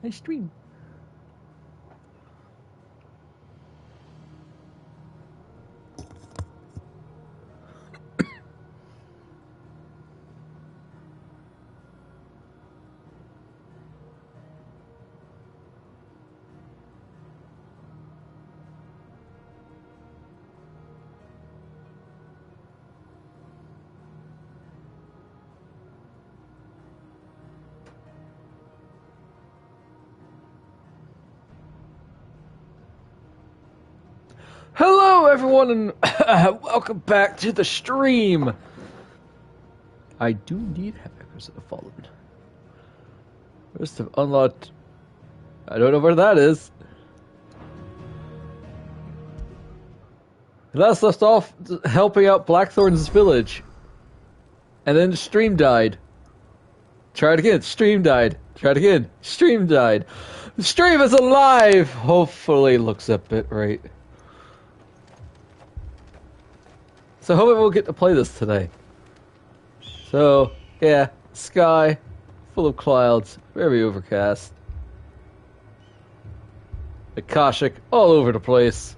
Nice stream. Hello, everyone, and welcome back to the stream. I do indeed have Echoes of the Fallen. First, have unlocked. I don't know where that is. Last left off helping out Blackthorn's village, and then the stream died. Try it again. Stream died. Try it again. Stream died. The stream is alive. Hopefully, looks a bit right. So hopefully we'll get to play this today. So, yeah, sky, full of clouds, very overcast. Akashic, all over the place.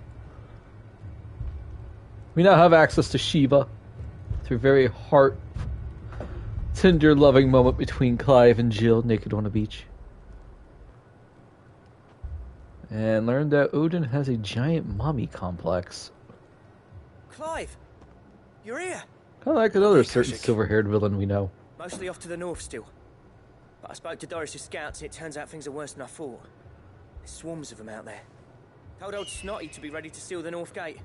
We now have access to Shiva, through a very heart, tender, loving moment between Clive and Jill naked on a beach. And learned that Odin has a giant mommy complex. Clive! You're here! Kind of like another certain silver-haired villain we know. Mostly off to the north still. But I spoke to Doris' scouts and it turns out things are worse than I thought. There's swarms of them out there. Told old Snotty to be ready to seal the north gate.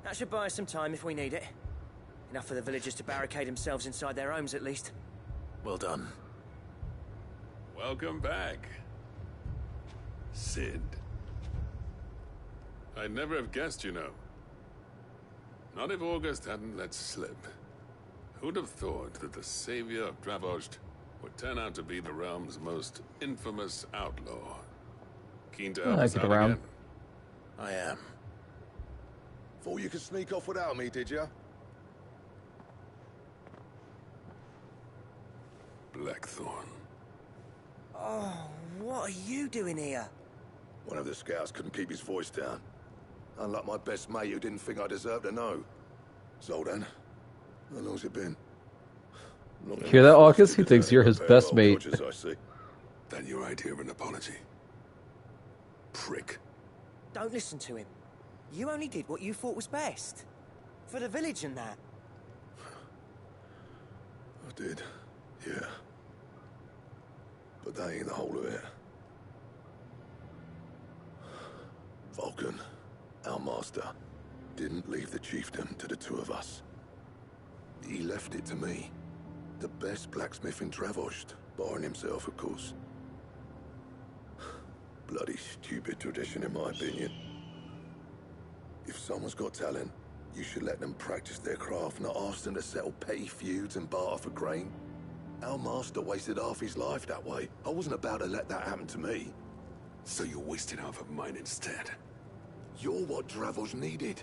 That should buy us some time if we need it. Enough for the villagers to barricade themselves inside their homes at least. Well done. Welcome back, Cid. I'd never have guessed, you know. Not if August hadn't let slip. Who'd have thought that the savior of Dravost would turn out to be the realm's most infamous outlaw? Keen to help us out again? I am. Thought you could sneak off without me, did you? Blackthorn. Oh, what are you doing here? One of the scouts couldn't keep his voice down. Unlike my best mate who didn't think I deserved to know. Zoldan, how long's it been? Hear that, August? He thinks you're his best mate. Then your idea of an apology. Prick. Don't listen to him. You only did what you thought was best. For the village and that. I did, yeah. But that ain't the whole of it. Vulcan, our master, didn't leave the chieftain to the two of us. He left it to me. The best blacksmith in Dravost, barring himself, of course. Bloody stupid tradition, in my opinion. If someone's got talent, you should let them practice their craft, not ask them to settle petty feuds and barter for grain. Our master wasted half his life that way. I wasn't about to let that happen to me. So you wasted half of mine instead. You're what Dravost needed.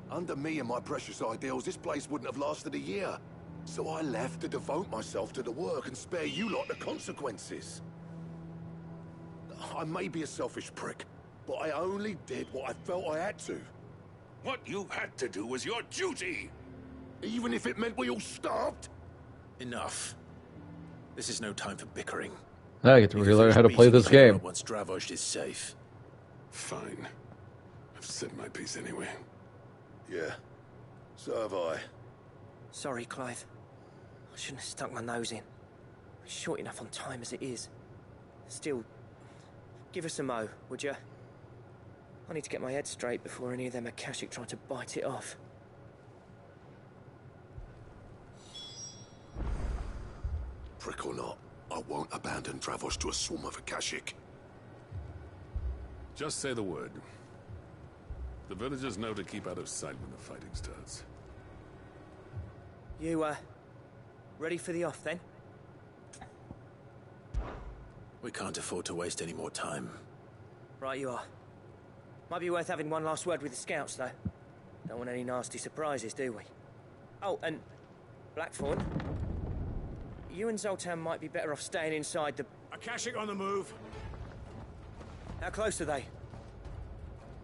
Under me and my precious ideals, this place wouldn't have lasted a year. So I left to devote myself to the work and spare you lot the consequences. I may be a selfish prick, but I only did what I felt I had to. What you had to do was your duty! Even if it meant we all starved? Enough. This is no time for bickering. Now I get to relearn how to play this game. Once Dravost is safe. Fine. I've said my piece anyway. Yeah, so have I. Sorry, Clive. I shouldn't have stuck my nose in. We're short enough on time as it is. Still, give us a mo, would you? I need to get my head straight before any of them Akashic try to bite it off. Prick or not, I won't abandon Dravost to a swarm of Akashic. Just say the word. The villagers know to keep out of sight when the fighting starts. You, ready for the off, then? We can't afford to waste any more time. Right you are. Might be worth having one last word with the scouts, though. Don't want any nasty surprises, do we? Oh, and Blackthorn. You and Zoltan might be better off staying inside the... Akashic on the move. How close are they?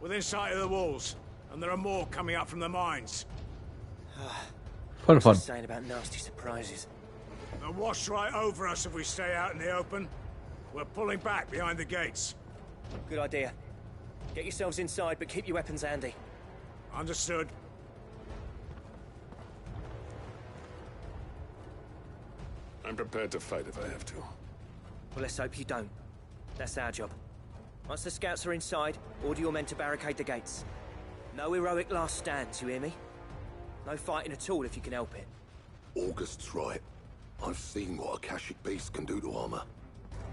Within sight of the walls. And there are more coming up from the mines. Fun, fun. Saying about nasty surprises. They'll wash right over us if we stay out in the open. We're pulling back behind the gates. Good idea. Get yourselves inside, but keep your weapons handy. Understood. I'm prepared to fight if I have to. Well, let's hope you don't. That's our job. Once the scouts are inside, order your men to barricade the gates. No heroic last stands, you hear me? No fighting at all if you can help it. August's right. I've seen what Akashic beasts can do to armor.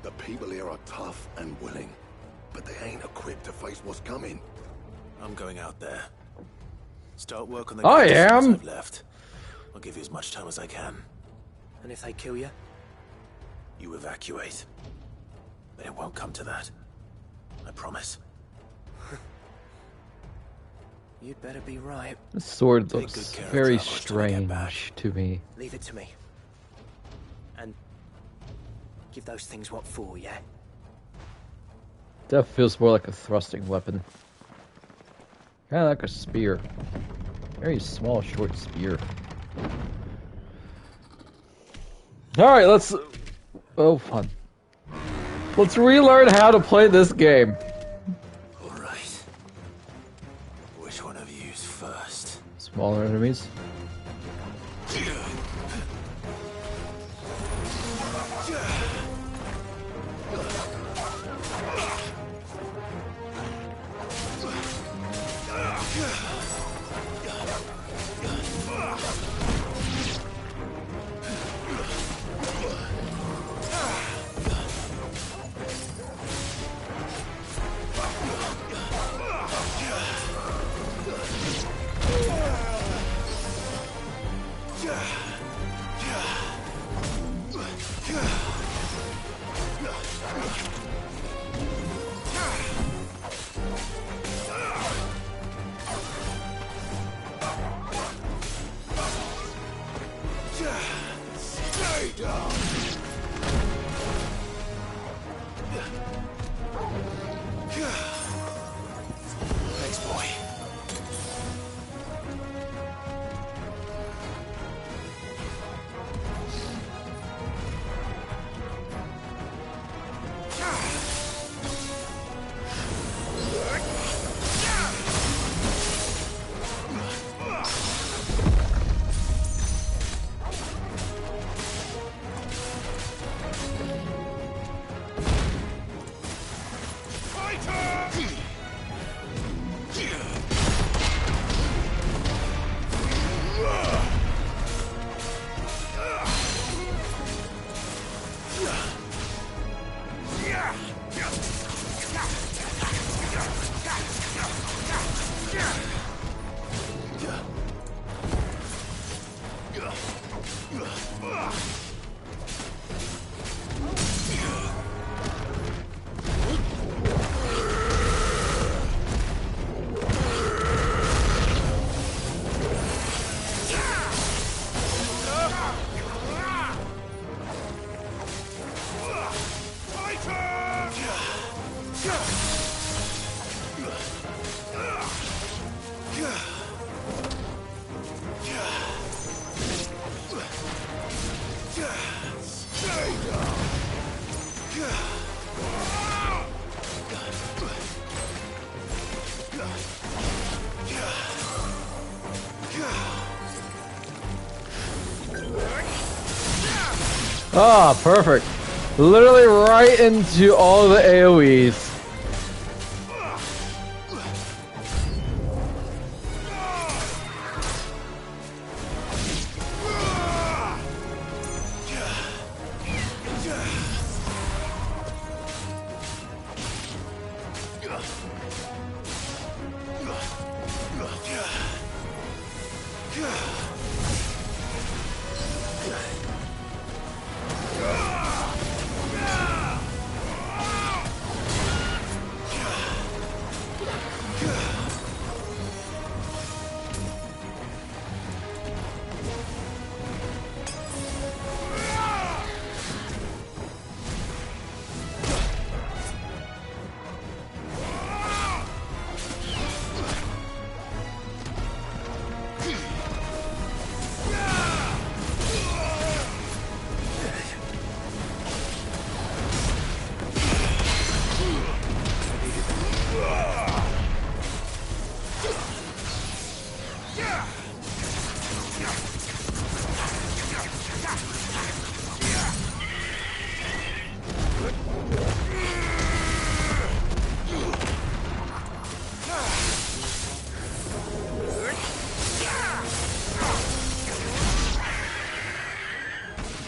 The people here are tough and willing, but they ain't equipped to face what's coming. I'm going out there. Start work on the I gates as soon as am. I've left. I'll give you as much time as I can. And if they kill you? You evacuate. But it won't come to that. I promise. You'd better be right. This sword Take looks good care of very Travos till we get back. strange to me. Leave it to me. And give those things what for, yeah? That feels more like a thrusting weapon. Kind of like a spear. Very small, short spear. Alright, let's... Oh, fun. Let's relearn how to play this game. Alright. Which one of you's first? Smaller enemies. Thanks, boy. Ah, perfect. Literally right into all the AoEs.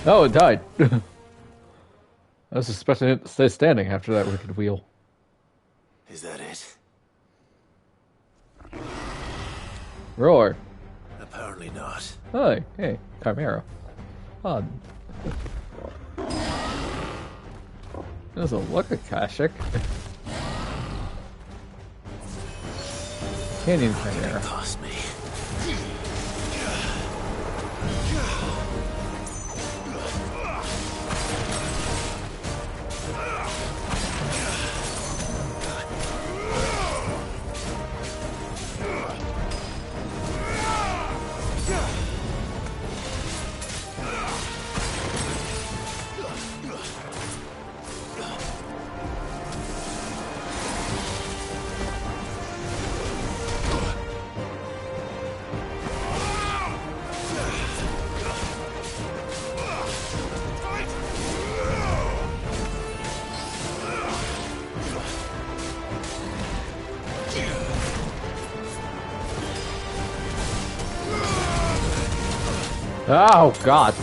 Oh, it died. I was expecting it to stay standing after that wicked wheel. Is that it? Roar. Apparently not. Hi, hey, Chimera. Odd. Doesn't look a Kashyyyk. Canyon Chimera. Past me. Oh, God.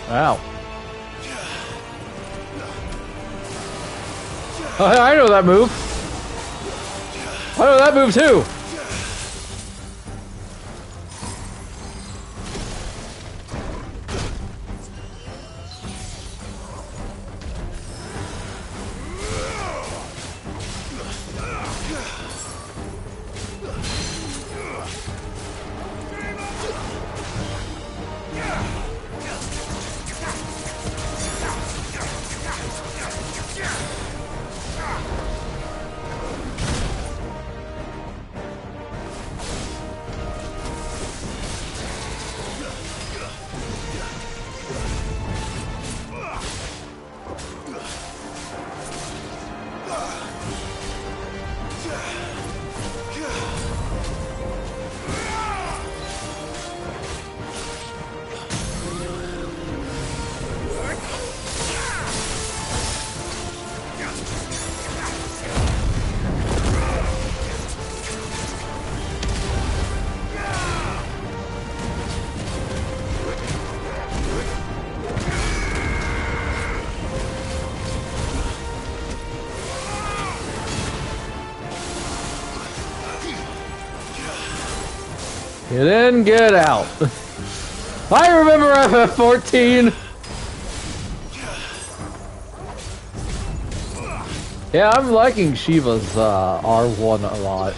Ow. I know that move. I know that move too. Get in, get out. I remember FF14. Yeah, I'm liking Shiva's R1 a lot.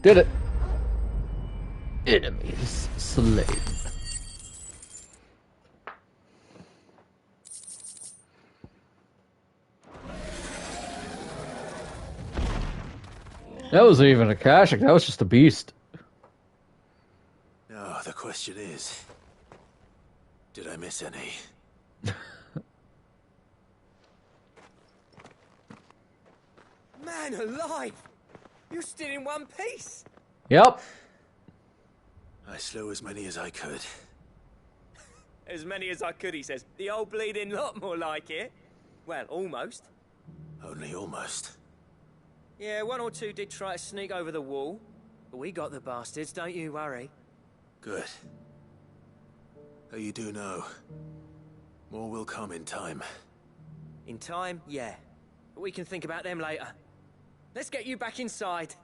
Did it. Enemies slain. That wasn't even a Kashik, that was just a beast. Now, the question is, did I miss any? Man alive! You're still in one piece! Yep. I slew as many as I could. As many as I could, he says. The old bleeding lot, more like it. Well, almost. Only almost. Yeah, one or two did try to sneak over the wall. But we got the bastards, don't you worry. Good. Though you do know, more will come in time. In time, yeah. But we can think about them later. Let's get you back inside.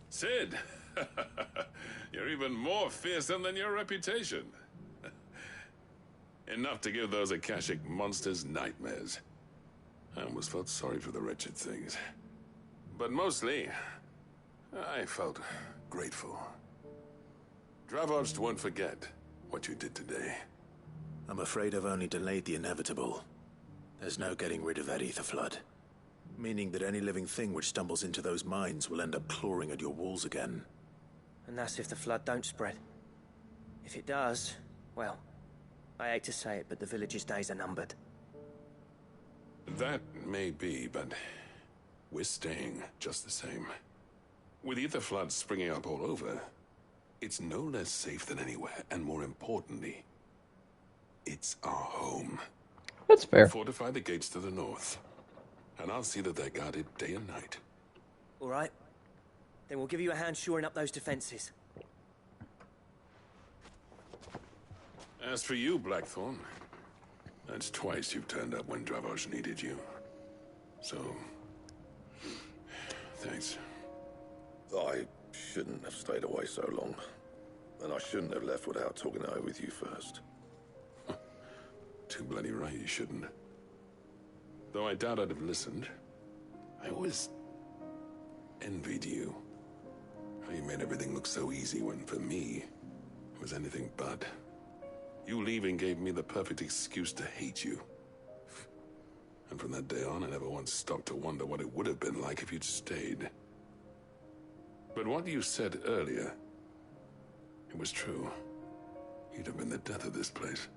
Sid! You're even more fearsome than your reputation. Enough to give those Akashic monsters nightmares. I almost felt sorry for the wretched things. But mostly, I felt grateful. Dravost won't forget what you did today. I'm afraid I've only delayed the inevitable. There's no getting rid of that ether flood. Meaning that any living thing which stumbles into those mines will end up clawing at your walls again. And that's if the flood don't spread. If it does, well, I hate to say it, but the village's days are numbered. That may be, but we're staying just the same. With ether floods springing up all over, it's no less safe than anywhere, and more importantly, it's our home. That's fair. Fortify the gates to the north, and I'll see that they're guarded day and night. All right. Then we'll give you a hand shoring up those defenses. As for you, Blackthorn, that's twice you've turned up when Dravosh needed you. So, thanks. I shouldn't have stayed away so long. And I shouldn't have left without talking it over with you first. Too bloody right you shouldn't. Though I doubt I'd have listened. I always envied you. How you made everything look so easy when, for me, it was anything but. You leaving gave me the perfect excuse to hate you. And from that day on, I never once stopped to wonder what it would have been like if you'd stayed. But what you said earlier, it was true. You'd have been the death of this place.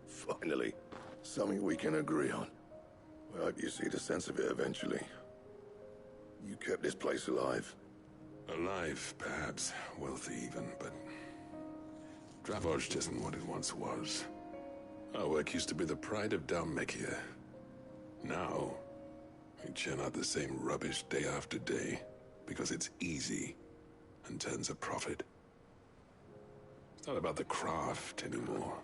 Finally, something we can agree on. I hope you see the sense of it eventually. You kept this place alive. Alive, perhaps. Wealthy even, but... Dravosh isn't what it once was. Our work used to be the pride of Dhalmekia. Now, we churn out the same rubbish day after day, because it's easy and turns a profit. It's not about the craft anymore.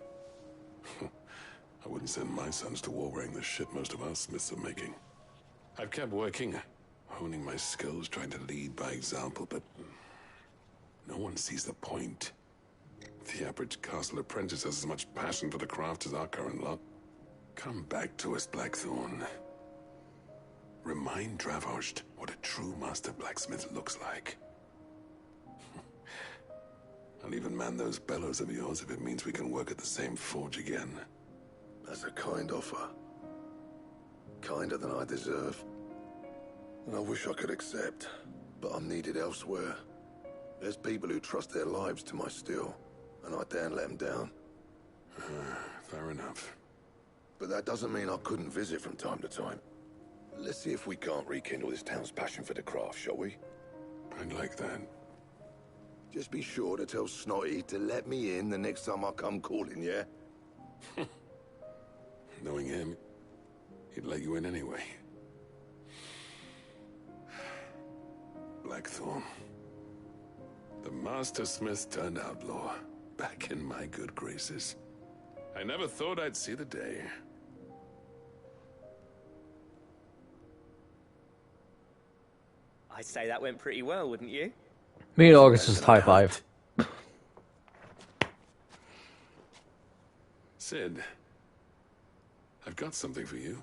I wouldn't send my sons to war wearing the shit most of our smiths are making. I've kept working, honing my skills, trying to lead by example, but no one sees the point. The average castle apprentice has as much passion for the craft as our current lot. Come back to us, Blackthorn. Remind Dravosh what a true master blacksmith looks like. I'll even man those bellows of yours if it means we can work at the same forge again. That's a kind offer. Kinder than I deserve. And I wish I could accept, but I'm needed elsewhere. There's people who trust their lives to my steel, and I daren't let them down. Fair enough. But that doesn't mean I couldn't visit from time to time. Let's see if we can't rekindle this town's passion for the craft, shall we? I'd like that. Just be sure to tell Snotty to let me in the next time I come calling, yeah? Knowing him, he'd let you in anyway. Blackthorn. The Master Smith turned outlaw, back in my good graces. I never thought I'd see the day. I'd say that went pretty well, wouldn't you? Me and August just high five. Sid, I've got something for you.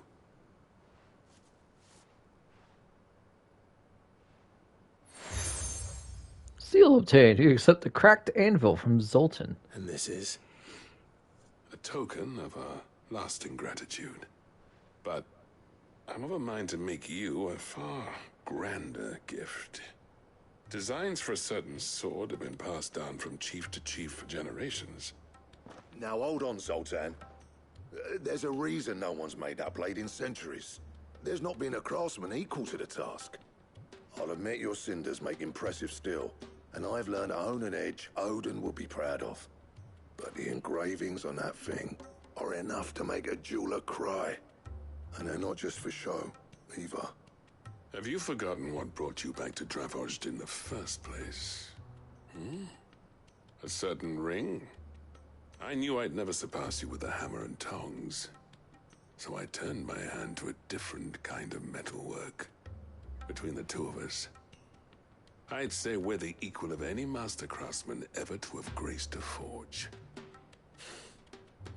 Seal obtained. You accept the cracked anvil from Zoltan. And this is? A token of our lasting gratitude. But I'm of a mind to make you a far grander gift. Designs for a certain sword have been passed down from chief to chief for generations. Now hold on, Zoltan. There's a reason no one's made that blade in centuries. There's not been a craftsman equal to the task. I'll admit your cinders make impressive steel, and I've learned to own an edge Odin will be proud of. But the engravings on that thing are enough to make a jeweler cry. And they're not just for show, either. Have you forgotten what brought you back to Dravozd in the first place? A certain ring? I knew I'd never surpass you with the hammer and tongs. So I turned my hand to a different kind of metalwork. Between the two of us, I'd say we're the equal of any master craftsman ever to have graced a forge.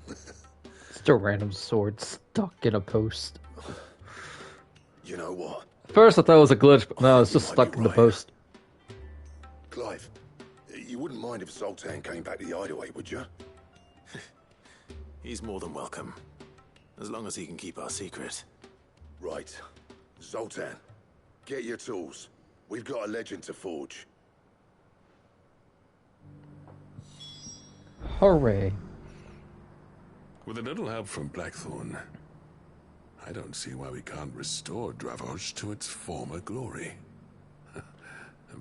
Just a random sword stuck in a post. You know what? At first I thought it was a glitch, but no, it's just You might stuck be in the right. post. Clive, you wouldn't mind if Zoltan came back to the hideaway, would you? He's more than welcome. As long as he can keep our secret. Right. Zoltan, get your tools. We've got a legend to forge. Hooray. With a little help from Blackthorn, I don't see why we can't restore Dravozd to its former glory.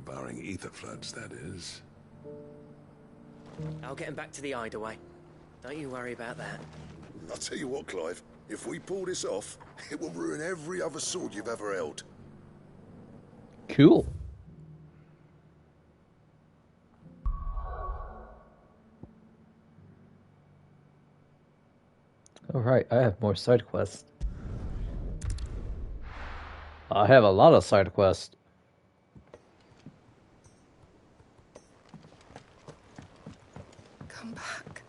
Barring ether floods, that is. I'll get him back to the hideaway. Don't you worry about that. I'll tell you what, Clive. If we pull this off, it will ruin every other sword you've ever held. Cool. Alright, I have more side quests. I have a lot of side quests. Come back.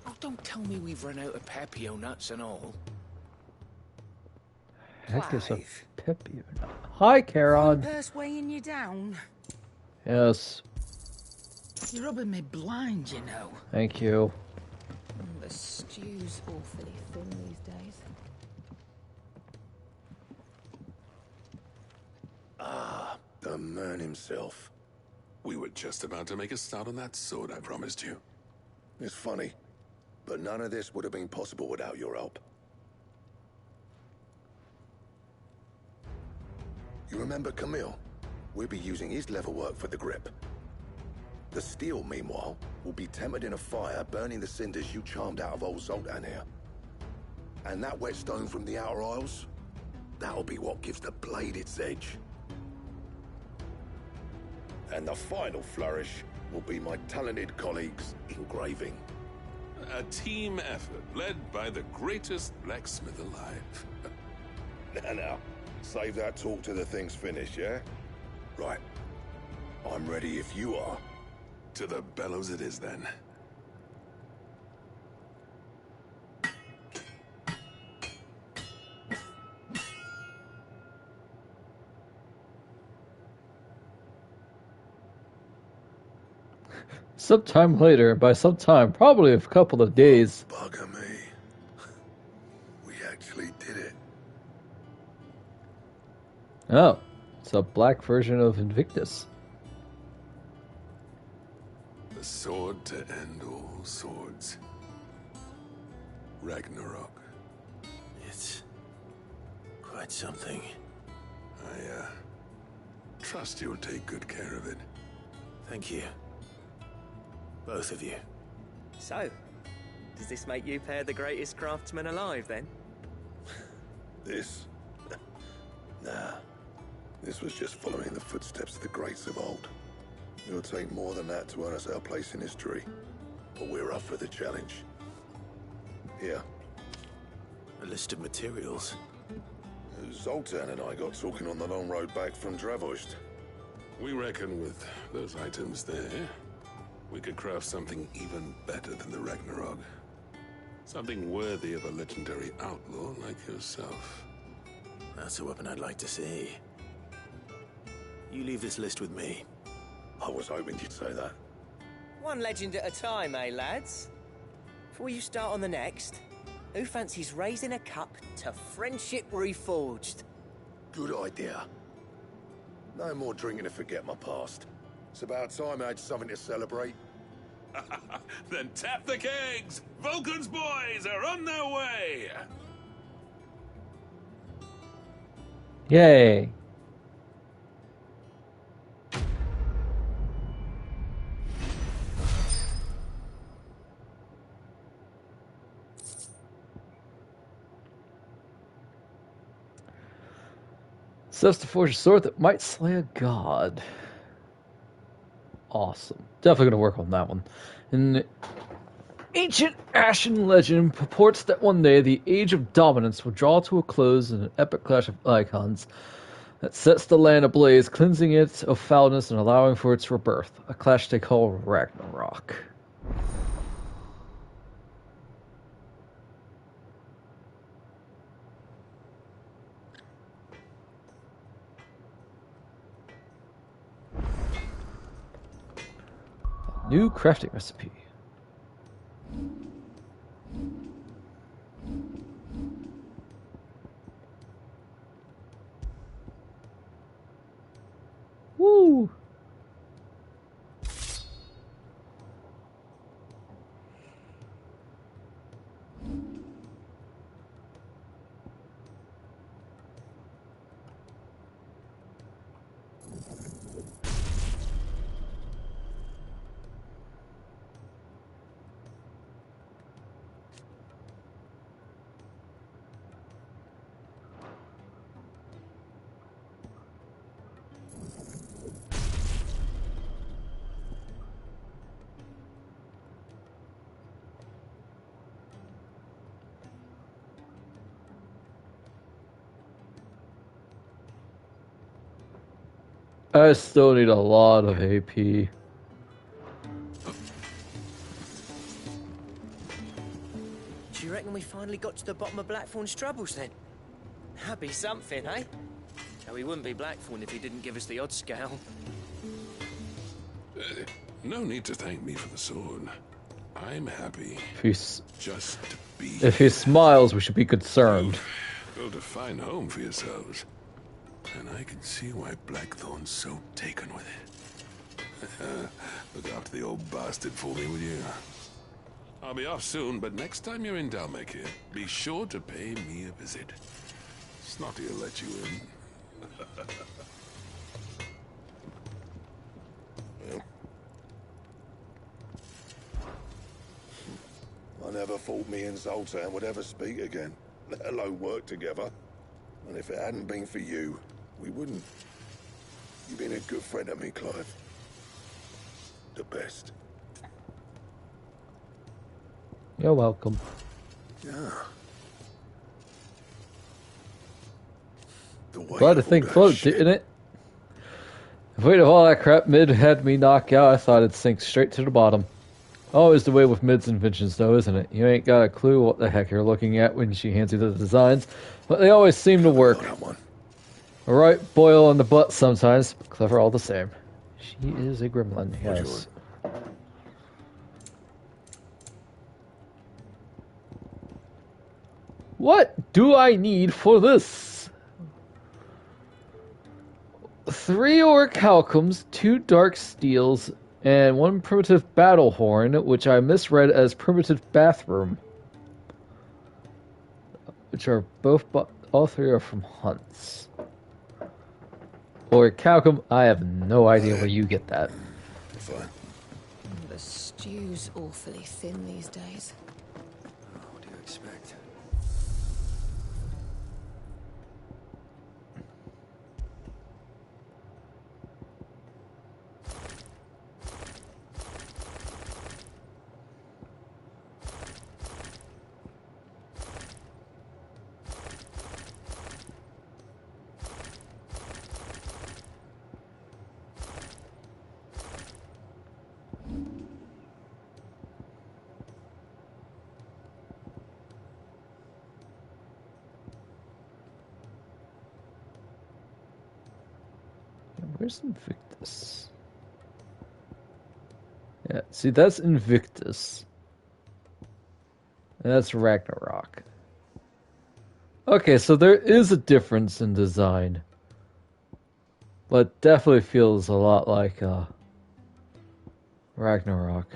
Oh, don't tell me we've run out of Pepio nuts and all. Heck is a Clive. Pepio. Hi, Charon. Purse weighing you down. Yes, You're rubbing me blind, you know. thank you. The stew's awfully thin these days. The man himself. We were just about to make a start on that sword I promised you. It's funny, but none of this would have been possible without your help. You remember Camille? We'll be using his leather work for the grip. The steel, meanwhile, will be tempered in a fire, burning the cinders you charmed out of old Zoltan here. And that whetstone from the Outer Isles, that'll be what gives the blade its edge. And the final flourish will be my talented colleagues' engraving. A team effort led by the greatest blacksmith alive. Now, save that talk till the thing's finished, yeah? Right. I'm ready if you are. To the bellows it is then. Sometime later, by some time, probably a couple of days. Bugger me. We actually did it. Oh, it's a black version of Invictus. The sword to end all swords. Ragnarok. It's quite something. I, trust you'll take good care of it. Thank you. Both of you. So, does this make you pair the greatest craftsman alive, then? This? Nah. This was just following the footsteps of the greats of old. It'll take more than that to earn us our place in history. But we're up for the challenge. Here. A list of materials. Zoltan and I got talking on the long road back from Dravost. We reckon with those items there, we could craft something even better than the Ragnarok. Something worthy of a legendary outlaw like yourself. That's a weapon I'd like to see. You leave this list with me. I was hoping you'd say that. One legend at a time, eh, lads? Before you start on the next, who fancies raising a cup to friendship reforged? Good idea. No more drinking to forget my past. It's about time I had something to celebrate. Then tap the kegs! Vulcan's boys are on their way! Yay. Steps to forge a sword that might slay a god. Awesome. Definitely going to work on that one. An ancient Ashen legend purports that one day the Age of Dominance will draw to a close in an epic clash of icons that sets the land ablaze, cleansing it of foulness and allowing for its rebirth. A clash they call Ragnarok. New crafting recipe. Woo! I still need a lot of AP. Do you reckon we finally got to the bottom of Blackthorn's troubles then? That'd be something, eh? Now, he wouldn't be Blackthorn if he didn't give us the odd scale. No need to thank me for the sword. I'm happy just to be. If he smiles, we should be concerned. Built a fine home for yourselves. And I can see why Blackthorn's so taken with it. Look after the old bastard for me, will you? I'll be off soon, but next time you're in Dhalmekia, be sure to pay me a visit. Snotty will let you in. I never thought me and Zoltan would ever speak again, let alone work together. And if it hadn't been for you, we wouldn't. You've been a good friend to me, Clive. The best. You're welcome. Yeah. Glad the thing floats, didn't it? If we'd have all that crap Mid had me knock out, I thought it'd sink straight to the bottom. Always the way with Mid's inventions, though, isn't it? You ain't got a clue what the heck you're looking at when she hands you the designs, but they always seem to work. A right boil on the butt sometimes, but clever all the same. She is a gremlin, yes. What do I need for this? 3 orichalcums, 2 dark steels, and 1 primitive battle horn, which I misread as primitive bathroom. Which are both, all 3 are from hunts. Orichalcum, I have no idea where you get that. Fine. The stew's awfully thin these days. What do you expect? Where's Invictus? Yeah, see, that's Invictus. And that's Ragnarok. Okay, so there is a difference in design. But definitely feels a lot like Ragnarok.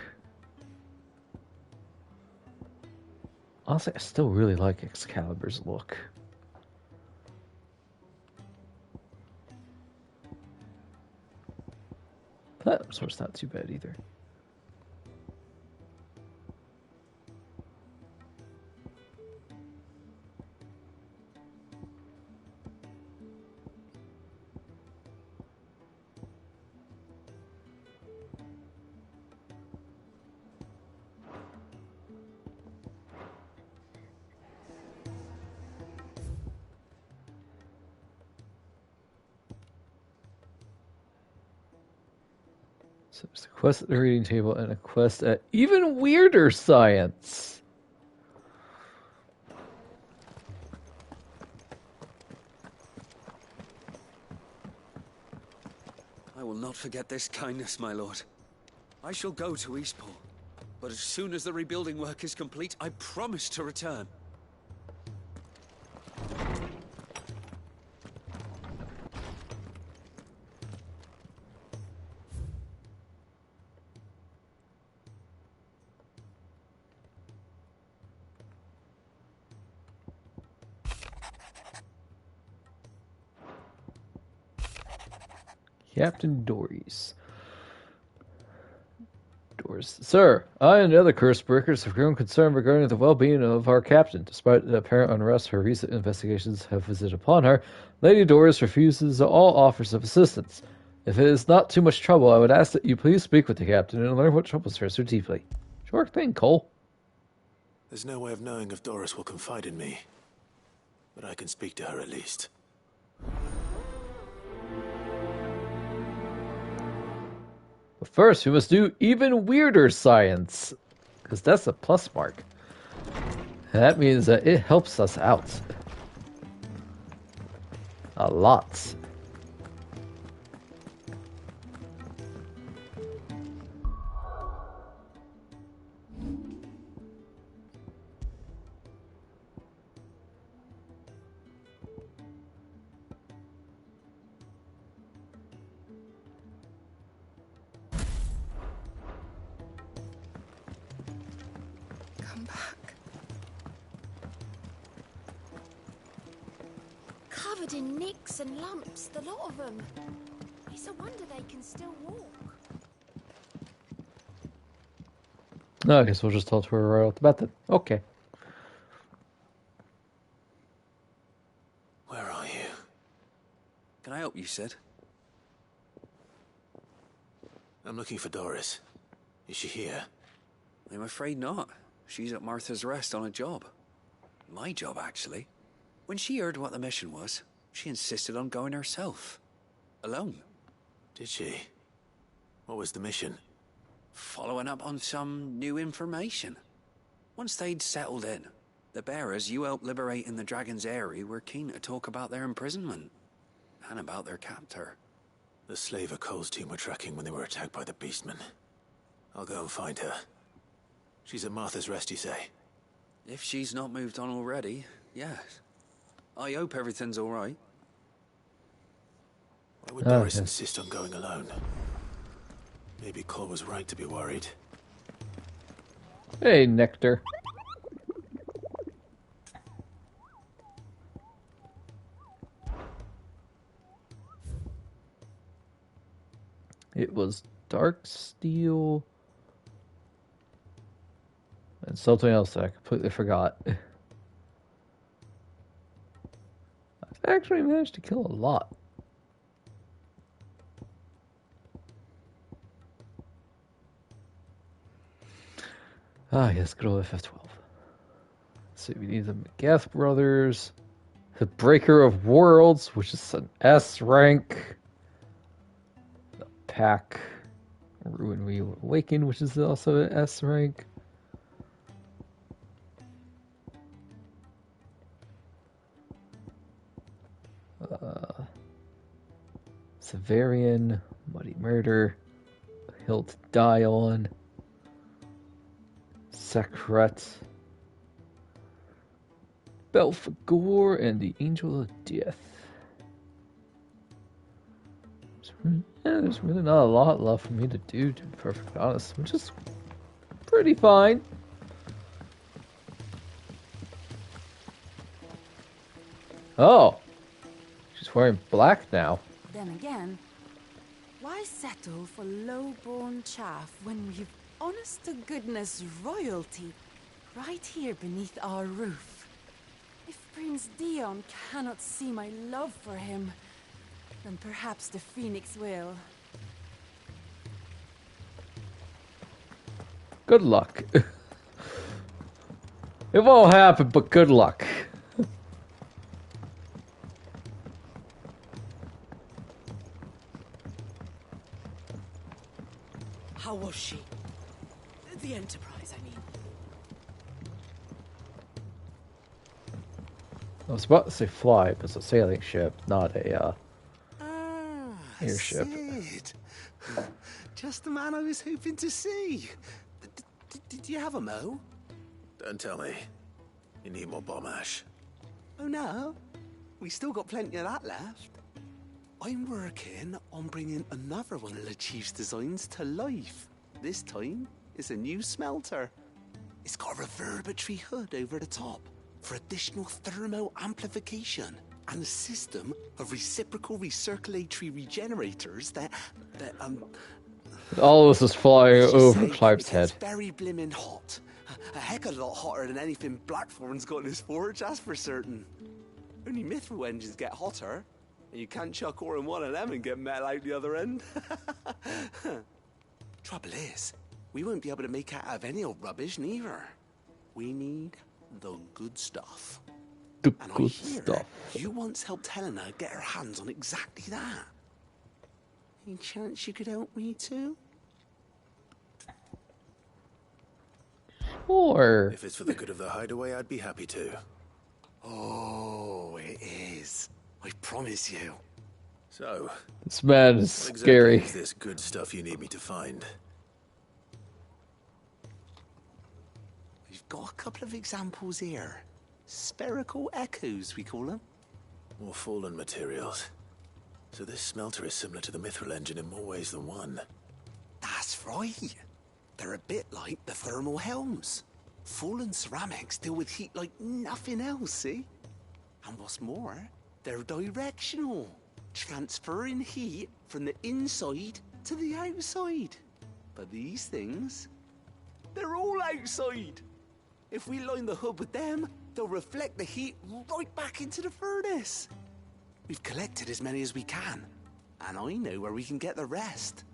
Honestly, I still really like Excalibur's look. That sword's not too bad either. So there's a quest at the reading table and a quest at even weirder science. I will not forget this kindness, my lord. I shall go to Eastport, but as soon as the rebuilding work is complete, I promise to return. Captain Doris. Sir, I and the other curse breakers have grown concerned regarding the well-being of our captain. Despite the apparent unrest her recent investigations have visited upon her, Lady Doris refuses all offers of assistance. If it is not too much trouble, I would ask that you please speak with the captain and learn what troubles her so deeply. Sure thing, Cole. There's no way of knowing if Doris will confide in me, but I can speak to her at least. But first, we must do even weirder science, because that's a plus mark. And that means that it helps us out. A lot. Come back. Covered in nicks and lumps, the lot of them. It's a wonder they can still walk. No, I guess we'll just talk to her right off the bat then. Okay. Where are you? Can I help you, Sid? I'm looking for Doris. Is she here? I'm afraid not. She's at Martha's Rest on a job. My job, actually. When she heard what the mission was, she insisted on going herself. Alone. Did she? What was the mission? Following up on some new information. Once they'd settled in, the bearers you helped liberate in the Dragon's Eyrie were keen to talk about their imprisonment. And about their captor. The slaver Cole's team were tracking when they were attacked by the Beastmen. I'll go and find her. She's at Martha's Rest, you say? If she's not moved on already, yes. I hope everything's all right. Why would Doris insist on going alone? Maybe Cole was right to be worried. Hey, Nectar. It was Dark Steel and something else that I completely forgot. I actually managed to kill a lot. Ah, yes, good old FF12. So we need the McGath brothers, the Breaker of Worlds, which is an S rank, the Pack, Ruin Reawaken, which is also an S rank. Severian, Muddy Murder, Hill to Die On, Sakrat, Belphegor, and the Angel of Death. There's really not a lot left for me to do, to be perfectly honest, which is pretty fine. Oh, she's wearing black now. Then again, why settle for low-born chaff when we've honest-to-goodness royalty right here beneath our roof? If Prince Dion cannot see my love for him, then perhaps the Phoenix will. Good luck. It won't happen, but good luck. How was she? The Enterprise, I mean. I was about to say fly, but it's a sailing ship, not a airship. Sid. Just the man I was hoping to see. Did you have a mo? Don't tell me. You need more bomb ash. Oh no, we still got plenty of that left. I'm working on bringing another one of the Chief's designs to life. This time, it's a new smelter. It's got a reverberatory hood over the top for additional thermal amplification and a system of reciprocal recirculatory regenerators that all of this is flying over Clive's head. It's very blimmin' hot. A heck of a lot hotter than anything Blackthorn's got in his forge, that's for certain. Only Mithril engines get hotter, and you can't chuck ore in one of them and get metal out the other end. Trouble is, we won't be able to make out of any old rubbish neither. We need the good stuff. The and good I hear stuff. You once helped Helena get her hands on exactly that. Any chance you could help me too? Sure. If it's for the good of the hideaway, I'd be happy to. Oh, it is. I promise you. So, This man is what scary. exactly is this good stuff you need me to find? We've got a couple of examples here. Spherical echoes, we call them. More fallen materials. So this smelter is similar to the Mithril engine in more ways than one. That's right. They're a bit like the thermal helms. Fallen ceramics deal with heat like nothing else, see? And what's more, they're directional, transferring heat from the inside to the outside. But these things, they're all outside. If we line the hood with them, they'll reflect the heat right back into the furnace. We've collected as many as we can, and I know where we can get the rest.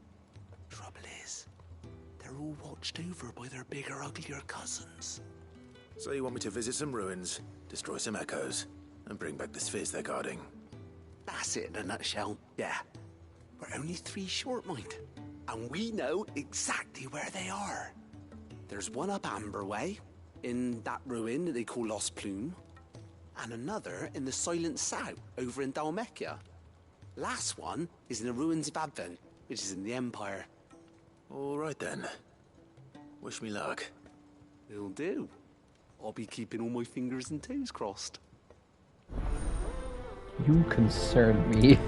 Trouble is, they're all watched over by their bigger, uglier cousins. So you want me to visit some ruins, destroy some echoes, and bring back the spheres they're guarding? That's it in a nutshell, yeah. We're only 3 short, mind, and we know exactly where they are. There's one up Amber Way, in that ruin that they call Lost Plume, and another in the Silent South, over in Dalmekia. Last one is in the ruins of Advent, which is in the Empire. All right then. Wish me luck. Will do. I'll be keeping all my fingers and toes crossed. You concern me.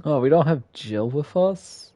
Oh, we don't have Jill with us?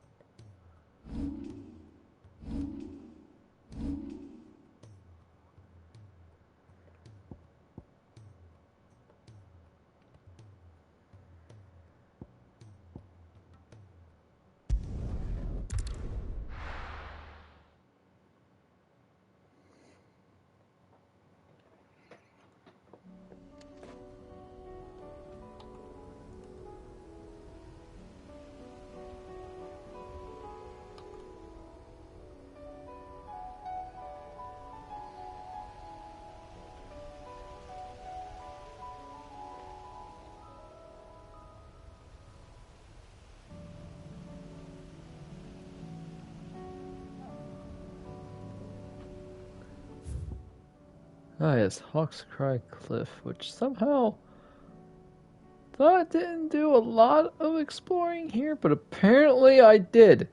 Ah, yes, Hawk's Cry Cliff, which somehow thought I didn't do a lot of exploring here, but apparently I did.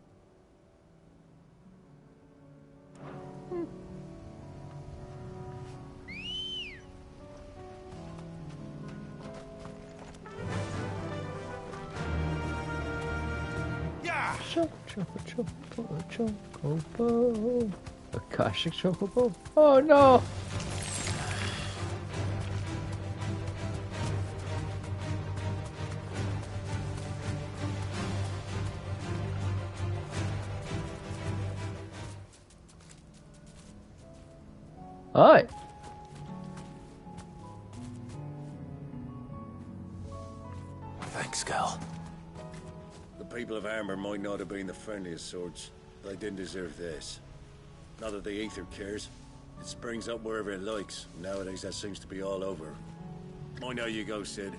Chocobo. Akashic Chocobo. Oh no! Hi. Thanks, Cal. The people of Armor might not have been the friendliest sorts, but they didn't deserve this. Not that the Aether cares. It springs up wherever it likes. Nowadays, that seems to be all over. Mind how you go, Sid.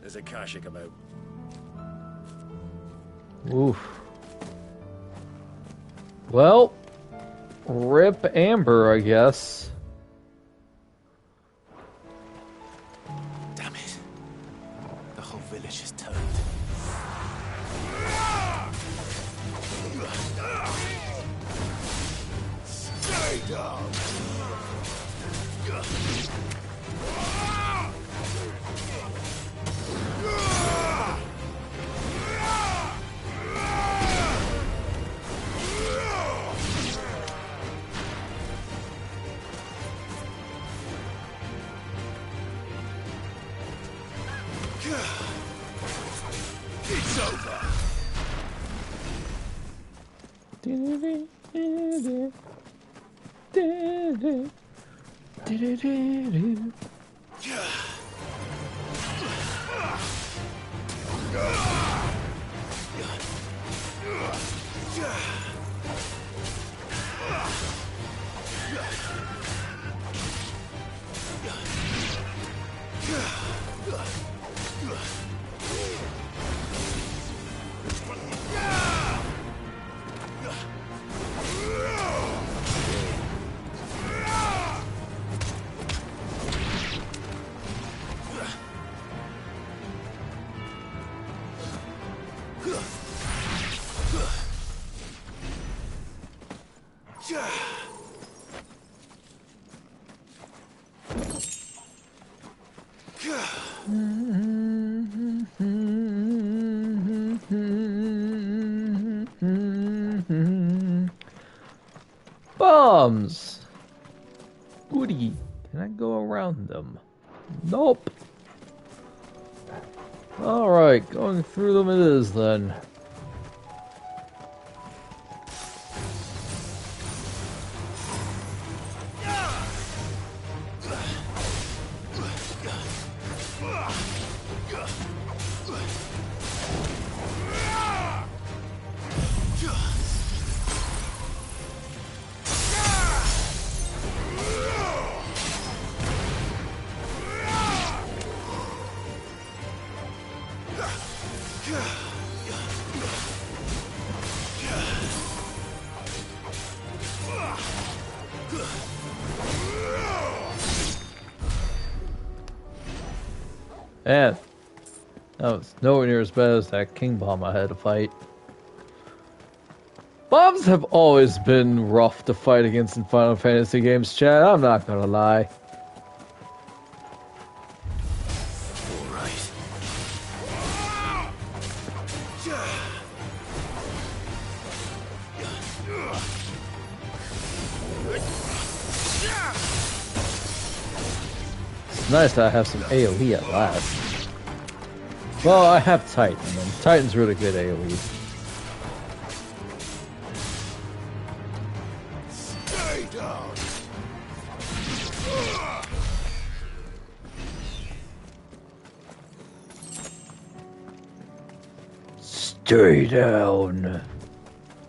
There's a Kashik about. Oof. Well, rip Amber, I guess. Damn it. The whole village is turned. Stay down! It's over! Bombs! Goody. Can I go around them? Nope. Alright, going through them it is then. Man, that was nowhere near as bad as that King Bomb I had to fight. Bombs have always been rough to fight against in Final Fantasy games, Chad. I'm not gonna lie. It's nice that I have some AoE at last. Well, I have Titan, and Titan's really good AoE. Stay down. Stay down.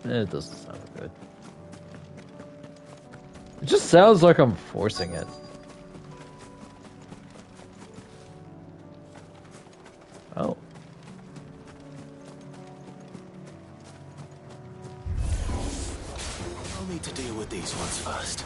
It doesn't sound good. It just sounds like I'm forcing it. Oh. I'll need to deal with these ones first.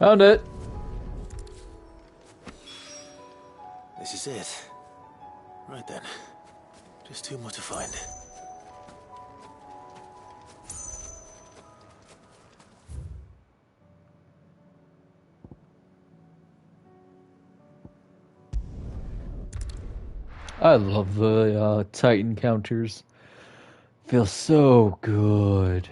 Found it. This is it. Right then. Just two more to find. I love the Titan counters. Feels so good.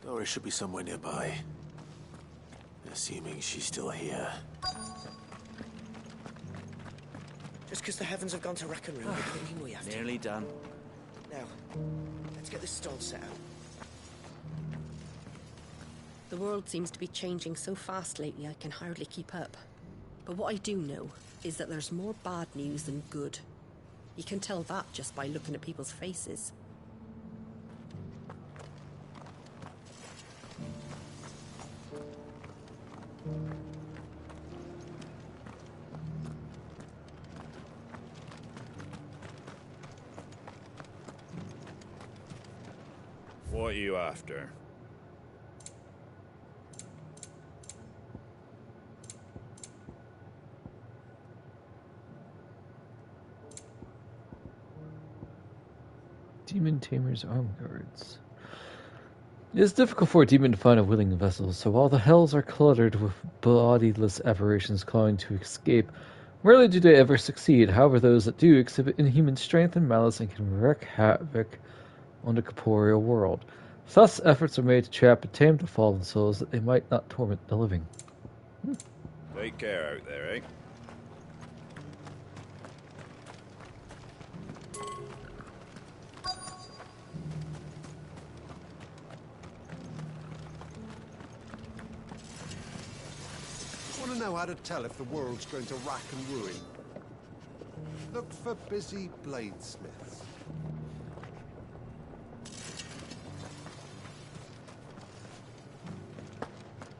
Doris should be somewhere nearby. Assuming she's still here. Just because the heavens have gone to rack and ruin doesn't mean we have to. Nearly done. Now, let's get this stall set out. The world seems to be changing so fast lately I can hardly keep up. But what I do know is that there's more bad news than good. You can tell that just by looking at people's faces. What are you after? Demon Tamer's Arm Guards. It is difficult for a demon to find a willing vessel, so while the hells are cluttered with bodiless aberrations clawing to escape, rarely do they ever succeed. However, those that do exhibit inhuman strength and malice and can wreak havoc on the corporeal world. Thus, efforts are made to trap and tame the fallen souls that they might not torment the living. Take care out there, eh? Want to know how to tell if the world's going to rack and ruin? Look for busy bladesmiths.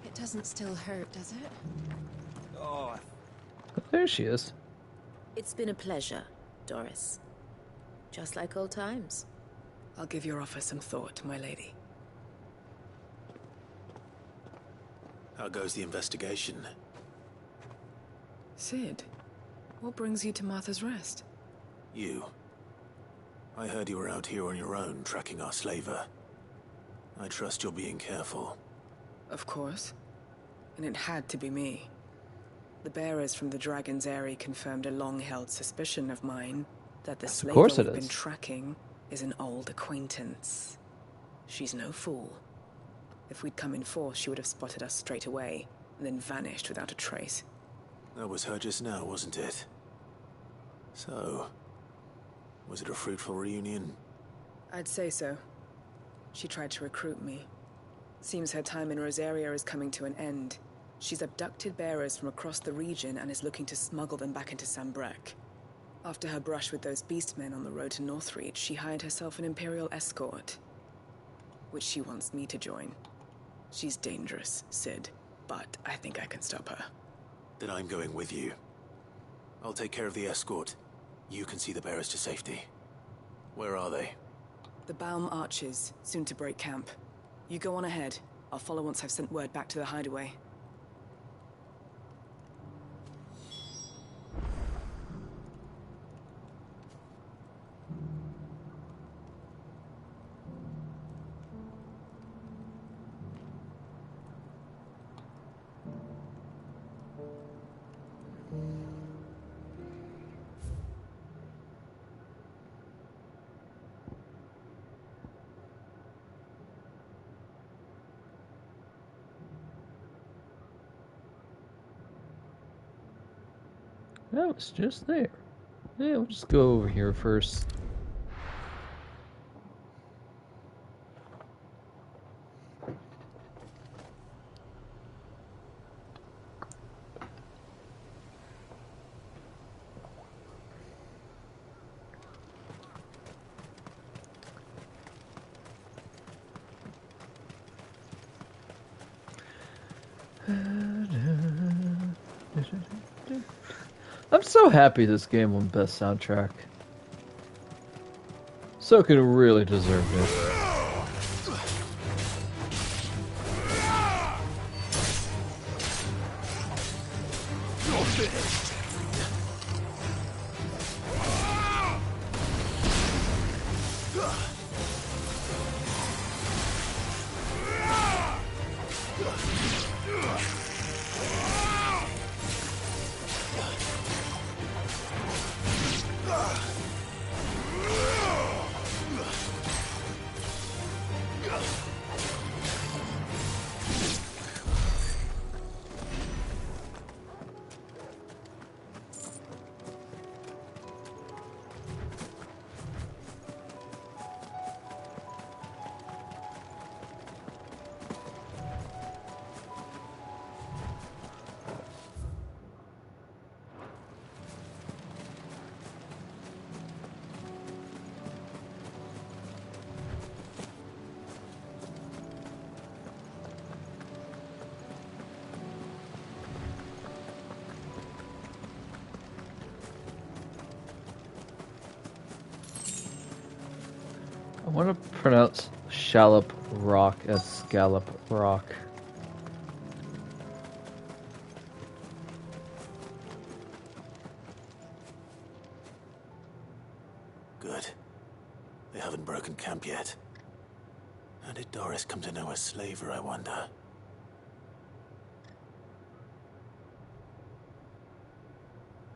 It doesn't still hurt, does it? Oh, There she is. It's been a pleasure, Doris. Just like old times. I'll give your offer some thought, my lady. How goes the investigation? Sid, what brings you to Martha's Rest? You. I heard you were out here on your own, tracking our slaver. I trust you're being careful. Of course. And it had to be me. The bearers from the Dragon's Eyrie confirmed a long-held suspicion of mine that the slaver we've been tracking is an old acquaintance. She's no fool. If we'd come in force, she would have spotted us straight away, and then vanished without a trace. That was her just now, wasn't it? So, was it a fruitful reunion? I'd say so. She tried to recruit me. Seems her time in Rosaria is coming to an end. She's abducted bearers from across the region and is looking to smuggle them back into Sambrek. After her brush with those beastmen on the road to Northreach, she hired herself an Imperial escort, which she wants me to join. She's dangerous, Sid, but I think I can stop her. Then I'm going with you. I'll take care of the escort. You can see the bearers to safety. Where are they? The Baum Archers, soon to break camp. You go on ahead. I'll follow once I've sent word back to the hideaway. That was just there. Yeah, we'll just go over here first. I'm so happy this game won Best Soundtrack. So could really deserve it. I want to pronounce Shallop Rock as Scallop Rock. Good. They haven't broken camp yet. How did Doris come to know a slaver, I wonder?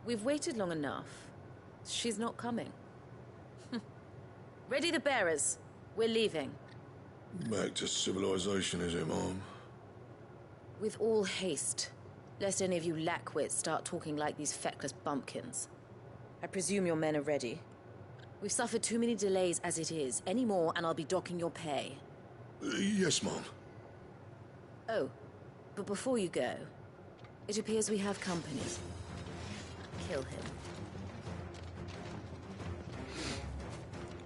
We've waited long enough. She's not coming. Ready the bearers. We're leaving. Back to civilization, is it, Mom? With all haste. Lest any of you lackwits start talking like these feckless bumpkins. I presume your men are ready. We've suffered too many delays as it is. Any more and I'll be docking your pay. Yes, Mom. Oh, but before you go, it appears we have company. Kill him.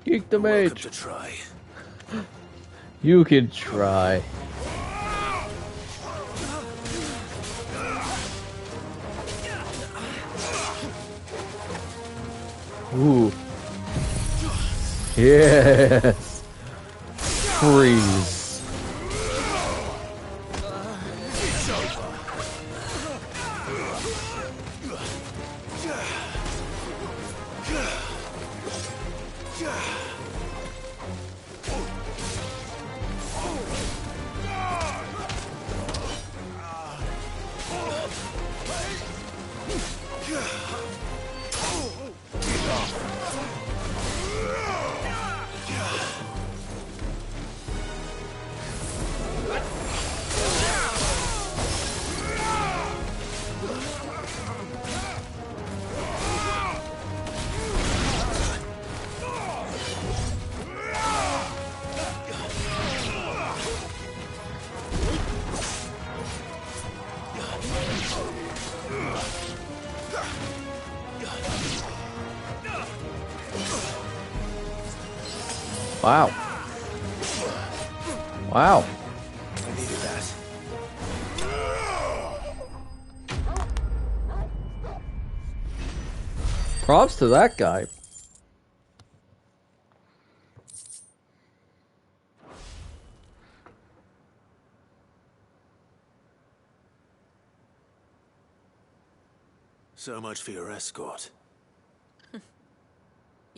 Geek the Welcome mage. to try. You can try. Ooh. Yes. Freeze. Wow. Wow. I needed that. Props to that guy. So much for your escort.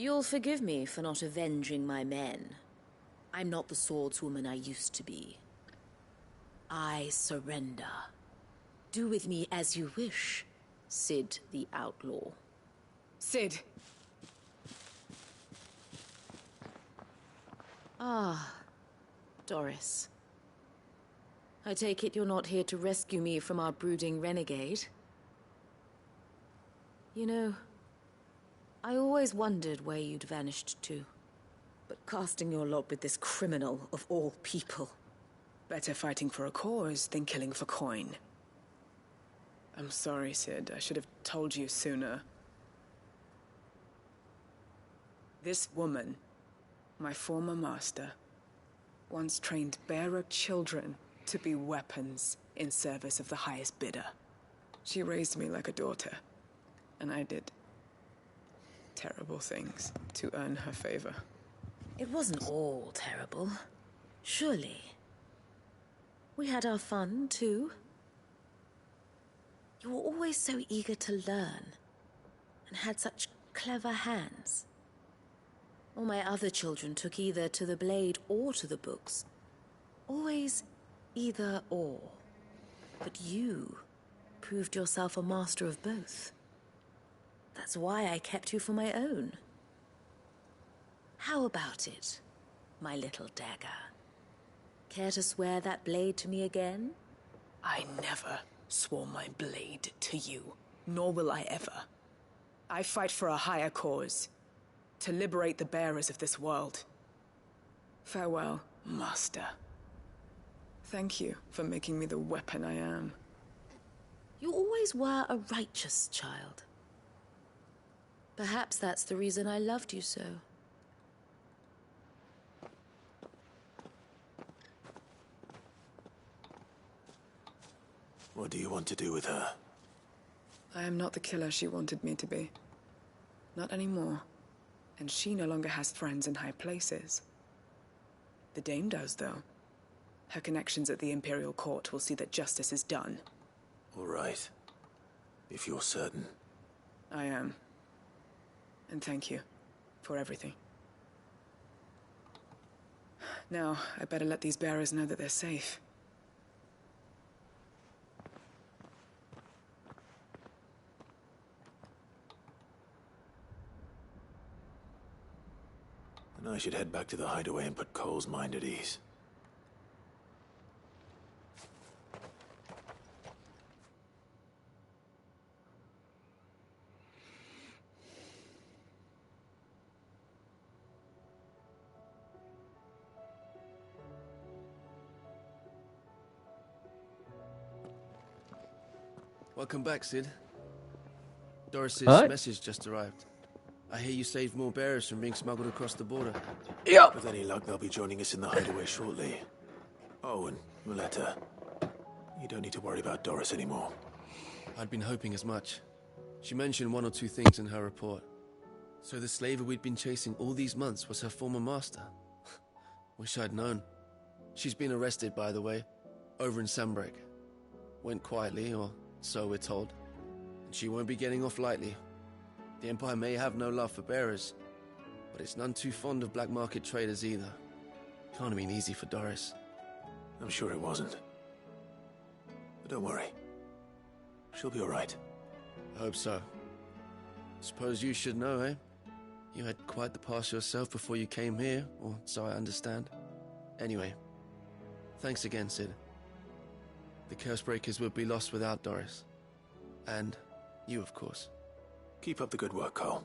You'll forgive me for not avenging my men. I'm not the swordswoman I used to be. I surrender. Do with me as you wish, Cid the Outlaw. Cid. Ah, Doris. I take it you're not here to rescue me from our brooding renegade? You know, I always wondered where you'd vanished to. But casting your lot with this criminal of all people. Better fighting for a cause than killing for coin. I'm sorry, Cid. I should have told you sooner. This woman, my former master, once trained bearer children to be weapons in service of the highest bidder. She raised me like a daughter, and I did terrible things to earn her favor. It wasn't all terrible, surely. We had our fun, too. You were always so eager to learn, and had such clever hands. All my other children took either to the blade or to the books. Always either or. But you proved yourself a master of both. That's why I kept you for my own. How about it, my little dagger? Care to swear that blade to me again? I never swore my blade to you, nor will I ever. I fight for a higher cause, to liberate the bearers of this world. Farewell, Master. Thank you for making me the weapon I am. You always were a righteous child. Perhaps that's the reason I loved you so. What do you want to do with her? I am not the killer she wanted me to be. Not anymore. And she no longer has friends in high places. The Dame does, though. Her connections at the Imperial Court will see that justice is done. All right. If you're certain. I am. And thank you for everything. Now, I better let these bearers know that they're safe. And I should head back to the hideaway and put Cole's mind at ease. Welcome back, Sid. Doris's Hi. message just arrived. I hear you saved more bearers from being smuggled across the border. Yep. With any luck, they'll be joining us in the hideaway shortly. Oh, and Muleta. You don't need to worry about Doris anymore. I'd been hoping as much. She mentioned one or two things in her report. So the slaver we'd been chasing all these months was her former master. Wish I'd known. She's been arrested, by the way, over in Sanbreak. Went quietly, or so we're told. And she won't be getting off lightly. The Empire may have no love for bearers, but it's none too fond of black market traders either. Can't have been easy for Doris. I'm sure it wasn't. But don't worry. She'll be all right. I hope so. Suppose you should know, eh? You had quite the past yourself before you came here, or so I understand. Anyway, thanks again, Sid. The Cursebreakers would be lost without Doris. And you, of course. Keep up the good work, Cole.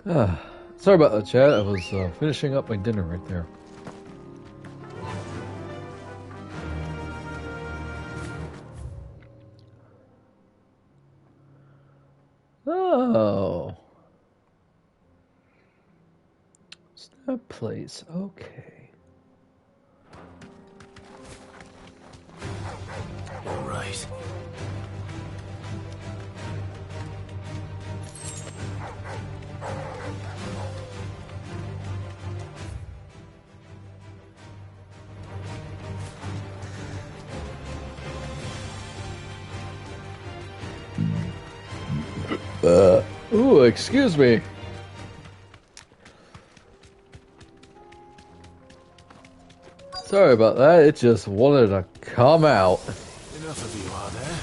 Sorry about that, chat. I was finishing up my dinner right there. Oh. It's that place. Okay. All right. Ooh, excuse me. Sorry about that, it just wanted to come out. Enough of you, are there?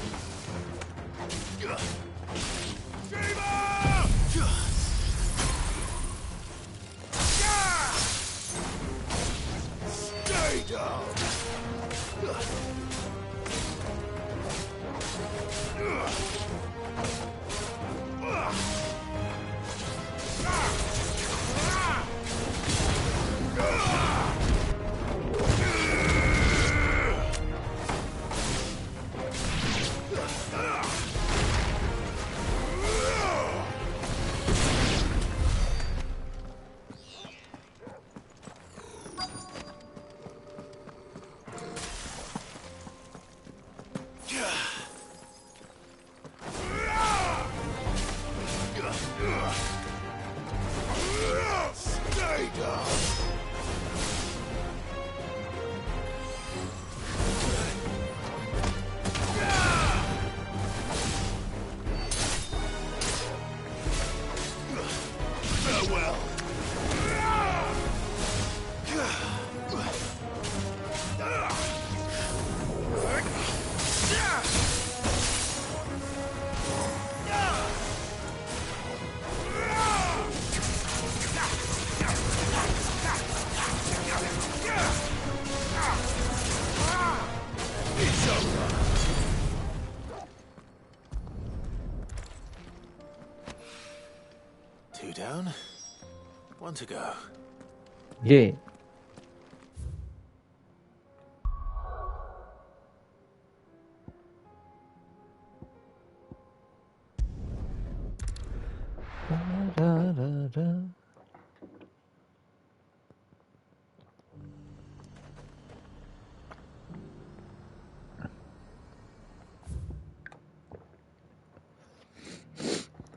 Stay down! Stay down! Farewell! It's over! Two down, one to go. Yeah. Da, da, da.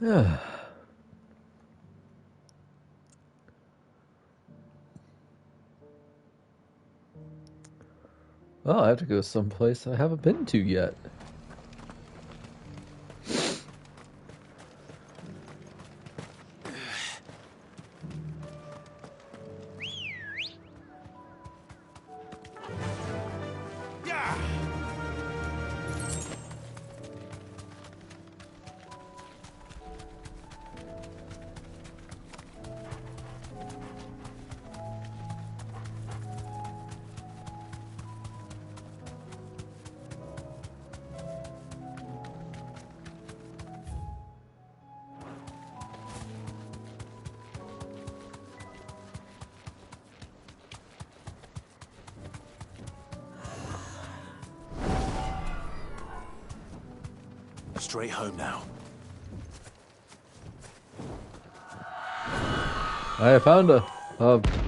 Yeah. Well, I have to go someplace I haven't been to yet. Straight home now. I found a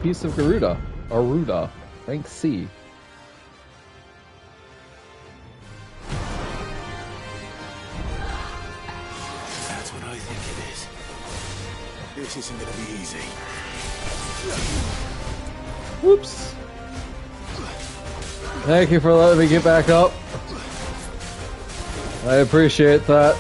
piece of Aruda, rank C. That's what I think it is. This isn't gonna be easy. Whoops. Thank you for letting me get back up. I appreciate that.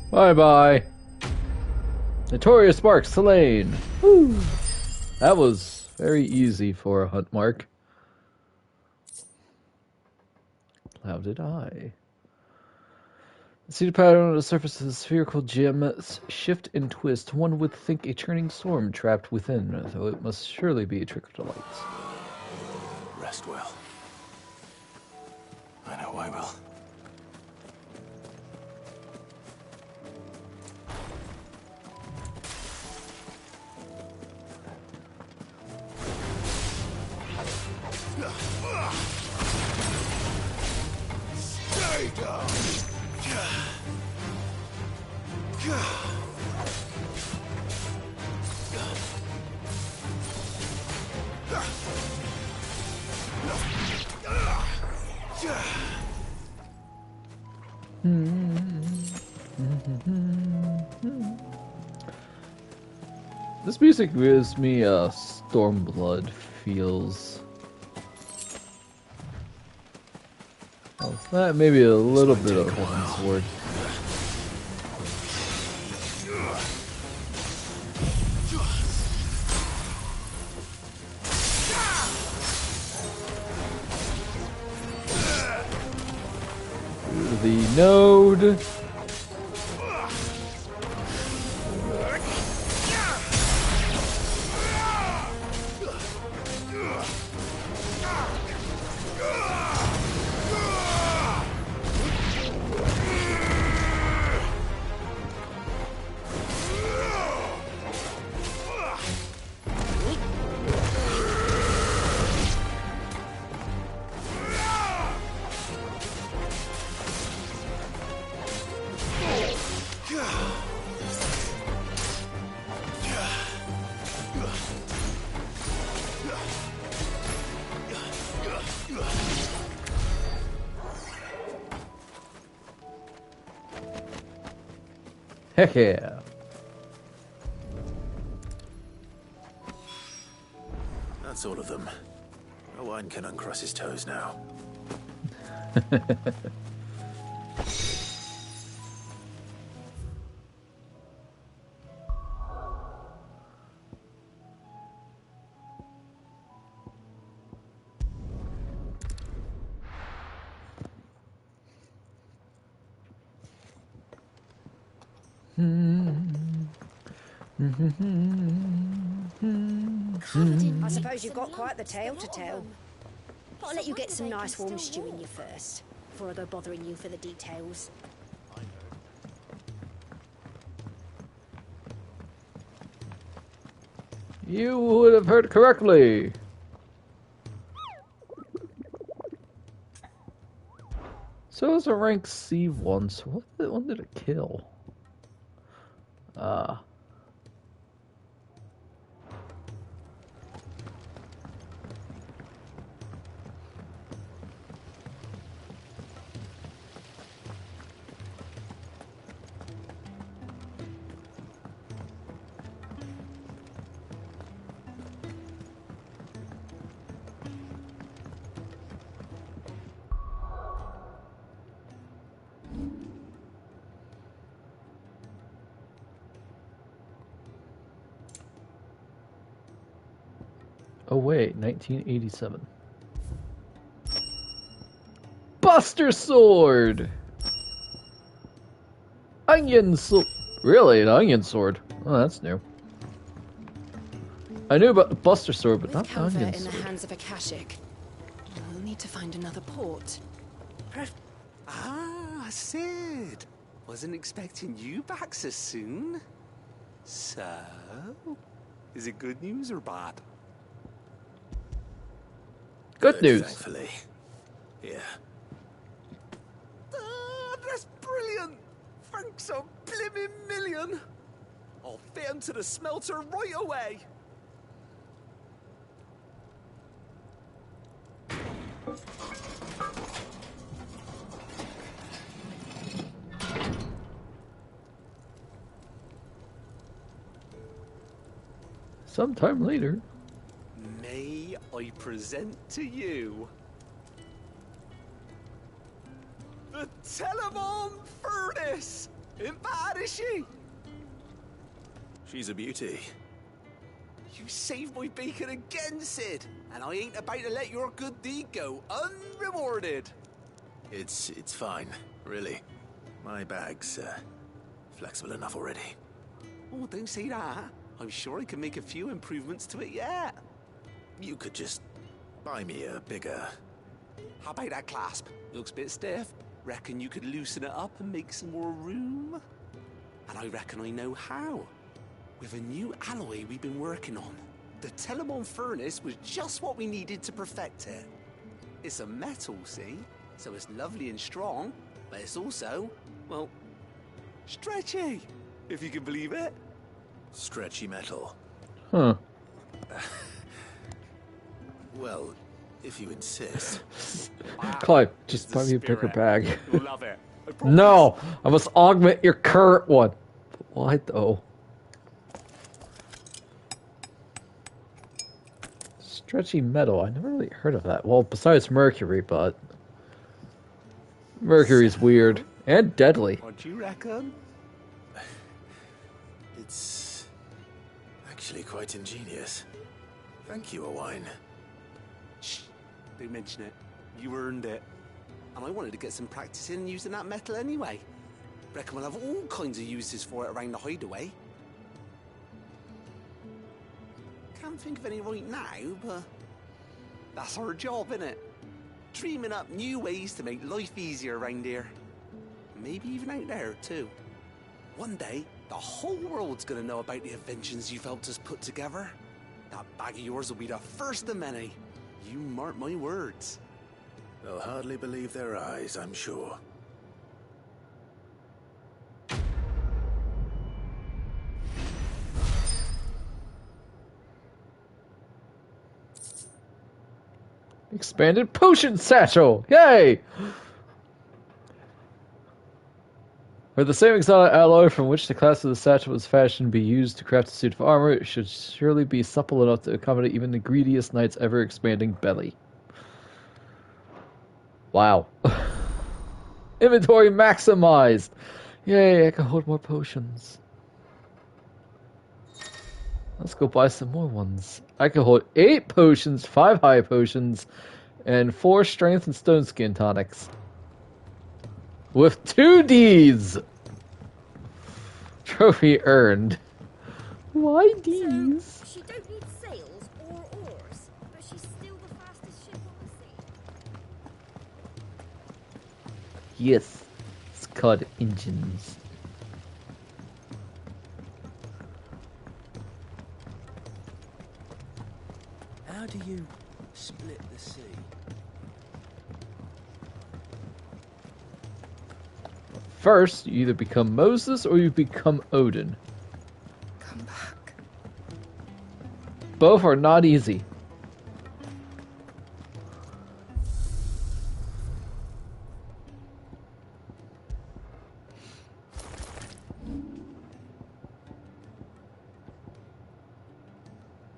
Bye-bye. Notorious Mark slain. Woo. That was very easy for a hunt mark. How did I? See the pattern on the surface of the spherical gem shift and twist. One would think a churning storm trapped within, though it must surely be a trick of the lights. Rest well. I know I will. Stay down. This music gives me Stormblood feels. Oh, that maybe a little bit of Heavensward. The node. Heck yeah. That's all of them. Owain can uncross his toes now. I suppose you've got quite the tale to tell. But I'll let you get some nice warm stew in you first, before I go bothering you for the details. You would have heard correctly. So it's a rank C1, so what one did it kill? Oh wait, 1987. Buster Sword! Onion Sword! Really, an onion sword? Oh, that's new. I knew about the Buster Sword, but not the onion in the sword. hands of Akashic. We'll need to find another port. Sid. Wasn't expecting you back so soon. So, is it good news or bad? Good news. Thankfully. Yeah. That's brilliant. Thanks a blimmin' million. I'll fit him to the smelter right away. Sometime later. May I present to you the Telemon Furnace? Ain't bad, is she? She's a beauty. You saved my bacon again, Sid, and I ain't about to let your good deed go unrewarded. It's fine, really. My bag's flexible enough already. Oh, don't say that. I'm sure I can make a few improvements to it yet. You could just buy me a bigger... How about that clasp? Looks a bit stiff. Reckon you could loosen it up and make some more room? And I reckon I know how. With a new alloy we've been working on. The Telemon Furnace was just what we needed to perfect it. It's a metal, see? So it's lovely and strong, but it's also, well, stretchy, if you can believe it. Stretchy metal. Huh. Well, if you insist. Clive, just buy me a bigger bag. Love it. No! I must augment your current one. But why though? Stretchy metal. I never really heard of that. Well, besides mercury, but mercury's weird and deadly. What do you reckon? It's actually quite ingenious. Thank you, Owain. Shh, don't mention it. You earned it. And I wanted to get some practice in using that metal anyway. Reckon we'll have all kinds of uses for it around the hideaway. Can't think of any right now, but that's our job, innit? Dreaming up new ways to make life easier around here. Maybe even out there, too. One day, the whole world's gonna know about the inventions you've helped us put together. That bag of yours will be the first of many. You mark my words. They'll hardly believe their eyes, I'm sure. Expanded potion satchel! Yay! For the same exotic alloy from which the class of the satchel was fashioned be used to craft a suit of armor, it should surely be supple enough to accommodate even the greediest knight's ever-expanding belly. Wow. Inventory maximized! Yay, I can hold more potions. Let's go buy some more ones. I can hold 8 potions, 5 high potions, and 4 strength and stone skin tonics. With 2 Ds! Trophy earned. Why Ds? So, she don't need sails or oars, but she's still the fastest ship on the sea. Yes. Scud engines. How do you split the sea? First, you either become Moses or you become Odin. Come back. Both are not easy.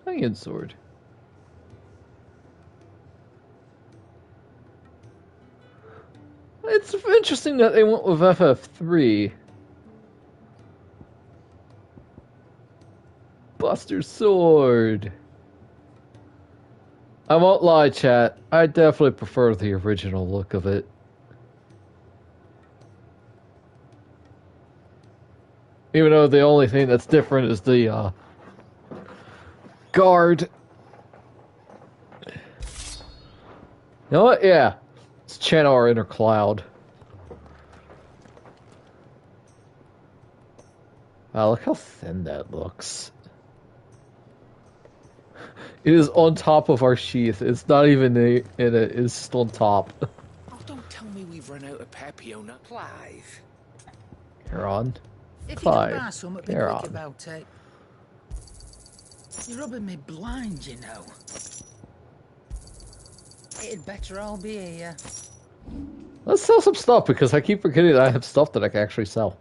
Iron sword. It's interesting that they went with FF3. Buster Sword. I won't lie, chat. I definitely prefer the original look of it. Even though the only thing that's different is the guard. You know what? Yeah. Let's channel our inner cloud. Wow, look how thin that looks. It is on top of our sheath. It's not even in it. It's just on top. Oh, don't tell me we've run out of Pepiona. Clive. You're on. If Clive, you could buy something, be you're quick on. about it. You're rubbing me blind, you know. It'd better all be here. Let's sell some stuff because I keep forgetting that I have stuff that I can actually sell.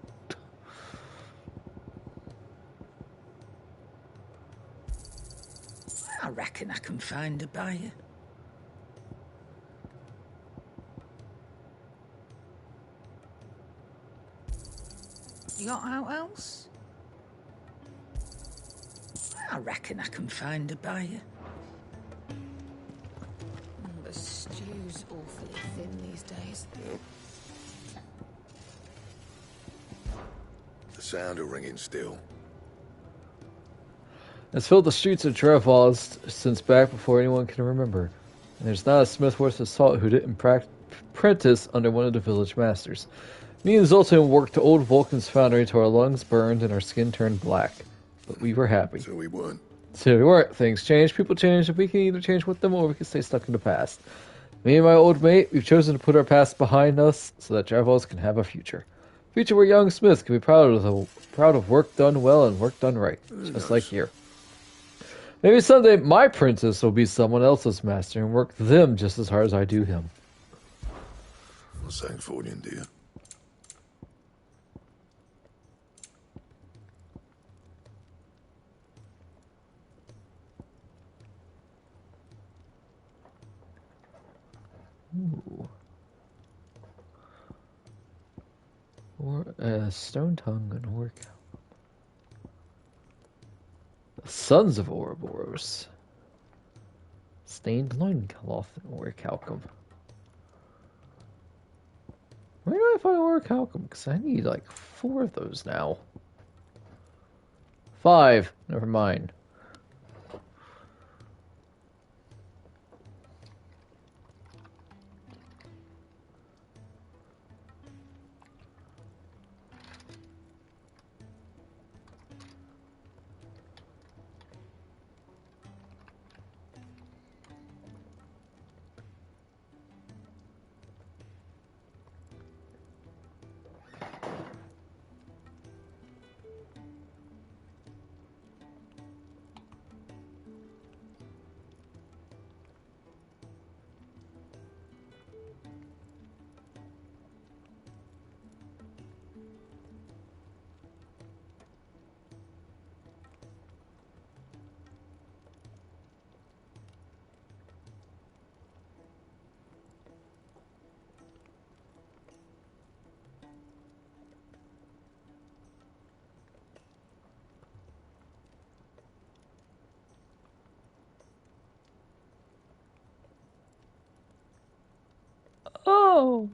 reckon I can find a buyer. You got out else? I reckon I can find a buyer. The stew's awfully thin these days. The sound of ringing still. It's filled the streets of Trevost since back before anyone can remember. And there's not a smith worth his salt who didn't apprentice under one of the village masters. Me and Zoltan worked to old Vulcan's foundry till our lungs burned and our skin turned black. But we were happy. So we weren't. So we weren't. Things change, people change, and we can either change with them or we can stay stuck in the past. Me and my old mate, we've chosen to put our past behind us so that Trevost can have a future. A future where young smiths can be proud of work done well and work done right. Just like here. Maybe someday my princess will be someone else's master and work them just as hard as I do him. Well, thanks for you, dear. Ooh. Or Stone Tongue and Orc. The Sons of Ouroboros. Stained Loincloth and Orichalcum. Where do I find Orichalcum? Because I need like 4 of those now. 5. Never mind. Oh.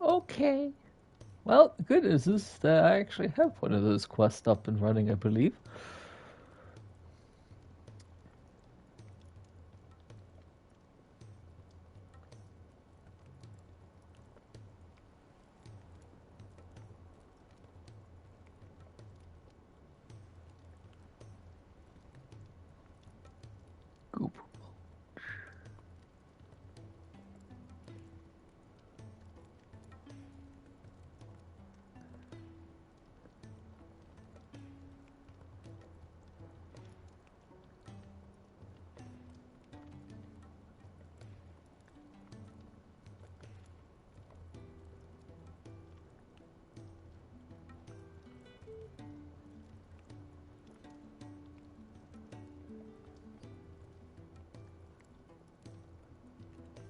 Okay. Well, the good news is that I actually have one of those quests up and running, I believe.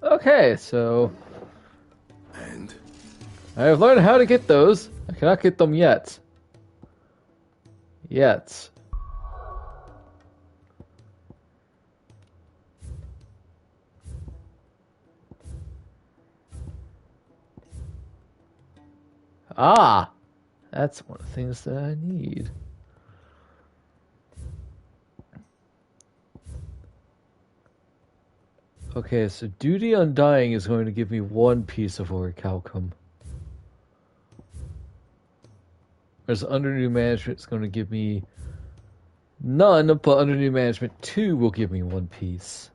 Okay, so... And? I have learned how to get those. I cannot get them yet. Ah! That's one of the things that I need. Okay, so Duty Undying is going to give me 1 piece of Orichalcum. Whereas Under New Management is going to give me none, but Under New Management 2 will give me 1 piece.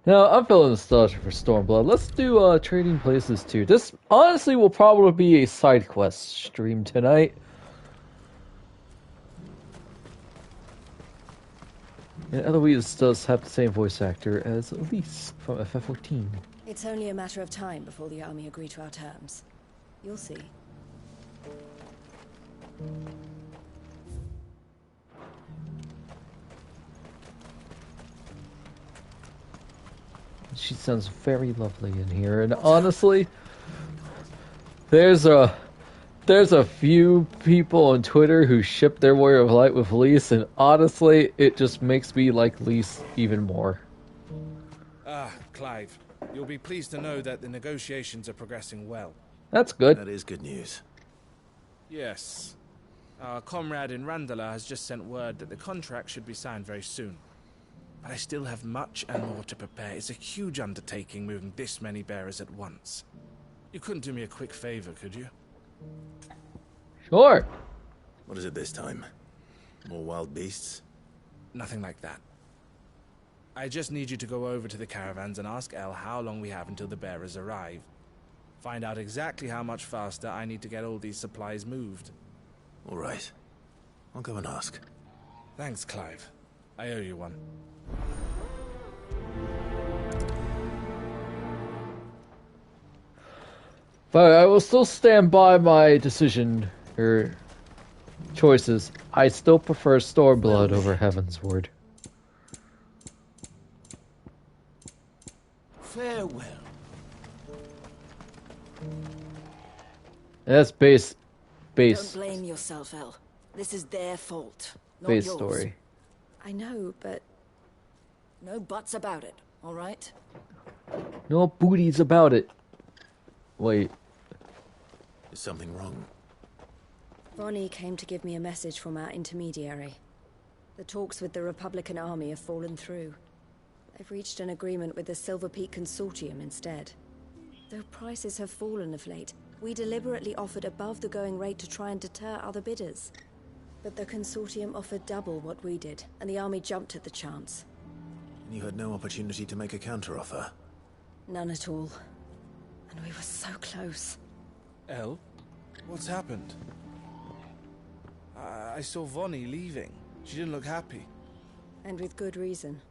Now, I'm feeling nostalgic for Stormblood. Let's do Trading Places 2. This, honestly, will probably be a side quest stream tonight. And Eloise does have the same voice actor as Elise from FF14. It's only a matter of time before the army agree to our terms. You'll see. She sounds very lovely in here, and honestly, there's a few people on Twitter who ship their Warrior of Light with Lise, and honestly, it just makes me like Lise even more. Ah, Clive, you'll be pleased to know that the negotiations are progressing well. That's good. That is good news. Yes. Our comrade in Randala has just sent word that the contract should be signed very soon. But I still have much and more to prepare. It's a huge undertaking moving this many bearers at once. You couldn't do me a quick favor, could you? Sure. What is it this time? More wild beasts? Nothing like that. I just need you to go over to the caravans and ask El how long we have until the bearers arrive. Find out exactly how much faster I need to get all these supplies moved. All right. I'll go and ask. Thanks, Clive. I owe you one. But I will still stand by my decision, or choices. I still prefer Stormblood over Heavensward. Farewell. That's base. Don't blame yourself, El. This is their fault, not Base yours. story. I know, but no buts about it, all right? No booties about it. Wait. Is something wrong? Vonnie came to give me a message from our intermediary. The talks with the Republican army have fallen through. They've reached an agreement with the Silver Peak Consortium instead. Though prices have fallen of late, we deliberately offered above the going rate to try and deter other bidders. But the Consortium offered double what we did, and the army jumped at the chance. And you had no opportunity to make a counteroffer? None at all. And we were so close. El, what's happened? I saw Vonnie leaving. She didn't look happy. And with good reason.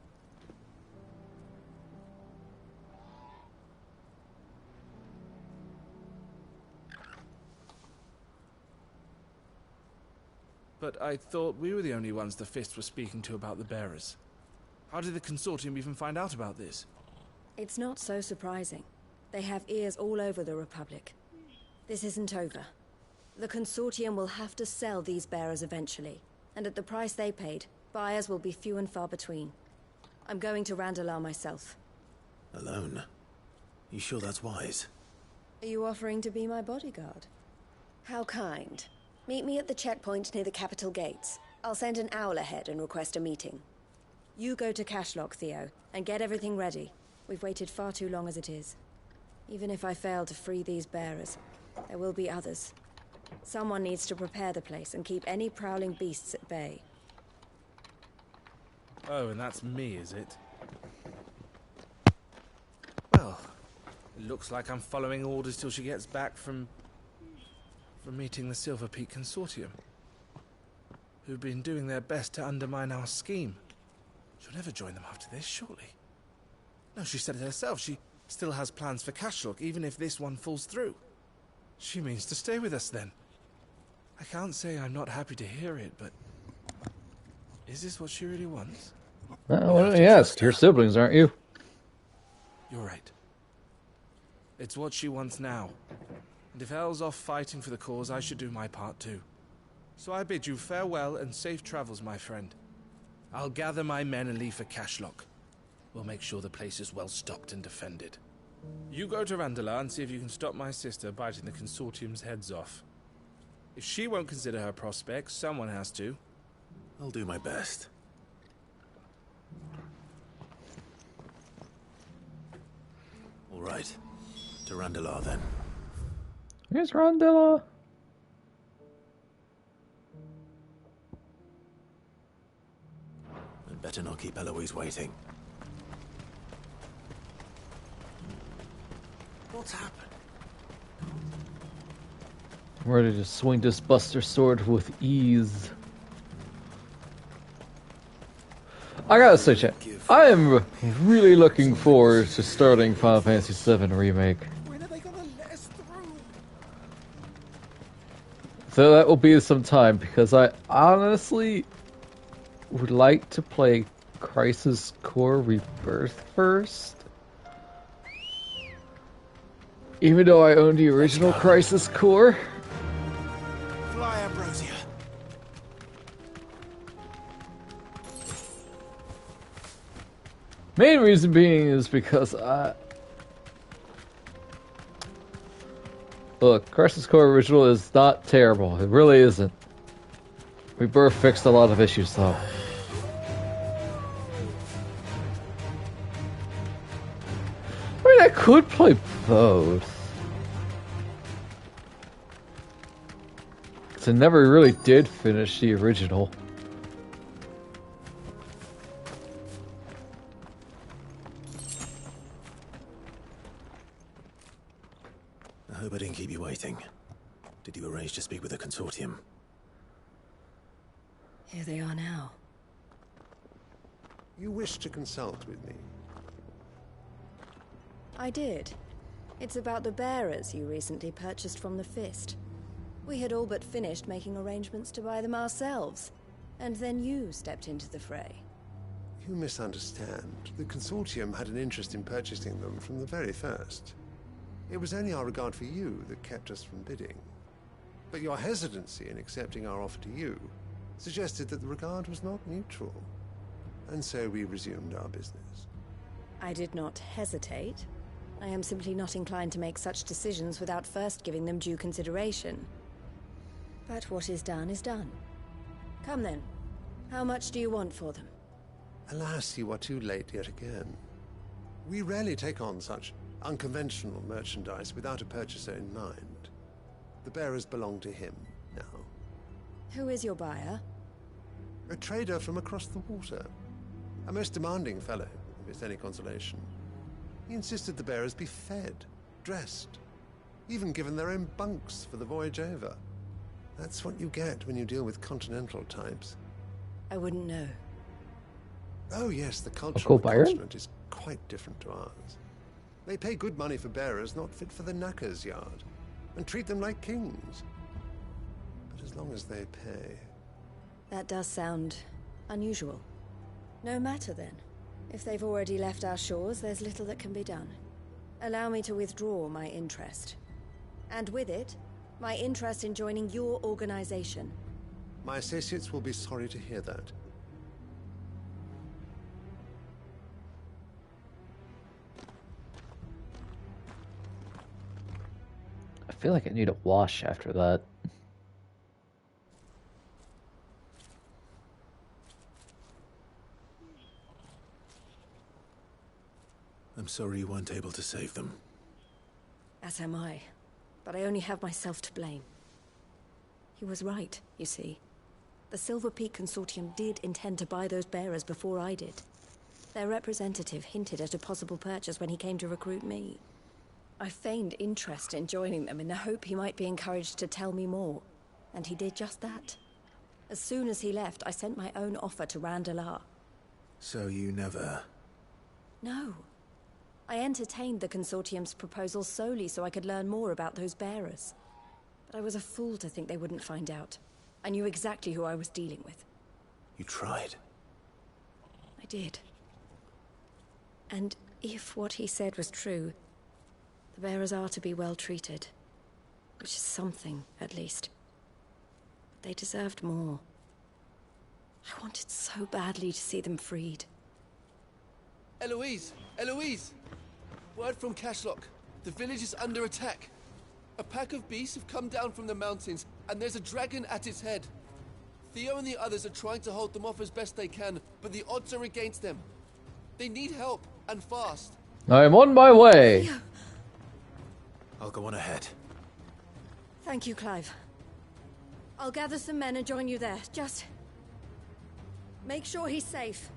But I thought we were the only ones the Fist were speaking to about the bearers. How did the Consortium even find out about this? It's not so surprising. They have ears all over the Republic. This isn't over. The Consortium will have to sell these bearers eventually, and at the price they paid, buyers will be few and far between. I'm going to Randalar myself. Alone? You sure that's wise? Are you offering to be my bodyguard? How kind. Meet me at the checkpoint near the capital gates. I'll send an owl ahead and request a meeting. You go to Cashlock, Theo, and get everything ready. We've waited far too long as it is. Even if I fail to free these bearers, there will be others. Someone needs to prepare the place and keep any prowling beasts at bay. Oh, and that's me, is it? Well, it looks like I'm following orders till she gets back from meeting the Silver Peak Consortium, who've been doing their best to undermine our scheme. She'll never join them after this, surely. No, she said it herself. She still has plans for Cashlock, even if this one falls through. She means to stay with us, then. I can't say I'm not happy to hear it, but is this what she really wants? Well, yes, your siblings, aren't you? You're right. It's what she wants now. And if El's off fighting for the cause, I should do my part too. So I bid you farewell and safe travels, my friend. I'll gather my men and leave for Cashlock. We'll make sure the place is well stocked and defended. You go to Randalar and see if you can stop my sister biting the Consortium's heads off. If she won't consider her prospects, someone has to. I'll do my best. All right. To Randalar, then. Here's Randalar. I'd better not keep Eloise waiting. What's happened? I'm ready to swing this Buster Sword with ease. I gotta say, chat, I am really looking forward to starting Final Fantasy VII Remake. So that will be some time, because I honestly would like to play Crisis Core Rebirth first. Even though I own the original Crisis Core. Fly, Ambrosia. Main reason being is because look, Crisis Core Original is not terrible. It really isn't. Rebirth fixed a lot of issues though. I mean, I could play both. 'Cause I never really did finish the original. I hope I didn't keep you waiting. Did you arrange to speak with the consortium? Here they are now. You wish to consult with me? I did. It's about the bearers you recently purchased from the Fist. We had all but finished making arrangements to buy them ourselves, and then you stepped into the fray. You misunderstand. The consortium had an interest in purchasing them from the very first. It was only our regard for you that kept us from bidding. But your hesitancy in accepting our offer to you suggested that the regard was not mutual. And so we resumed our business. I did not hesitate. I am simply not inclined to make such decisions without first giving them due consideration. But what is done is done. Come then. How much do you want for them? Alas, you are too late yet again. We rarely take on such unconventional merchandise without a purchaser in mind. The bearers belong to him now. Who is your buyer? A trader from across the water. A most demanding fellow, if it's any consolation. He insisted the bearers be fed, dressed, even given their own bunks for the voyage over. That's what you get when you deal with continental types. I wouldn't know. Oh yes, the culture Uncle of the Byron? continent is quite different to ours. They pay good money for bearers not fit for the knacker's yard, and treat them like kings. But as long as they pay... That does sound unusual. No matter then. If they've already left our shores, there's little that can be done. Allow me to withdraw my interest. And with it, my interest in joining your organization. My associates will be sorry to hear that. I feel like I need a wash after that. I'm sorry you weren't able to save them. As am I. But I only have myself to blame. He was right, you see. The Silver Peak Consortium did intend to buy those bearers before I did. Their representative hinted at a possible purchase when he came to recruit me. I feigned interest in joining them in the hope he might be encouraged to tell me more. And he did just that. As soon as he left, I sent my own offer to Randalar. So you never... No. I entertained the Consortium's proposal solely so I could learn more about those bearers. But I was a fool to think they wouldn't find out. I knew exactly who I was dealing with. You tried. I did. And if what he said was true, the bearers are to be well treated. Which is something, at least. But they deserved more. I wanted so badly to see them freed. Eloise! Eloise! Word from Cashlock. The village is under attack. A pack of beasts have come down from the mountains, and there's a dragon at its head. Theo and the others are trying to hold them off as best they can, but the odds are against them. They need help, and fast. I'm on my way. I'll go on ahead. Thank you, Clive. I'll gather some men and join you there. Just... make sure he's safe.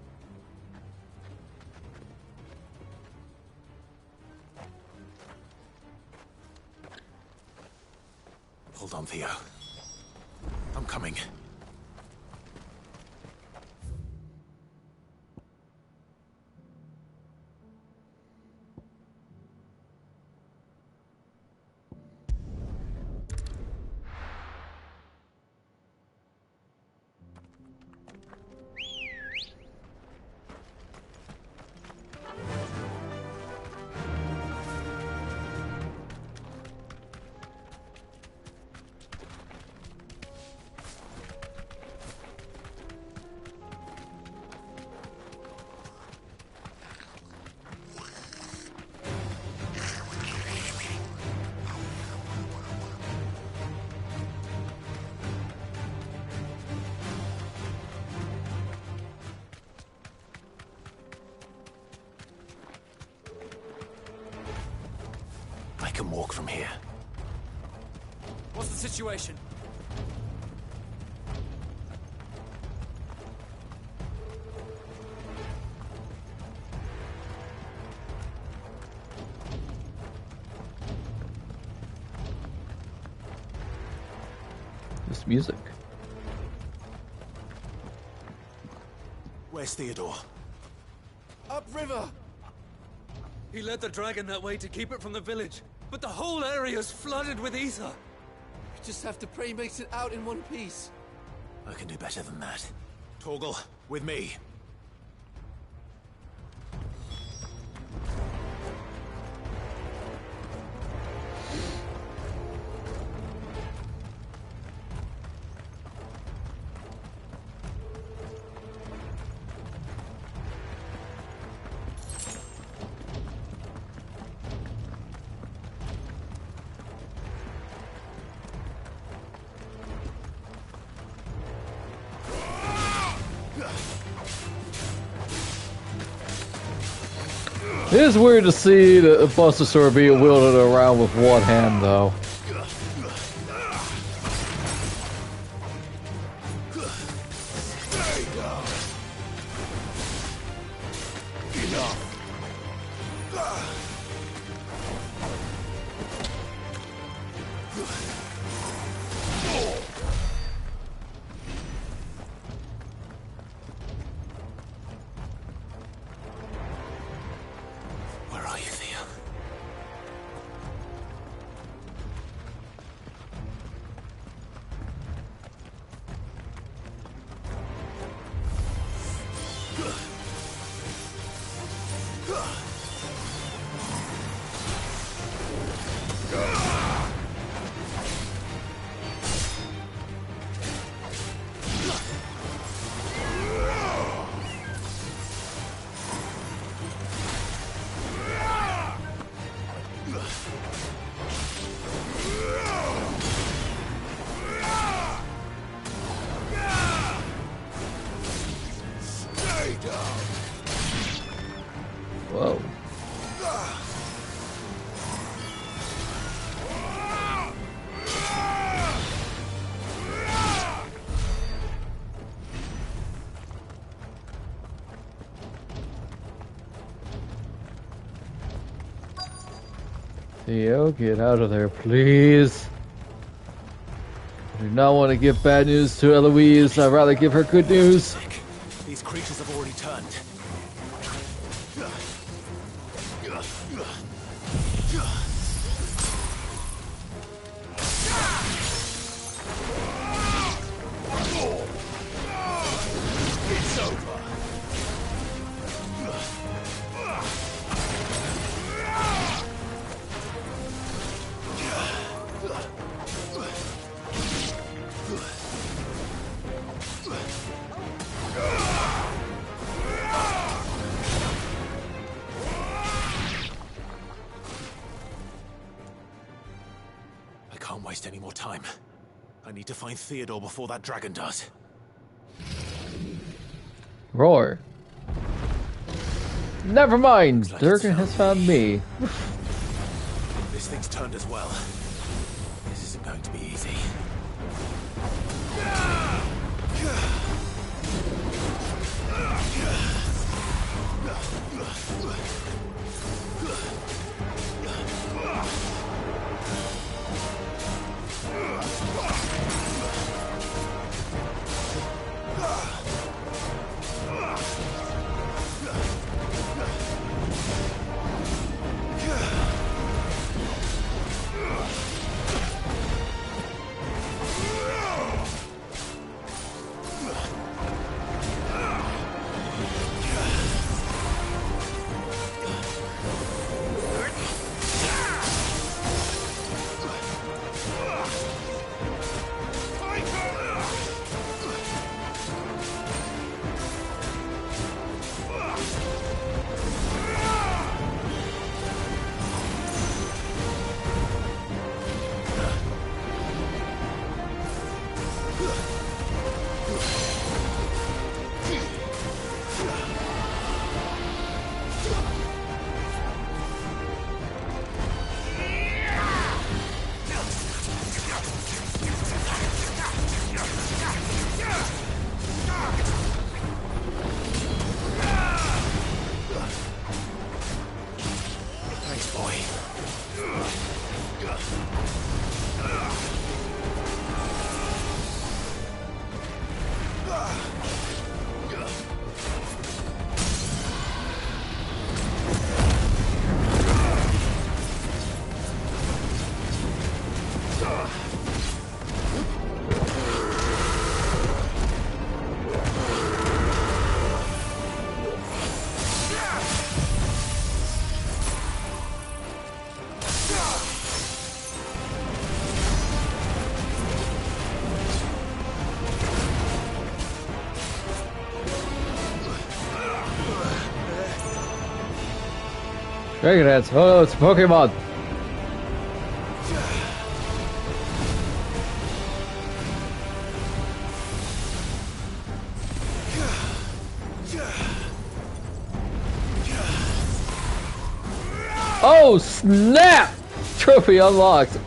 Hold on, Theo. I'm coming. can walk from here. What's the situation? This music. Where's Theodore? Upriver! He led the dragon that way to keep it from the village, but the whole area's flooded with ether. We just have to pray he makes it out in one piece. I can do better than that. Torgal, with me. It is weird to see the Buster Sword being wielded around with one hand, though. Whoa. Theo, get out of there, please. I do not want to give bad news to Eloise. I'd rather give her good news. These creatures have already turned. It's over. I can't waste any more time. I need to find Theodore before that dragon does. Roar. Never mind. Durgan has found me. This thing's turned as well. This isn't going to be easy. Dragon Dance. Oh, it's a Pokemon. Oh, snap! Trophy unlocked.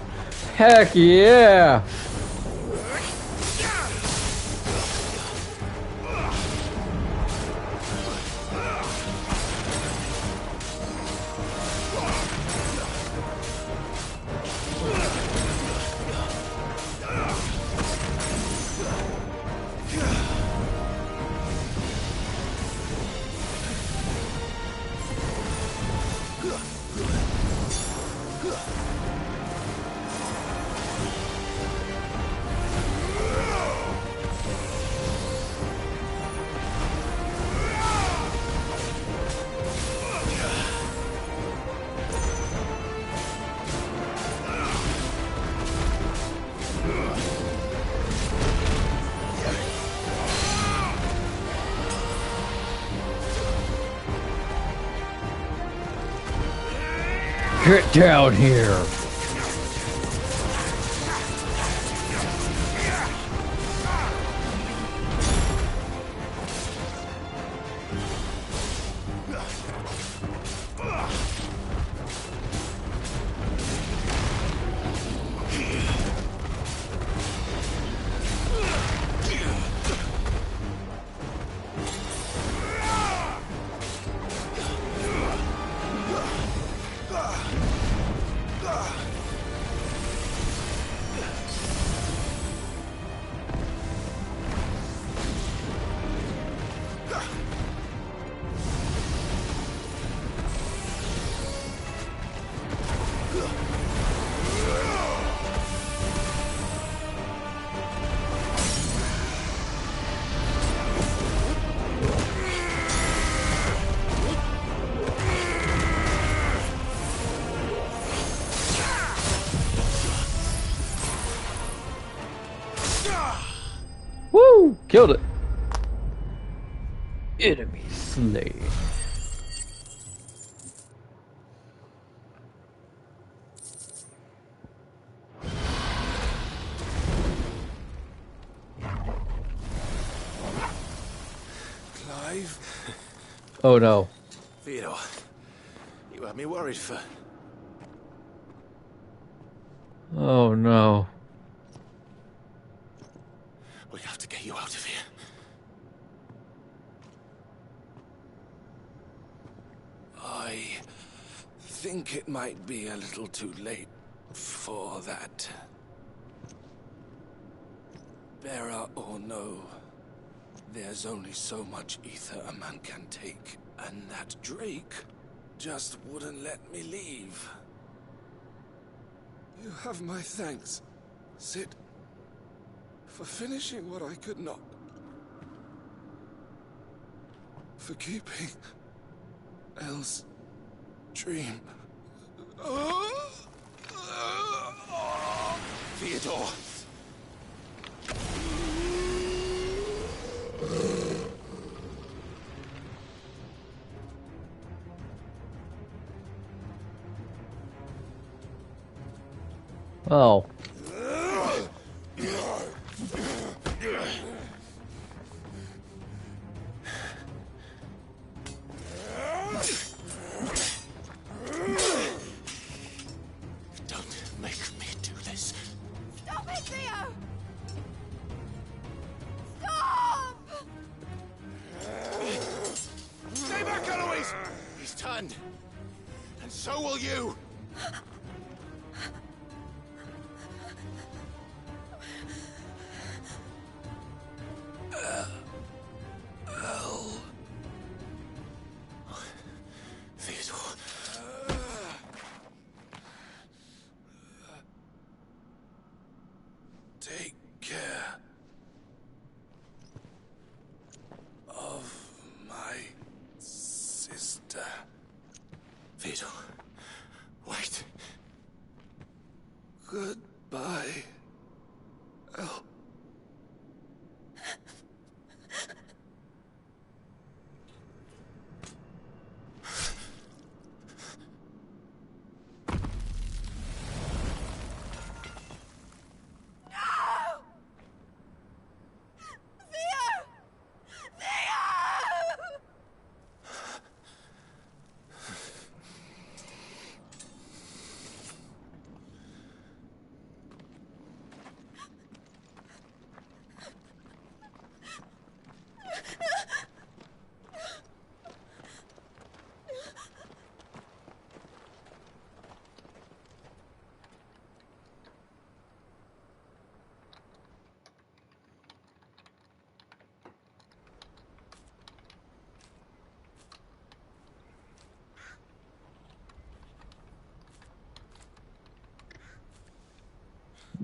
Heck yeah! Get down here! Woo! Killed it. Enemy slain. Clive? Oh no. Theodore, you had me worried for... Oh no. We have to get you out of here. I think it might be a little too late for that. Bearer or no, there's only so much ether a man can take, and that Drake just wouldn't let me leave. You have my thanks, Cid, for finishing what I could not. For keeping Elle's dream. Theodore! Oh. Don't make me do this. Stop it, Theo! Stop! Stay back, Eloise! He's turned. And so will you. Theodore. Take care of my sister. Theodore, wait. Goodbye, Elle.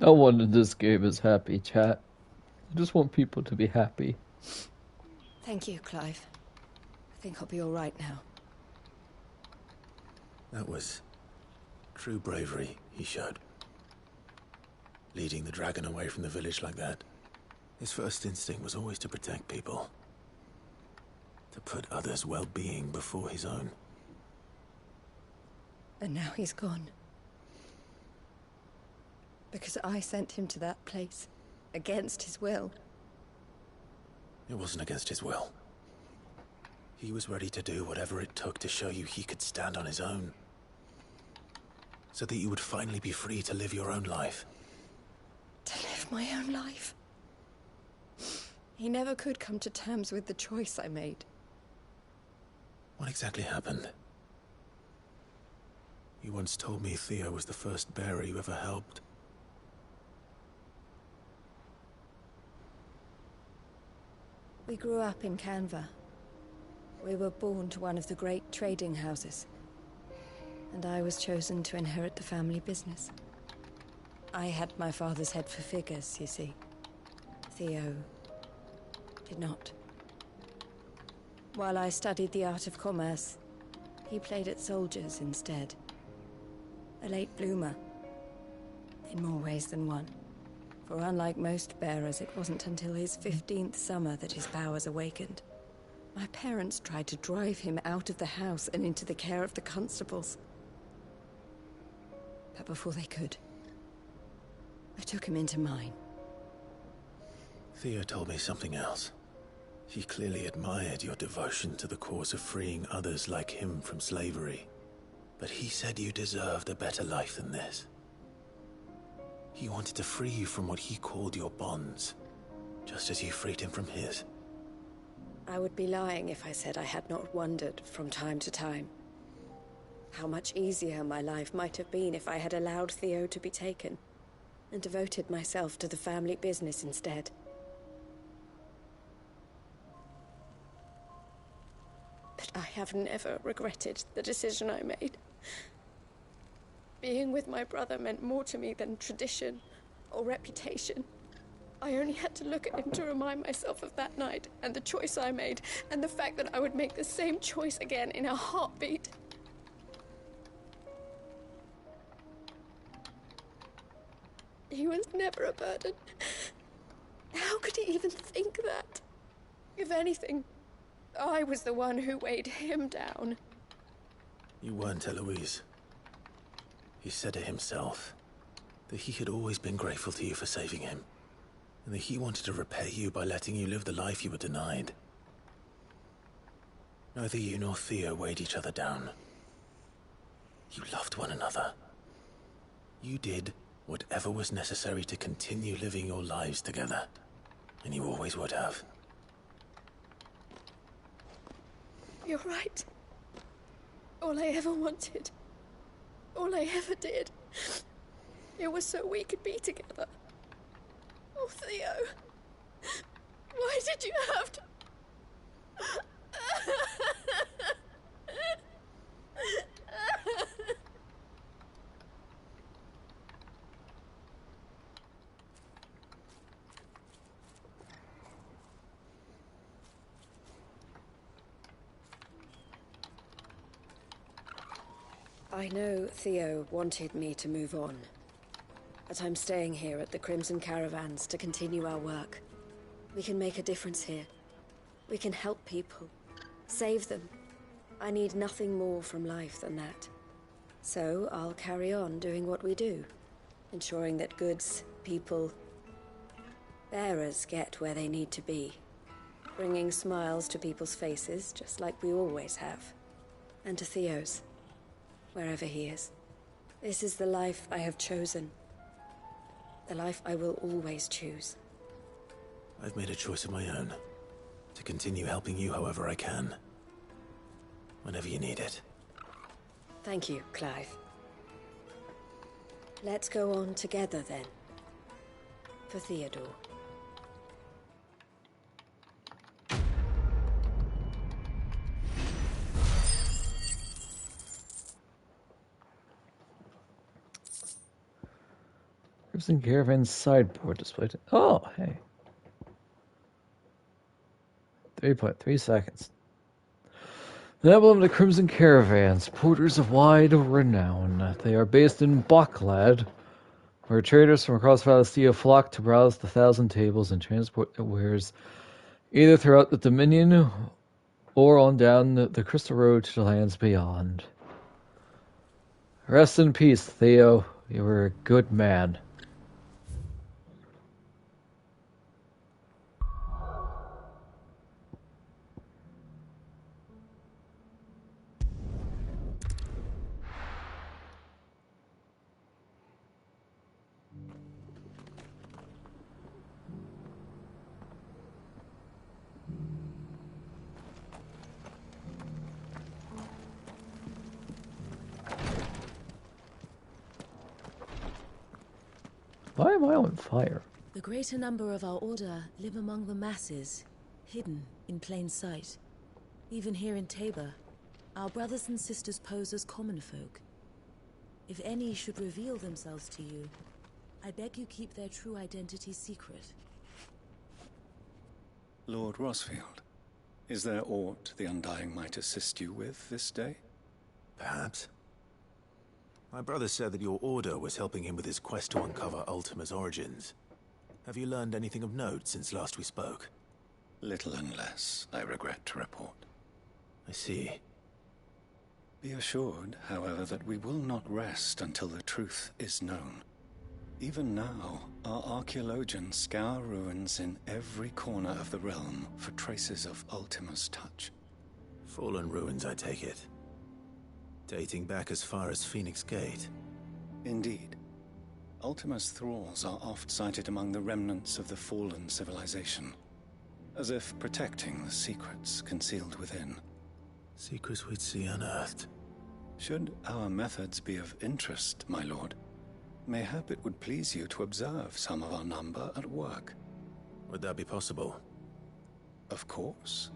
No one in this game is happy, chat. I just want people to be happy. Thank you, Clive. I think I'll be all right now. That was true bravery he showed. Leading the dragon away from the village like that. His first instinct was always to protect people. To put others' well-being before his own. And now he's gone. Because I sent him to that place, against his will. It wasn't against his will. He was ready to do whatever it took to show you he could stand on his own. So that you would finally be free to live your own life. To live my own life. He never could come to terms with the choice I made. What exactly happened? You once told me Theo was the first bearer you ever helped. We grew up in Canva. We were born to one of the great trading houses. And I was chosen to inherit the family business. I had my father's head for figures, you see. Theo did not. While I studied the art of commerce, he played at soldiers instead. A late bloomer. In more ways than one. For unlike most bearers, it wasn't until his 15th summer that his powers awakened. My parents tried to drive him out of the house and into the care of the constables. But before they could, I took him into mine. Theo told me something else. He clearly admired your devotion to the cause of freeing others like him from slavery. But he said you deserved a better life than this. He wanted to free you from what he called your bonds, just as you freed him from his. I would be lying if I said I had not wondered from time to time how much easier my life might have been if I had allowed Theo to be taken and devoted myself to the family business instead. But I have never regretted the decision I made. Being with my brother meant more to me than tradition or reputation. I only had to look at him to remind myself of that night and the choice I made and the fact that I would make the same choice again in a heartbeat. He was never a burden. How could he even think that? If anything, I was the one who weighed him down. You weren't, Eloise. He said it himself, that he had always been grateful to you for saving him, and that he wanted to repay you by letting you live the life you were denied. Neither you nor Theo weighed each other down. You loved one another. You did whatever was necessary to continue living your lives together, and you always would have. You're right. All I ever wanted, all I ever did, it was so we could be together. Oh, Theo, why did you have to... I know Theo wanted me to move on, but I'm staying here at the Crimson Caravans to continue our work. We can make a difference here. We can help people, save them. I need nothing more from life than that. So I'll carry on doing what we do, ensuring that goods, people, bearers get where they need to be, bringing smiles to people's faces just like we always have, and to Theo's. Wherever he is. This is the life I have chosen. The life I will always choose. I've made a choice of my own. To continue helping you however I can. Whenever you need it. Thank you, Clive. Let's go on together then. For Theodore. Crimson Caravan sideboard displayed. Oh, hey. 3.3 seconds. The emblem of the Crimson Caravans, porters of wide renown. They are based in Boklad, where traders from across Valistia flock to browse the 1,000 tables and transport their wares either throughout the Dominion or on down the Crystal Road to the lands beyond. Rest in peace, Theo. You were a good man. Why am I on fire? The greater number of our order live among the masses, hidden in plain sight. Even here in Tabor, our brothers and sisters pose as common folk. If any should reveal themselves to you, I beg you keep their true identity secret. Lord Rosfield, is there aught the Undying might assist you with this day? Perhaps. My brother said that your order was helping him with his quest to uncover Ultima's origins. Have you learned anything of note since last we spoke? Little and less, I regret to report. I see. Be assured, however, that we will not rest until the truth is known. Even now, our archaeologians scour ruins in every corner of the realm for traces of Ultima's touch. Fallen ruins, I take it. Dating back as far as Phoenix Gate. Indeed. Ultima's thralls are oft sighted among the remnants of the fallen civilization, as if protecting the secrets concealed within. Secrets we'd see unearthed. Should our methods be of interest, my lord, mayhap it would please you to observe some of our number at work. Would that be possible? Of course.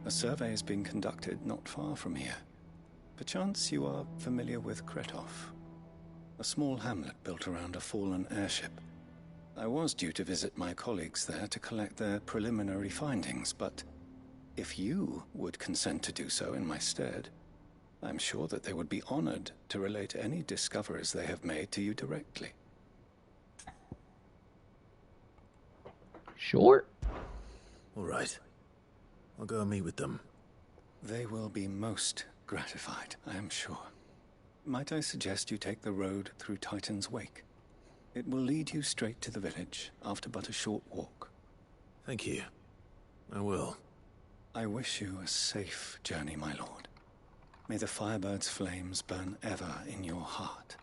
A survey is being conducted not far from here. Perchance you are familiar with Kretov, a small hamlet built around a fallen airship. I was due to visit my colleagues there to collect their preliminary findings, but if you would consent to do so in my stead, I'm sure that they would be honored to relate any discoveries they have made to you directly. Sure. All right. I'll go and meet with them. They will be most gratified, I am sure. Might I suggest you take the road through Titan's Wake? It will lead you straight to the village after but a short walk. Thank you. I will. I wish you a safe journey, my lord. May the Firebird's flames burn ever in your heart.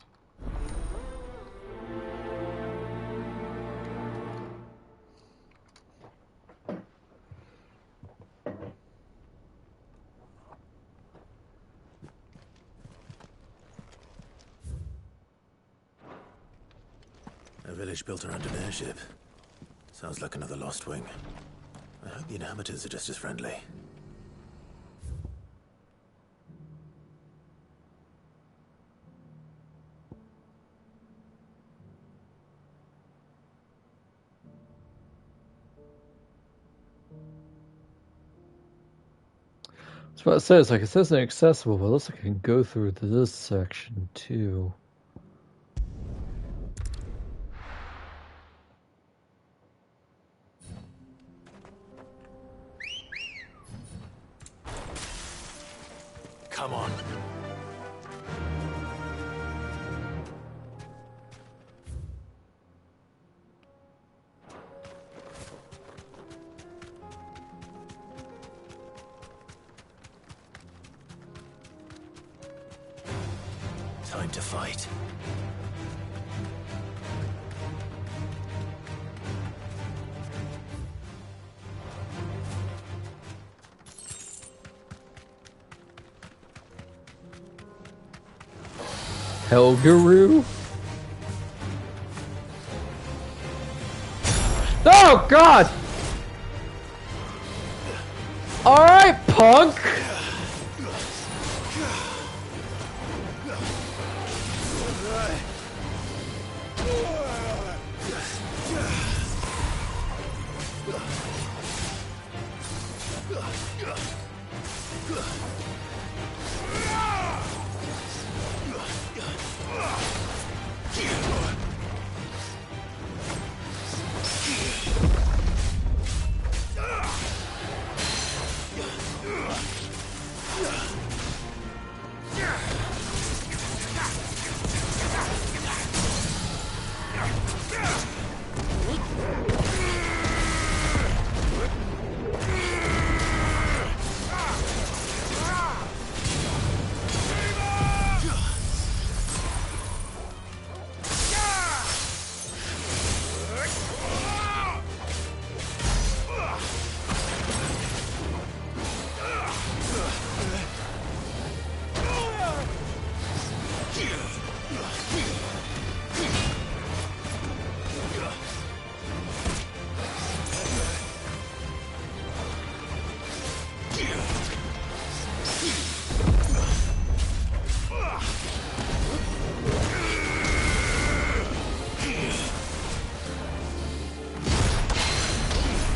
A village built around an airship. Sounds like another Lost Wing. I hope the inhabitants are just as friendly. That's what it says. Like, it says inaccessible, but it looks like I can go through to this section too. Come on. Time to fight. Helgaroo? Oh, God! Alright, punk!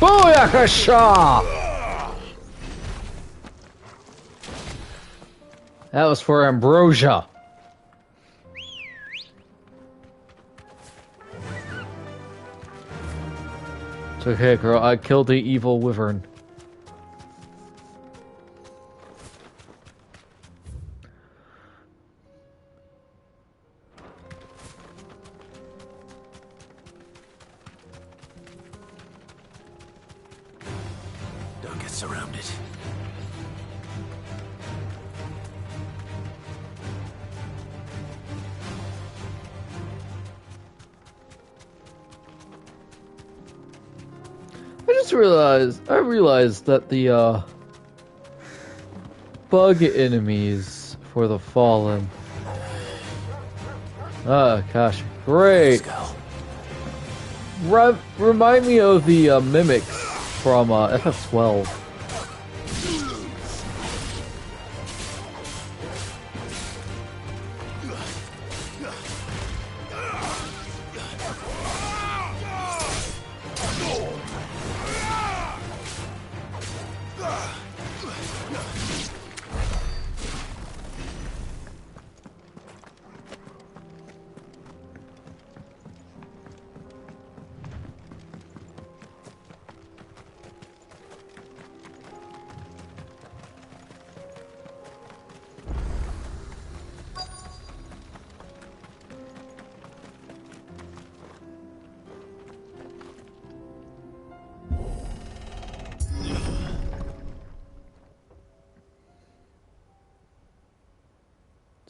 Booyakasha! That was for Ambrosia. It's okay, girl. I killed the evil wyvern. Don't get surrounded. I realized that the bug enemies for the Fallen. Ah, gosh, great. Remind me of the mimics from FF12.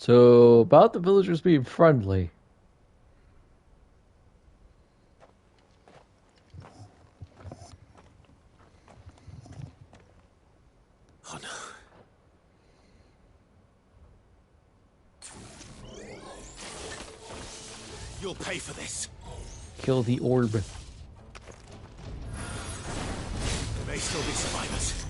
So, about the villagers being friendly. Oh no. You'll pay for this. Kill the orb. There may still be survivors.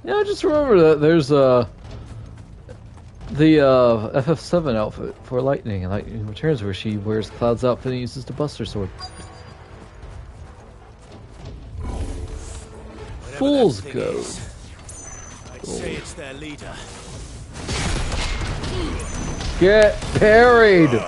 Yeah, I just remember that there's the FF7 outfit for Lightning, and Lightning Returns, where she wears Cloud's outfit and uses the Buster Sword. Fool's Gold. I'd say it's their leader. Get parried!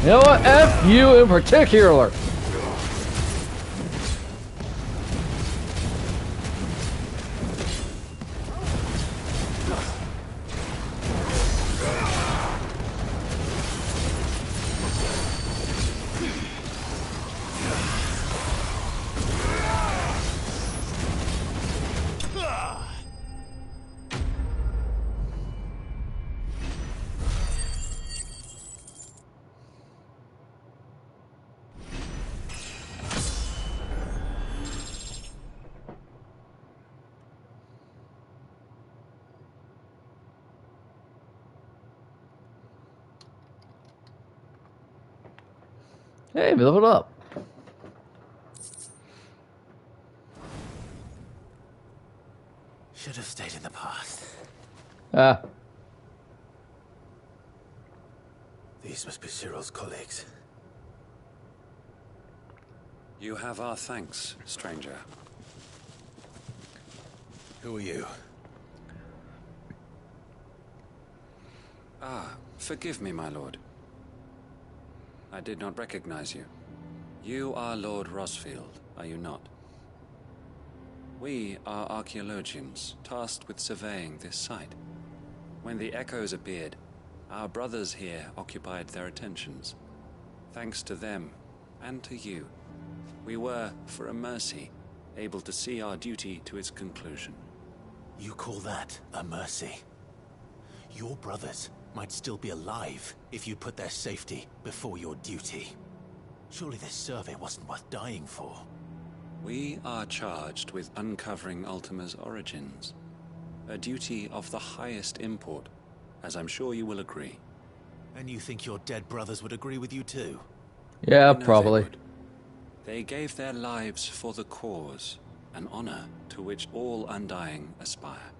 You know what? F you in particular. Hey, we leveled up. Should have stayed in the past. Ah. These must be Cyril's colleagues. You have our thanks, stranger. Who are you? Ah, forgive me, my lord. I did not recognize you. You are Lord Rosfield, are you not? We are archaeologians, tasked with surveying this site. When the echoes appeared, our brothers here occupied their attentions. Thanks to them, and to you, we were, for a mercy, able to see our duty to its conclusion. You call that a mercy? Your brothers might still be alive if you put their safety before your duty. Surely this survey wasn't worth dying for. We are charged with uncovering Ultima's origins. A duty of the highest import, as I'm sure you will agree. And you think your dead brothers would agree with you too? Yeah, probably. They gave their lives for the cause, an honor to which all Undying aspire.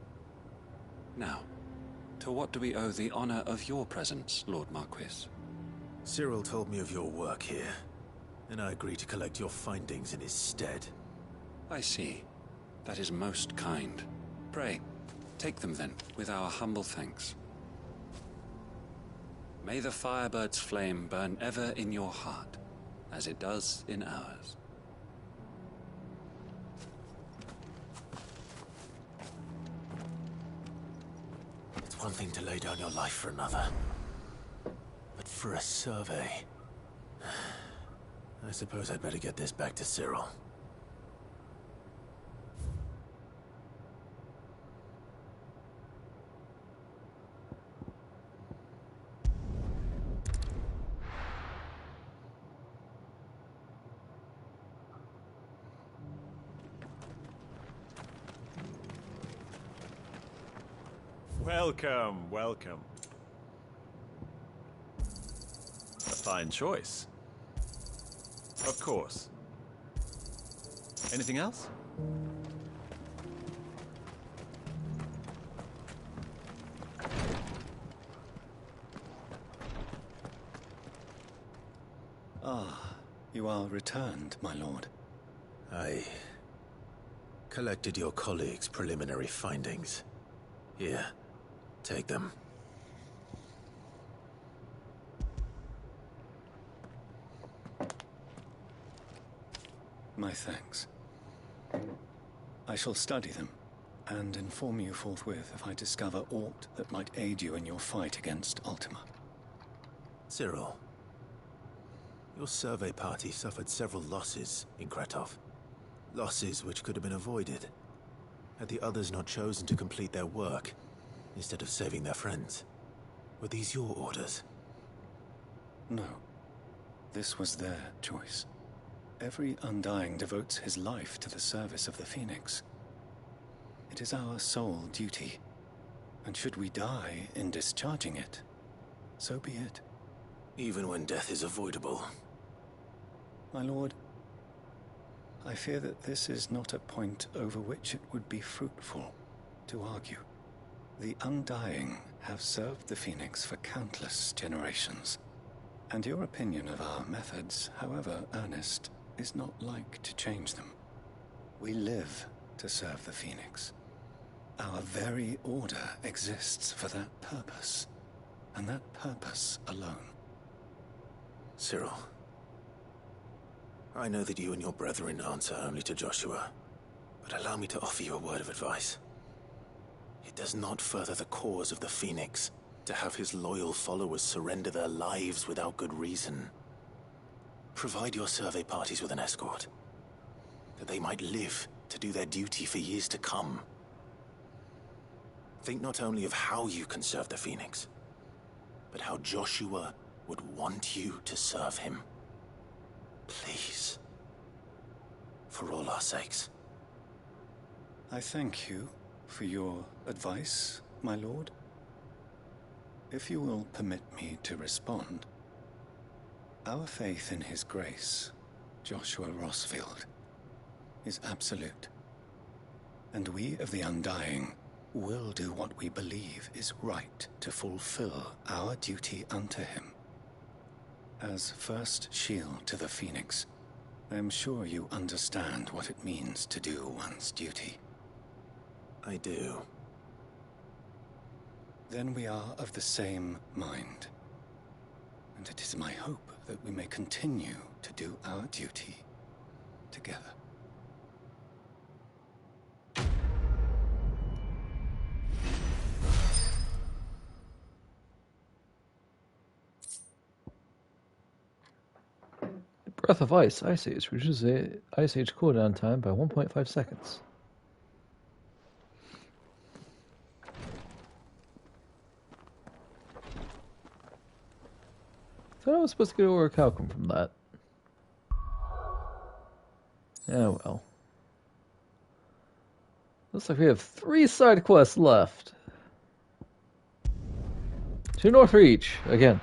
Now, to what do we owe the honor of your presence, Lord Marquis? Cyril told me of your work here, and I agreed to collect your findings in his stead. I see. That is most kind. Pray, take them then, with our humble thanks. May the Firebird's flame burn ever in your heart, as it does in ours. It's one thing to lay down your life for another, but for a survey... I suppose I'd better get this back to Cyril. Welcome, welcome. A fine choice. Of course. Anything else? Ah, you are returned, my lord. I collected your colleagues' preliminary findings. Here, take them. My thanks. I shall study them, and inform you forthwith if I discover aught that might aid you in your fight against Ultima. Cyril, your survey party suffered several losses in Kretov. Losses which could have been avoided, had the others not chosen to complete their work, instead of saving their friends. Were these your orders? No. This was their choice. Every Undying devotes his life to the service of the Phoenix. It is our sole duty, and should we die in discharging it, so be it. Even when death is avoidable. My lord, I fear that this is not a point over which it would be fruitful to argue. The Undying have served the Phoenix for countless generations, and your opinion of our methods, however earnest, is not like to change them. We live to serve the Phoenix. Our very order exists for that purpose, and that purpose alone. Cyril, I know that you and your brethren answer only to Joshua, but allow me to offer you a word of advice. It does not further the cause of the Phoenix to have his loyal followers surrender their lives without good reason. Provide your survey parties with an escort, that they might live to do their duty for years to come. Think not only of how you can serve the Phoenix, but how Joshua would want you to serve him. Please. For all our sakes. I thank you for your advice, my lord. If you will permit me to respond, our faith in his grace, Joshua Rosfield, is absolute. And we of the Undying will do what we believe is right to fulfill our duty unto him. As first shield to the Phoenix, I am sure you understand what it means to do one's duty. I do. Then we are of the same mind. And it is my hope that we may continue to do our duty together. Breath of Ice Age reduces the Ice Age cooldown time by 1.5 seconds. Thought I was supposed to get over a Calcum from that. Oh well. Looks like we have 3 side quests left. To Northreach, again.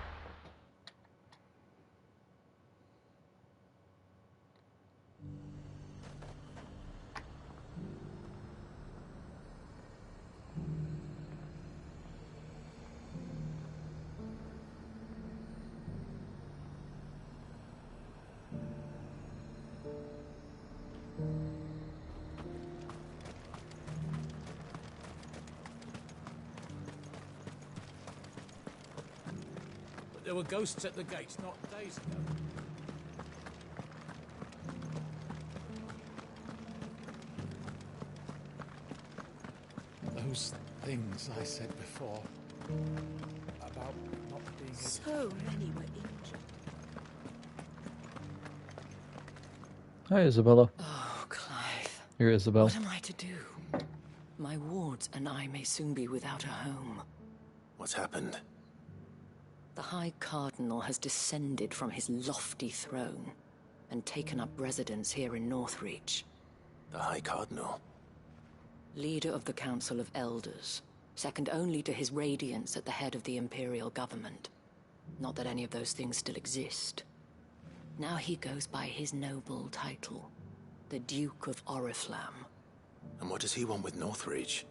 There were ghosts at the gates not days ago. Those things I said before about not being... So many were injured. Hi, Isabella. Oh, Clive. Here, Isabel. What am I to do? My wards and I may soon be without a home. What's happened? The High Cardinal has descended from his lofty throne and taken up residence here in Northreach. The High Cardinal? Leader of the Council of Elders, second only to his Radiance at the head of the Imperial government. Not that any of those things still exist. Now he goes by his noble title, the Duke of Oriflamme. And what does he want with Northreach?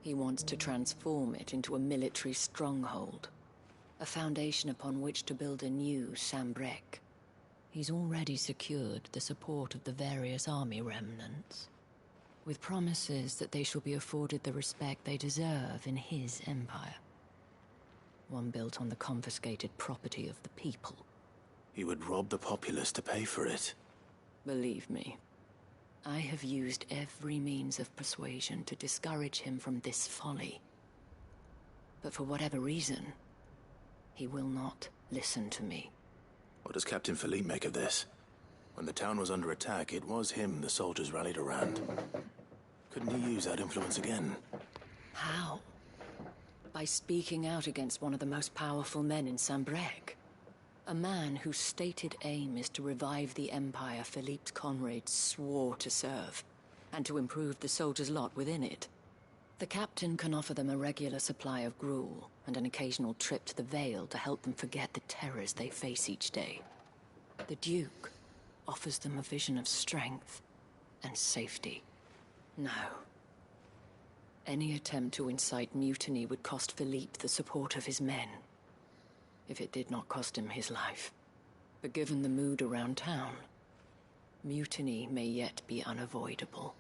He wants to transform it into a military stronghold. A foundation upon which to build a new Sambrec. He's already secured the support of the various army remnants, with promises that they shall be afforded the respect they deserve in his empire. One built on the confiscated property of the people. He would rob the populace to pay for it. Believe me, I have used every means of persuasion to discourage him from this folly. But for whatever reason, he will not listen to me. What does Captain Philippe make of this? When the town was under attack, it was him the soldiers rallied around. Couldn't he use that influence again? How? By speaking out against one of the most powerful men in Sambrec. A man whose stated aim is to revive the empire Philippe's comrades swore to serve, and to improve the soldiers' lot within it. The captain can offer them a regular supply of gruel, and an occasional trip to the Vale to help them forget the terrors they face each day. The Duke offers them a vision of strength and safety. No. Any attempt to incite mutiny would cost Philippe the support of his men, if it did not cost him his life. But given the mood around town, mutiny may yet be unavoidable.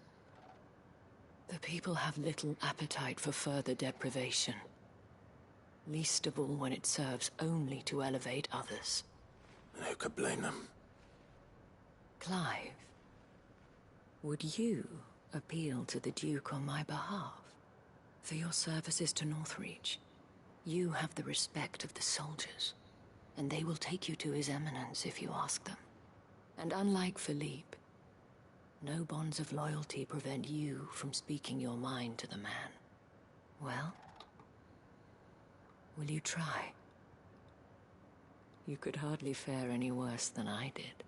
The people have little appetite for further deprivation, least of all when it serves only to elevate others. Who could blame them? Clive, would you appeal to the Duke on my behalf? For your services to Northreach, you have the respect of the soldiers, and they will take you to His Eminence if you ask them. And unlike Philippe, no bonds of loyalty prevent you from speaking your mind to the man. Well, will you try? You could hardly fare any worse than I did.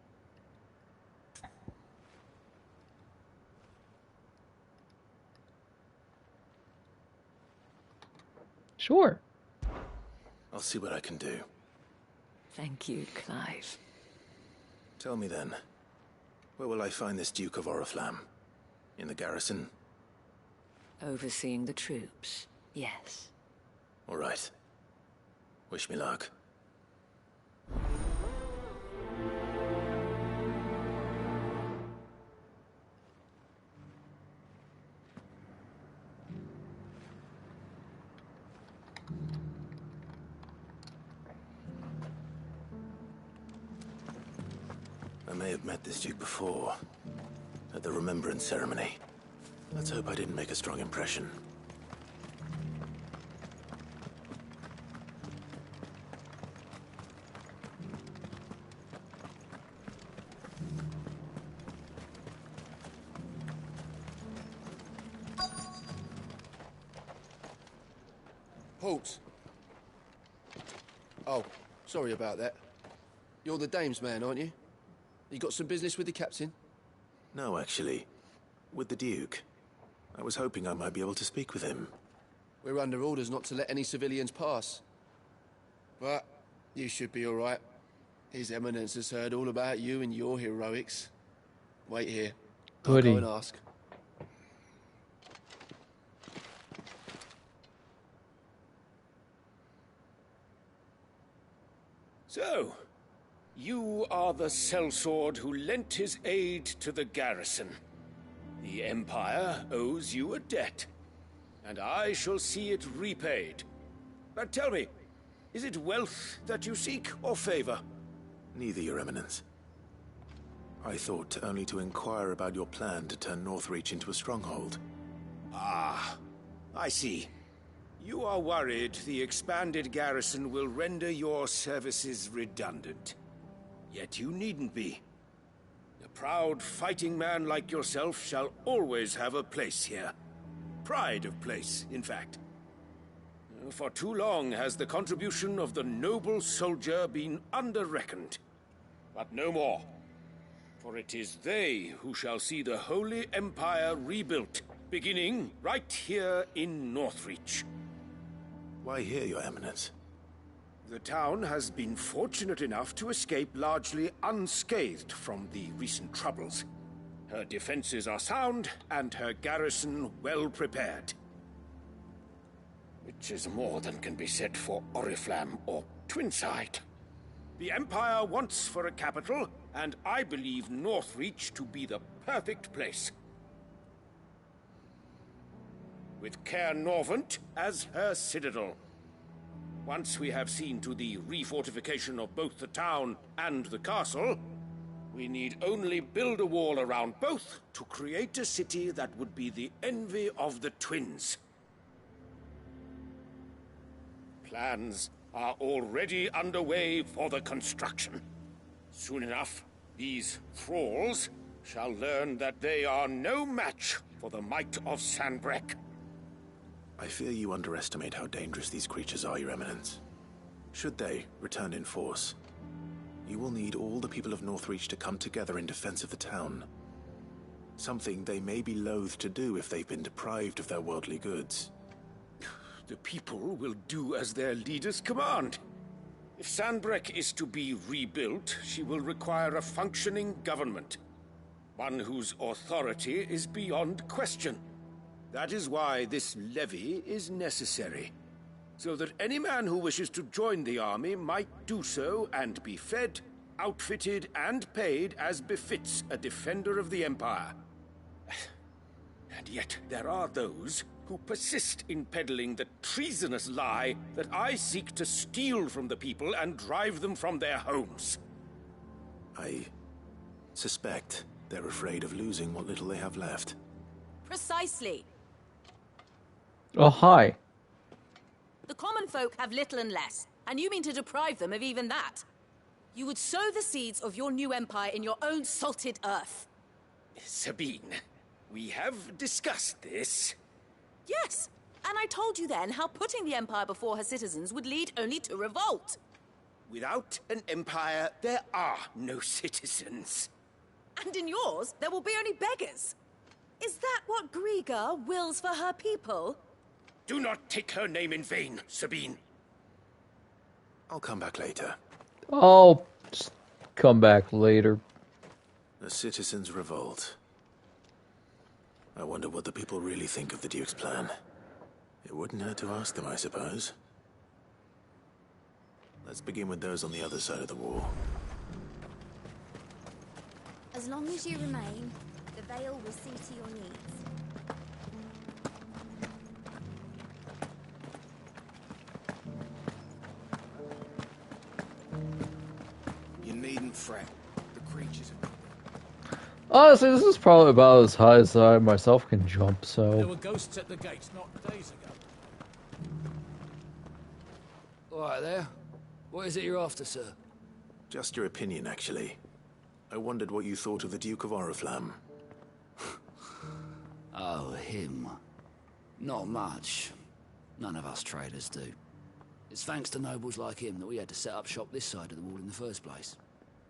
Sure. I'll see what I can do. Thank you, Clive. Tell me then, where will I find this Duke of Oriflamme? In the garrison? Overseeing the troops, yes. All right. Wish me luck. I may have met this Duke before, at the Remembrance Ceremony. Let's hope I didn't make a strong impression. Halt! Oh, sorry about that. You're the dame's man, aren't you? You got some business with the captain? No, actually. With the Duke. I was hoping I might be able to speak with him. We're under orders not to let any civilians pass. But you should be all right. His Eminence has heard all about you and your heroics. Wait here. I'll go and ask. So, you are the sellsword who lent his aid to the garrison. The Empire owes you a debt, and I shall see it repaid. But tell me, is it wealth that you seek, or favor? Neither, Your Eminence. I thought only to inquire about your plan to turn Northreach into a stronghold. Ah, I see. You are worried the expanded garrison will render your services redundant. Yet you needn't be. A proud fighting man like yourself shall always have a place here. Pride of place, in fact. For too long has the contribution of the noble soldier been under-reckoned. But no more. For it is they who shall see the Holy Empire rebuilt, beginning right here in Northreach. Why here, Your Eminence? The town has been fortunate enough to escape largely unscathed from the recent troubles. Her defenses are sound, and her garrison well prepared. Which is more than can be said for Oriflamme or Twinside. The Empire wants for a capital, and I believe Northreach to be the perfect place. With Caer Norvent as her citadel. Once we have seen to the refortification of both the town and the castle, we need only build a wall around both to create a city that would be the envy of the twins. Plans are already underway for the construction. Soon enough, these thralls shall learn that they are no match for the might of Sanbreque. I fear you underestimate how dangerous these creatures are, Your Eminence. Should they return in force, you will need all the people of Northreach to come together in defense of the town. Something they may be loath to do if they've been deprived of their worldly goods. The people will do as their leaders command. If Sanbreque is to be rebuilt, she will require a functioning government. One whose authority is beyond question. That is why this levy is necessary. So that any man who wishes to join the army might do so and be fed, outfitted, and paid as befits a defender of the Empire. And yet there are those who persist in peddling the treasonous lie that I seek to steal from the people and drive them from their homes. I suspect they're afraid of losing what little they have left. Precisely. Oh, hi. The common folk have little and less, and you mean to deprive them of even that. You would sow the seeds of your new empire in your own salted earth. Sabine, we have discussed this. Yes, and I told you then how putting the empire before her citizens would lead only to revolt. Without an empire, there are no citizens. And in yours, there will be only beggars. Is that what Griga wills for her people? Do not take her name in vain, Sabine. I'll come back later. I'll just come back later. The citizens revolt. I wonder what the people really think of the Duke's plan. It wouldn't hurt to ask them, I suppose. Let's begin with those on the other side of the wall. As long as you remain, the Veil will see to your needs. You needn't fret. The creatures have... Honestly, this is probably about as high as I myself can jump, so... There were ghosts at the gates not days ago. All right there. What is it you're after, sir? Just your opinion, actually. I wondered what you thought of the Duke of Oriflamme. Oh, him. Not much. None of us traders do. It's thanks to nobles like him that we had to set up shop this side of the wall in the first place.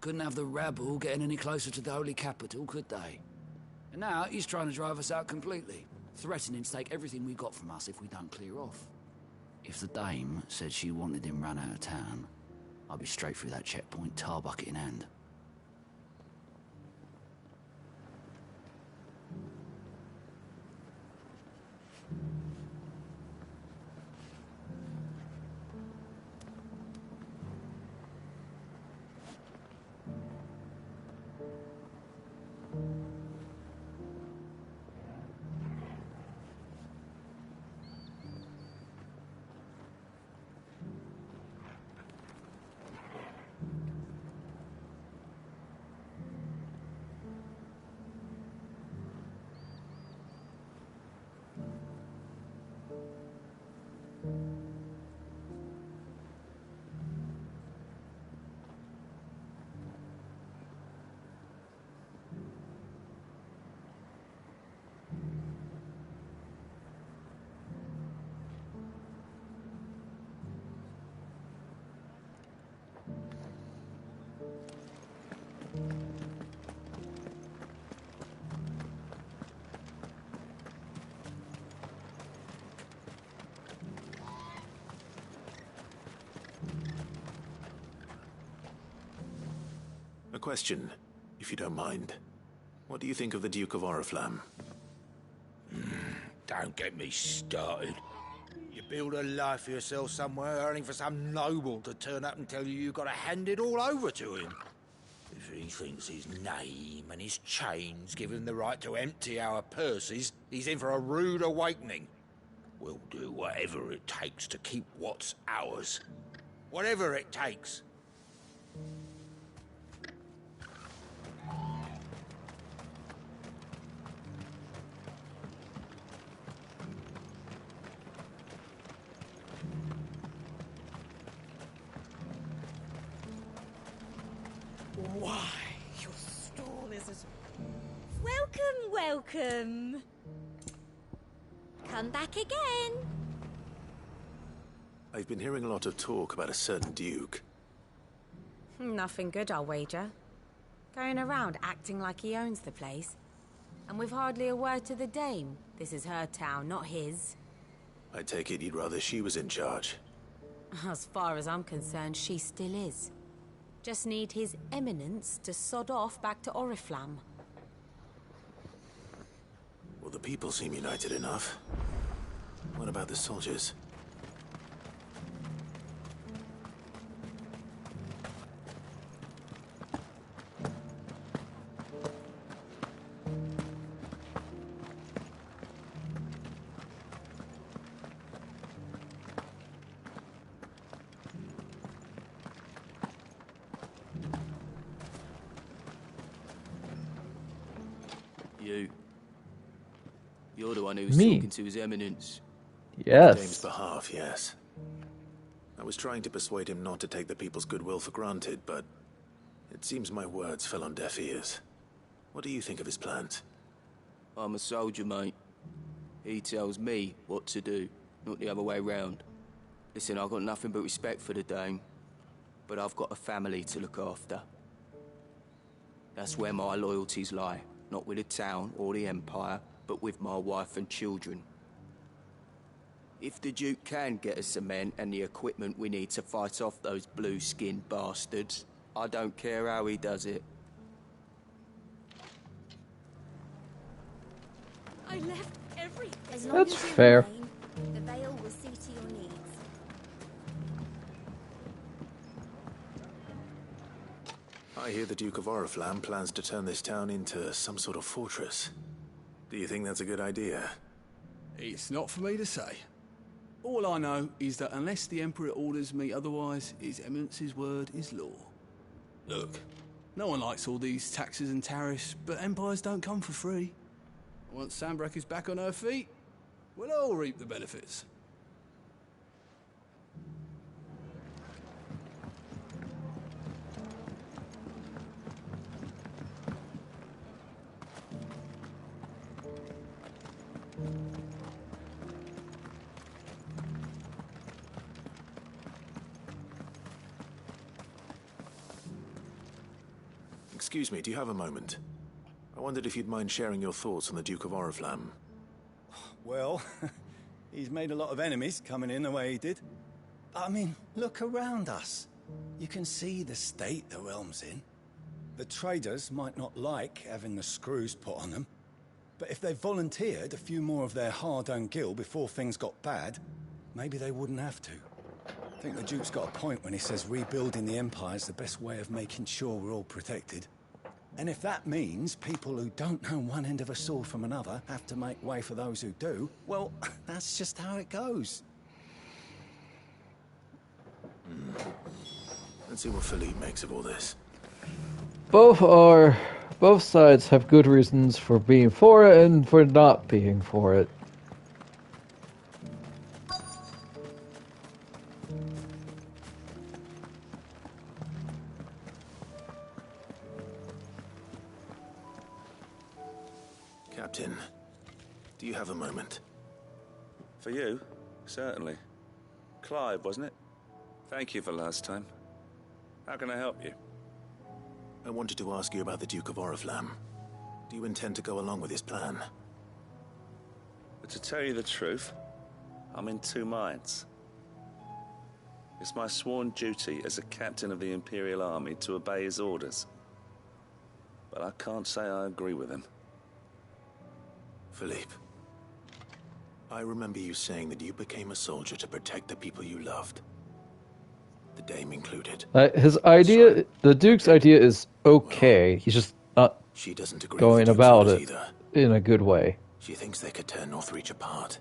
Couldn't have the rabble getting any closer to the holy capital, could they? And now he's trying to drive us out completely, threatening to take everything we got from us if we don't clear off. If the dame said she wanted him run out of town, I'd be straight through that checkpoint, tar bucket in hand. A question, if you don't mind. What do you think of the Duke of Oriflamme? Don't get me started. You build a life for yourself somewhere, only for some noble to turn up and tell you you've got to hand it all over to him. If he thinks his name and his chains give him the right to empty our purses, he's in for a rude awakening. We'll do whatever it takes to keep what's ours. Whatever it takes. Why, your stall is as... Welcome. Come back again. I've been hearing a lot of talk about a certain Duke. Nothing good, I'll wager. Going around acting like he owns the place. And with hardly a word to the dame. This is her town, not his. I take it you'd rather she was in charge. As far as I'm concerned, she still is. Just need his eminence to sod off back to Oriflamme. Well, the people seem united enough. What about the soldiers? You. You're the one who was Me? talking to His Eminence. Yes. James' behalf, yes. I was trying to persuade him not to take the people's goodwill for granted, but it seems my words fell on deaf ears. What do you think of his plans? I'm a soldier, mate. He tells me what to do, not the other way round. Listen, I've got nothing but respect for the Dane, but I've got a family to look after. That's where my loyalties lie, not with the town or the Empire, but with my wife and children. If the Duke can get us the men and the equipment we need to fight off those blue-skinned bastards, I don't care how he does it. I left everything. As long That's as you fair. remain, the Vale will see to your needs. I hear the Duke of Oriflamme plans to turn this town into some sort of fortress. Do you think that's a good idea? It's not for me to say. All I know is that unless the Emperor orders me otherwise, His Eminence's word is law. Look, no one likes all these taxes and tariffs, but empires don't come for free. Once Sanbreque is back on her feet, we'll all reap the benefits. Excuse me, do you have a moment? I wondered if you'd mind sharing your thoughts on the Duke of Oriflamme. Well, he's made a lot of enemies coming in the way he did. I mean, look around us. You can see the state the realm's in. The traders might not like having the screws put on them, but if they volunteered a few more of their hard-earned gil before things got bad, maybe they wouldn't have to. I think the Duke's got a point when he says rebuilding the Empire is the best way of making sure we're all protected. And if that means people who don't know one end of a sword from another have to make way for those who do, well, that's just how it goes. Let's see what Philippe makes of all this. Both sides have good reasons for being for it and for not being for it. Captain, do you have a moment? For you? Certainly. Clive, wasn't it? Thank you for last time. How can I help you? I wanted to ask you about the Duke of Oriflamme. Do you intend to go along with his plan? But to tell you the truth, I'm in two minds. It's my sworn duty as a captain of the Imperial Army to obey his orders. But I can't say I agree with him. Philippe, I remember you saying that you became a soldier to protect the people you loved. The Dame included. His idea, the Duke's idea is okay. He's just not She doesn't agree going with the Duke's about orders it either. in a good way. She thinks they could tear Northreach apart.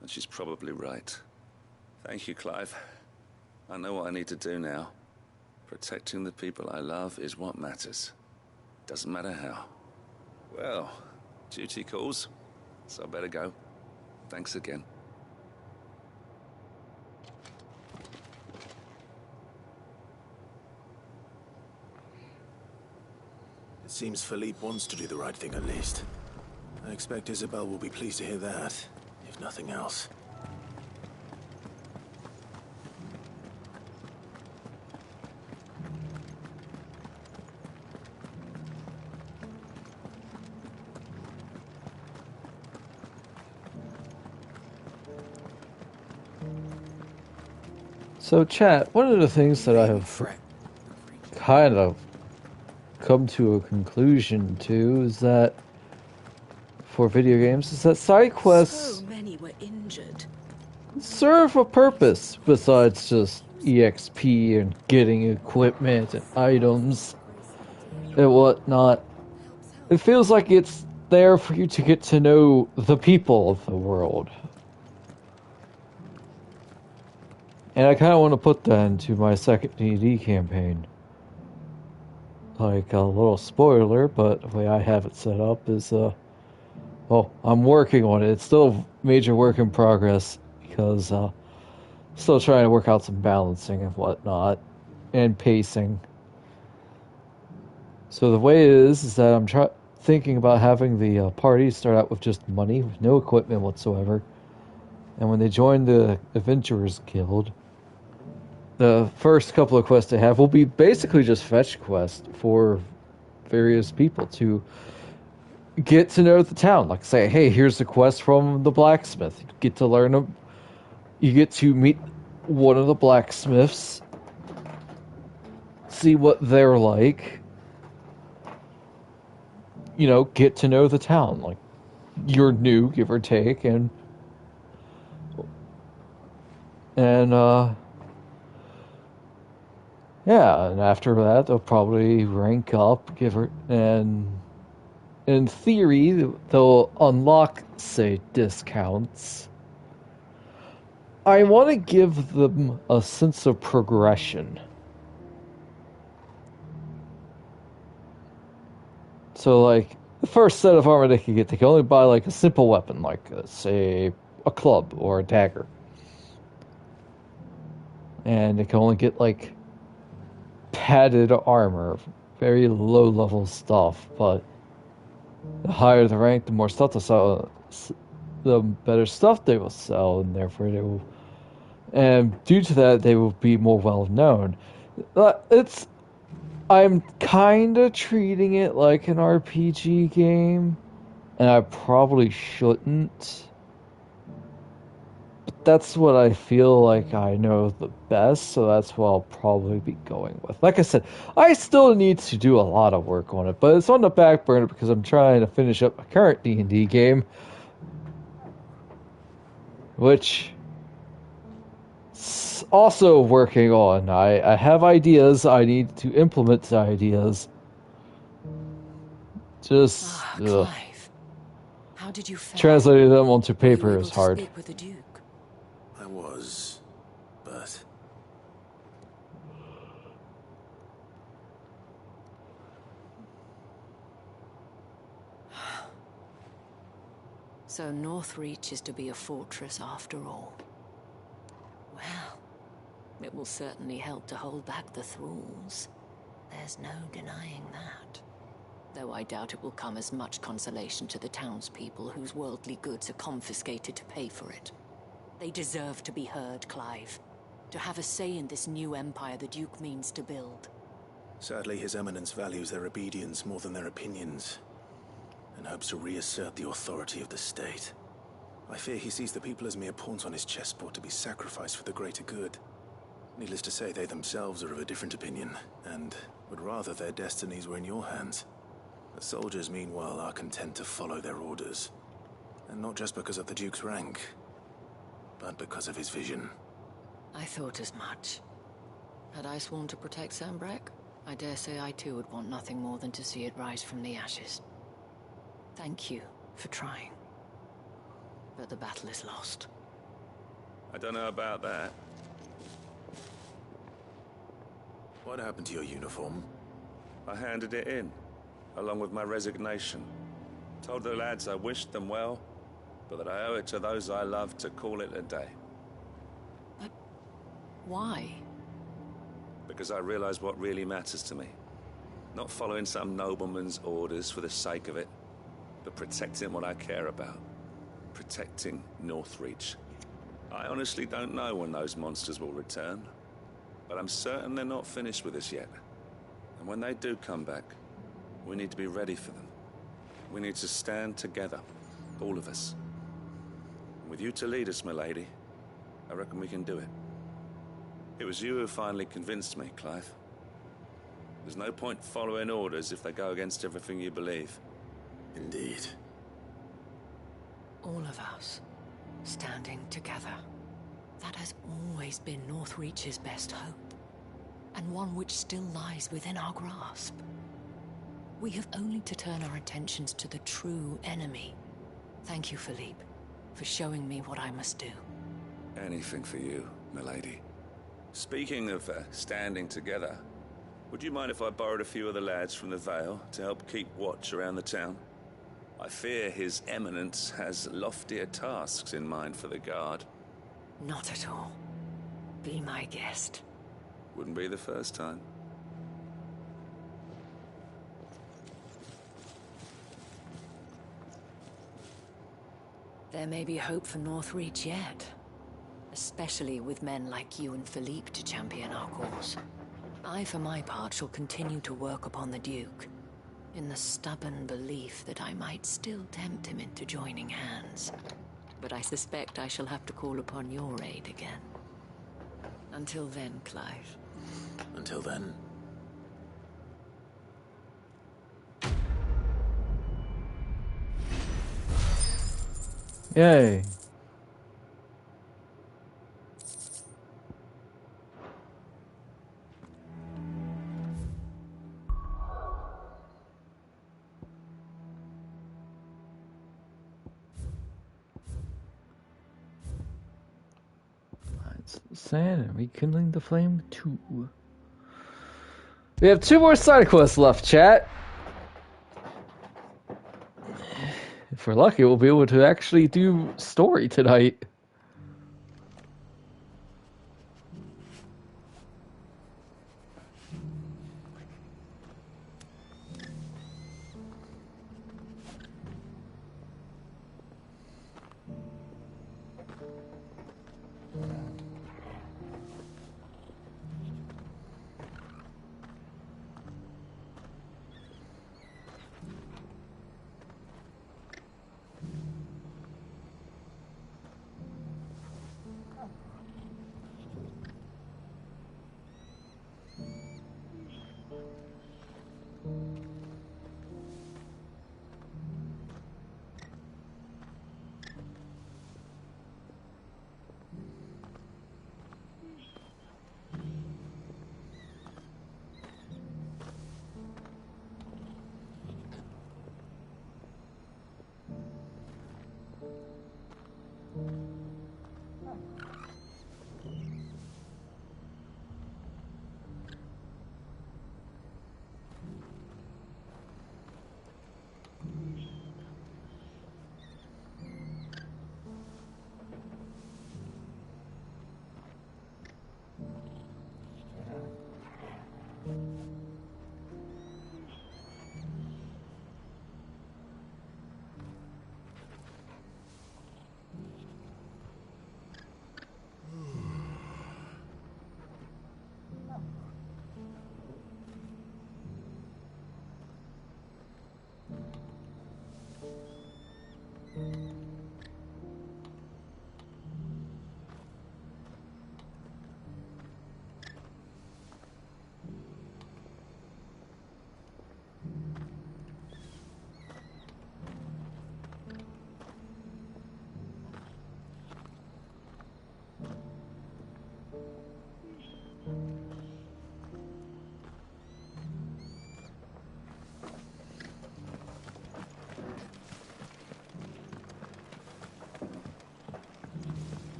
And she's probably right. Thank you, Clive. I know what I need to do now. Protecting the people I love is what matters. Doesn't matter how. Well, duty calls, so I better go. Thanks again. It seems Philippe wants to do the right thing at least. I expect Isabel will be pleased to hear that, if nothing else. So, chat, one of the things that I have kind of come to a conclusion to is that for video games is that side quests So many were injured. serve a purpose besides just EXP and getting equipment and items and whatnot. It feels like it's there for you to get to know the people of the world. And I kind of want to put that into my second D&D campaign. like a little spoiler, but the way I have it set up is, well, I'm working on it. It's still a major work in progress because still trying to work out some balancing and whatnot and pacing. So the way it is that I'm thinking about having the party start out with just money, with no equipment whatsoever. And when they join the Adventurers Guild, the first couple of quests they have will be basically just fetch quests for various people to get to know the town. Like say, hey, here's the quest from the blacksmith. You get to learn them. You get to meet one of the blacksmiths, see what they're like. You know, get to know the town. Like, you're new, give or take, and yeah, and after that, they'll probably rank up, and in theory, they'll unlock, say, discounts. I want to give them a sense of progression. So, like, the first set of armor they can only buy, like, a simple weapon, like, say, a club or a dagger. And they can only get, like, padded armor, very low-level stuff, but the higher the rank, the more stuff they sell, the better stuff they will sell, and therefore they will... And due to that, they will be more well-known. I'm kind of treating it like an RPG game, and I probably shouldn't. But that's what I feel like I know the best, so that's what I'll probably be going with. Like I said, I still need to do a lot of work on it, but it's on the back burner because I'm trying to finish up my current D&D game, which... also working on. I have ideas. I need to implement the ideas. Just Clive, how did you fare? Translating them onto paper is hard. Speak with the Duke? I was, but So Northreach is to be a fortress after all. Well, it will certainly help to hold back the thralls. There's no denying that. Though I doubt it will come as much consolation to the townspeople whose worldly goods are confiscated to pay for it. They deserve to be heard, Clive. To have a say in this new empire the Duke means to build. sadly His Eminence values their obedience more than their opinions, and hopes to reassert the authority of the state. I fear he sees the people as mere pawns on his chessboard to be sacrificed for the greater good. Needless to say, they themselves are of a different opinion, and would rather their destinies were in your hands. The soldiers, meanwhile, are content to follow their orders. And not just because of the Duke's rank, but because of his vision. I thought as much. Had I sworn to protect Sanbreque, I dare say I too would want nothing more than to see it rise from the ashes. Thank you for trying. But the battle is lost. I don't know about that. What happened to your uniform? I handed it in, along with my resignation. Told the lads I wished them well, but that I owe it to those I love to call it a day. But why? Because I realize what really matters to me. Not following some nobleman's orders for the sake of it, but protecting what I care about. Protecting Northreach. I honestly don't know when those monsters will return, but I'm certain they're not finished with us yet. And when they do come back, we need to be ready for them. We need to stand together, all of us. And with you to lead us, milady, I reckon we can do it. It was you who finally convinced me, Clive. There's no point following orders if they go against everything you believe. Indeed. All of us, standing together. That has always been Northreach's best hope, and one which still lies within our grasp. We have only to turn our attentions to the true enemy. Thank you, Philippe, for showing me what I must do. Anything for you, milady. Speaking of standing together, Would you mind if I borrowed a few of the lads from the Vale to help keep watch around the town? I fear His Eminence has loftier tasks in mind for the guard. Not at all. Be my guest. Wouldn't be the first time. There may be hope for Northreach yet. Especially with men like you and Philippe to champion our cause. I, for my part, shall continue to work upon the Duke, in the stubborn belief that I might still tempt him into joining hands. But I suspect I shall have to call upon your aid again. Until then, Clive. Until then. Yay. Sand and rekindling the flame 2. We have 2 more side quests left, chat. If we're lucky, we'll be able to actually do story tonight.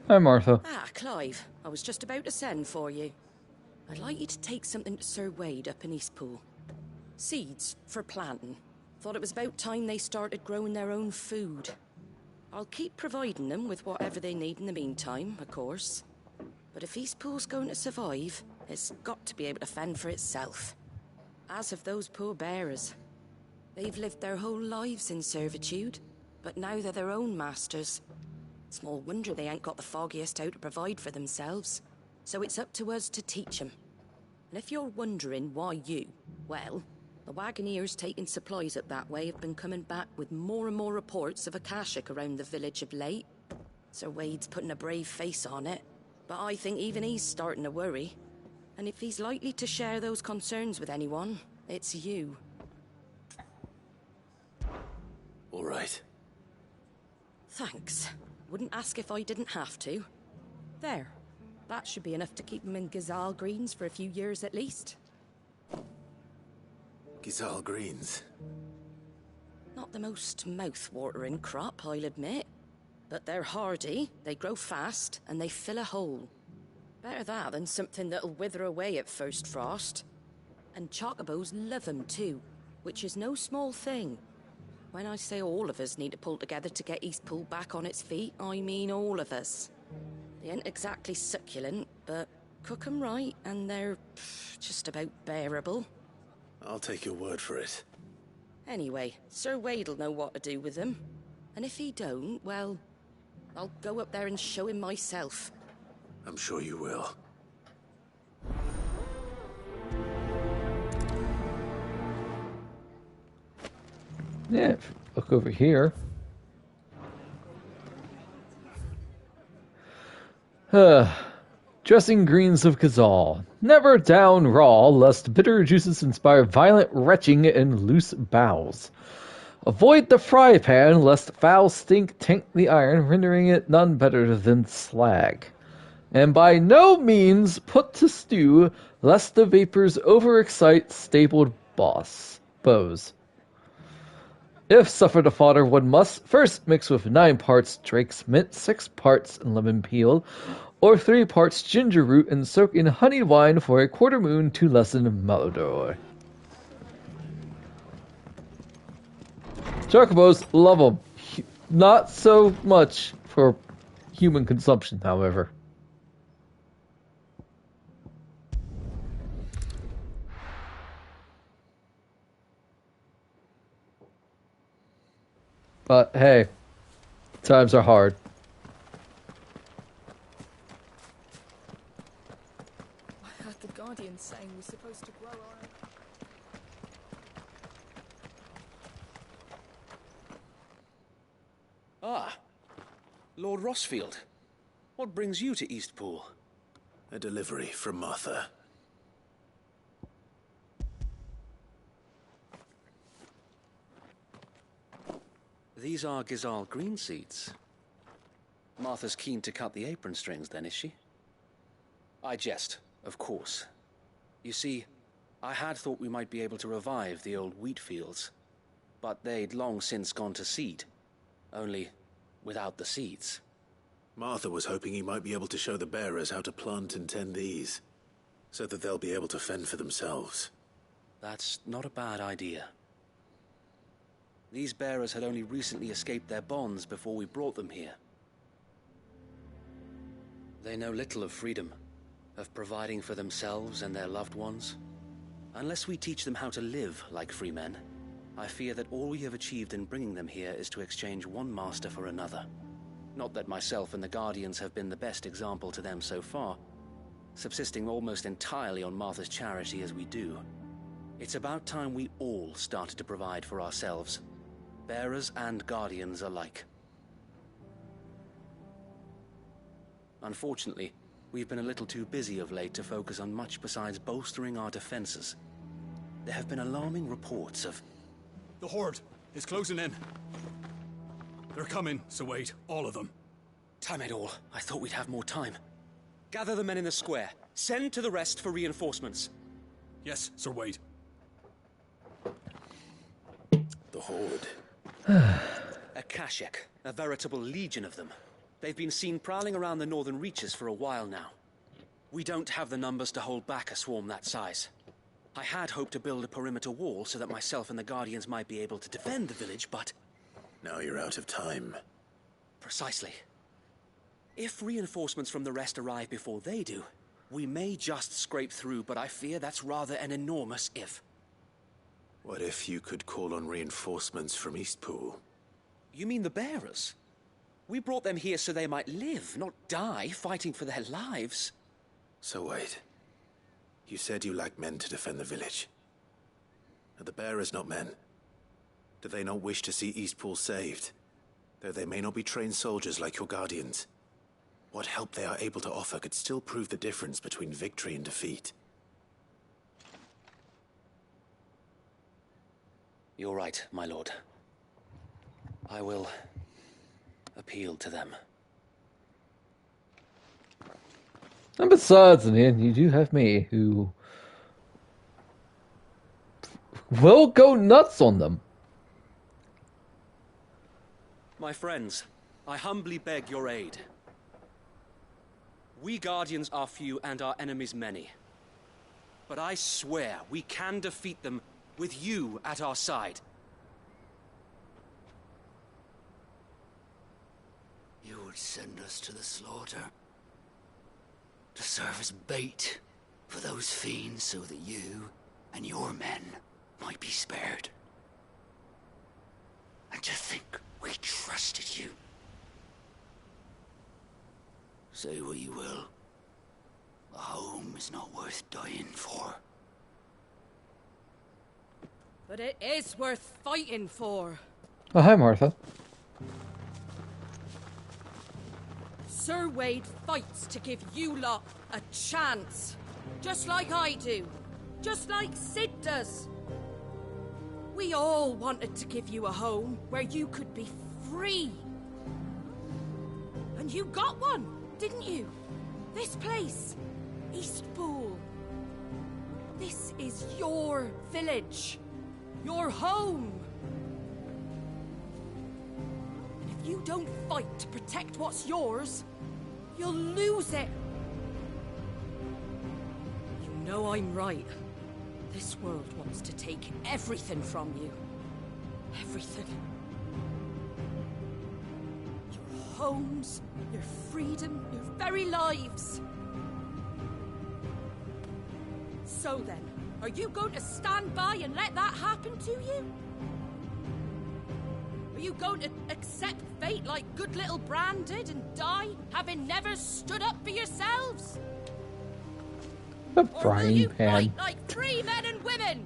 Hi, Martha. Ah, Clive. I was just about to send for you. I'd like you to take something to Sir Wade up in Eastpool. Seeds for planting. Thought it was about time they started growing their own food. I'll keep providing them with whatever they need in the meantime, of course. But if Eastpool's going to survive, it's got to be able to fend for itself. As have those poor bearers. They've lived their whole lives in servitude, but now they're their own masters. Small wonder they ain't got the foggiest how to provide for themselves. So it's up to us to teach them. And if you're wondering why you, well, the Wagoneers taking supplies up that way have been coming back with more and more reports of Akashic around the village of late. Sir Wade's putting a brave face on it, but I think even he's starting to worry. And if he's likely to share those concerns with anyone, it's you. All right. Thanks. Wouldn't ask if I didn't have to. There. That should be enough to keep him in Gazal Greens for a few years at least. Gazal Greens? Not the most mouth-watering crop, I'll admit. but they're hardy, they grow fast, and they fill a hole. Better that than something that'll wither away at first frost. And chocobos love them too, which is no small thing. When I say all of us need to pull together to get Eastpool back on its feet, I mean all of us. They ain't exactly succulent, but cook 'em right and they're just about bearable. I'll take your word for it. Anyway, Sir Wade'll know what to do with them. And if he don't, well, I'll go up there and show him myself. I'm sure you will. Yeah, if you look over here. Dressing greens of Kazal. Never down raw, lest bitter juices inspire violent retching and loose bowels. Avoid the fry pan, lest foul stink taint the iron, rendering it none better than slag. And by no means put to stew, lest the vapors overexcite stabled bows. If suffer to fodder, one must first mix with 9 parts Drake's mint, 6 parts lemon peel, or 3 parts ginger root, and soak in honey wine for a quarter moon to lessen malodor. Chocobos, love them. Not so much for human consumption, however. But hey, times are hard. I heard the Guardian saying we're supposed to grow our own. Ah, Lord Rossfield. What brings you to Eastpool? A delivery from Martha. These are Gizal green seeds. Martha's keen to cut the apron strings, then, is she? I jest, of course. You see, I had thought we might be able to revive the old wheat fields, but they'd long since gone to seed, only without the seeds. Martha was hoping he might be able to show the bearers how to plant and tend these, so that they'll be able to fend for themselves. That's not a bad idea. These bearers had only recently escaped their bonds before we brought them here. They know little of freedom, of providing for themselves and their loved ones. Unless we teach them how to live like free men, I fear that all we have achieved in bringing them here is to exchange one master for another. Not that myself and the Guardians have been the best example to them so far, subsisting almost entirely on Martha's charity as we do. It's about time we all started to provide for ourselves, bearers and Guardians alike. Unfortunately, we've been a little too busy of late to focus on much besides bolstering our defenses. There have been alarming reports of... The Horde is closing in. They're coming, Sir Wade, all of them. Damn it all, I thought we'd have more time. Gather the men in the square. Send to the rest for reinforcements. Yes, Sir Wade. The Horde. A Kashek, a veritable legion of them. They've been seen prowling around the northern reaches for a while now. We don't have the numbers to hold back a swarm that size. I had hoped to build a perimeter wall so that myself and the Guardians might be able to defend the village, but... Now you're out of time. Precisely. If reinforcements from the rest arrive before they do, we may just scrape through, but I fear that's rather an enormous if. What if you could call on reinforcements from Eastpool? You mean the bearers? We brought them here so they might live, not die, fighting for their lives. So wait. You said you lacked men to defend the village. Are the bearers not men? Do they not wish to see Eastpool saved? Though they may not be trained soldiers like your Guardians. What help they are able to offer could still prove the difference between victory and defeat. You're right, my lord. I will appeal to them. And besides, in the end, you do have me, who will go nuts on them. My friends, I humbly beg your aid. We Guardians are few and our enemies many. But I swear we can defeat them with you at our side. You would send us to the slaughter. To serve as bait for those fiends so that you and your men might be spared. And to think we trusted you. Say what you will. A home is not worth dying for. But it is worth fighting for. Oh, hi, Martha. Sir Wade fights to give you lot a chance. Just like I do. Just like Sid does. We all wanted to give you a home where you could be free. And you got one, didn't you? This place, Eastpool. This is your village. Your home. And if you don't fight to protect what's yours, you'll lose it. You know I'm right. This world wants to take everything from you. Everything. Your homes, your freedom, your very lives. So then, are you going to stand by and let that happen to you? Are you going to accept fate like good little Bran did and die, having never stood up for yourselves? A frying pan. Fight like free men and women?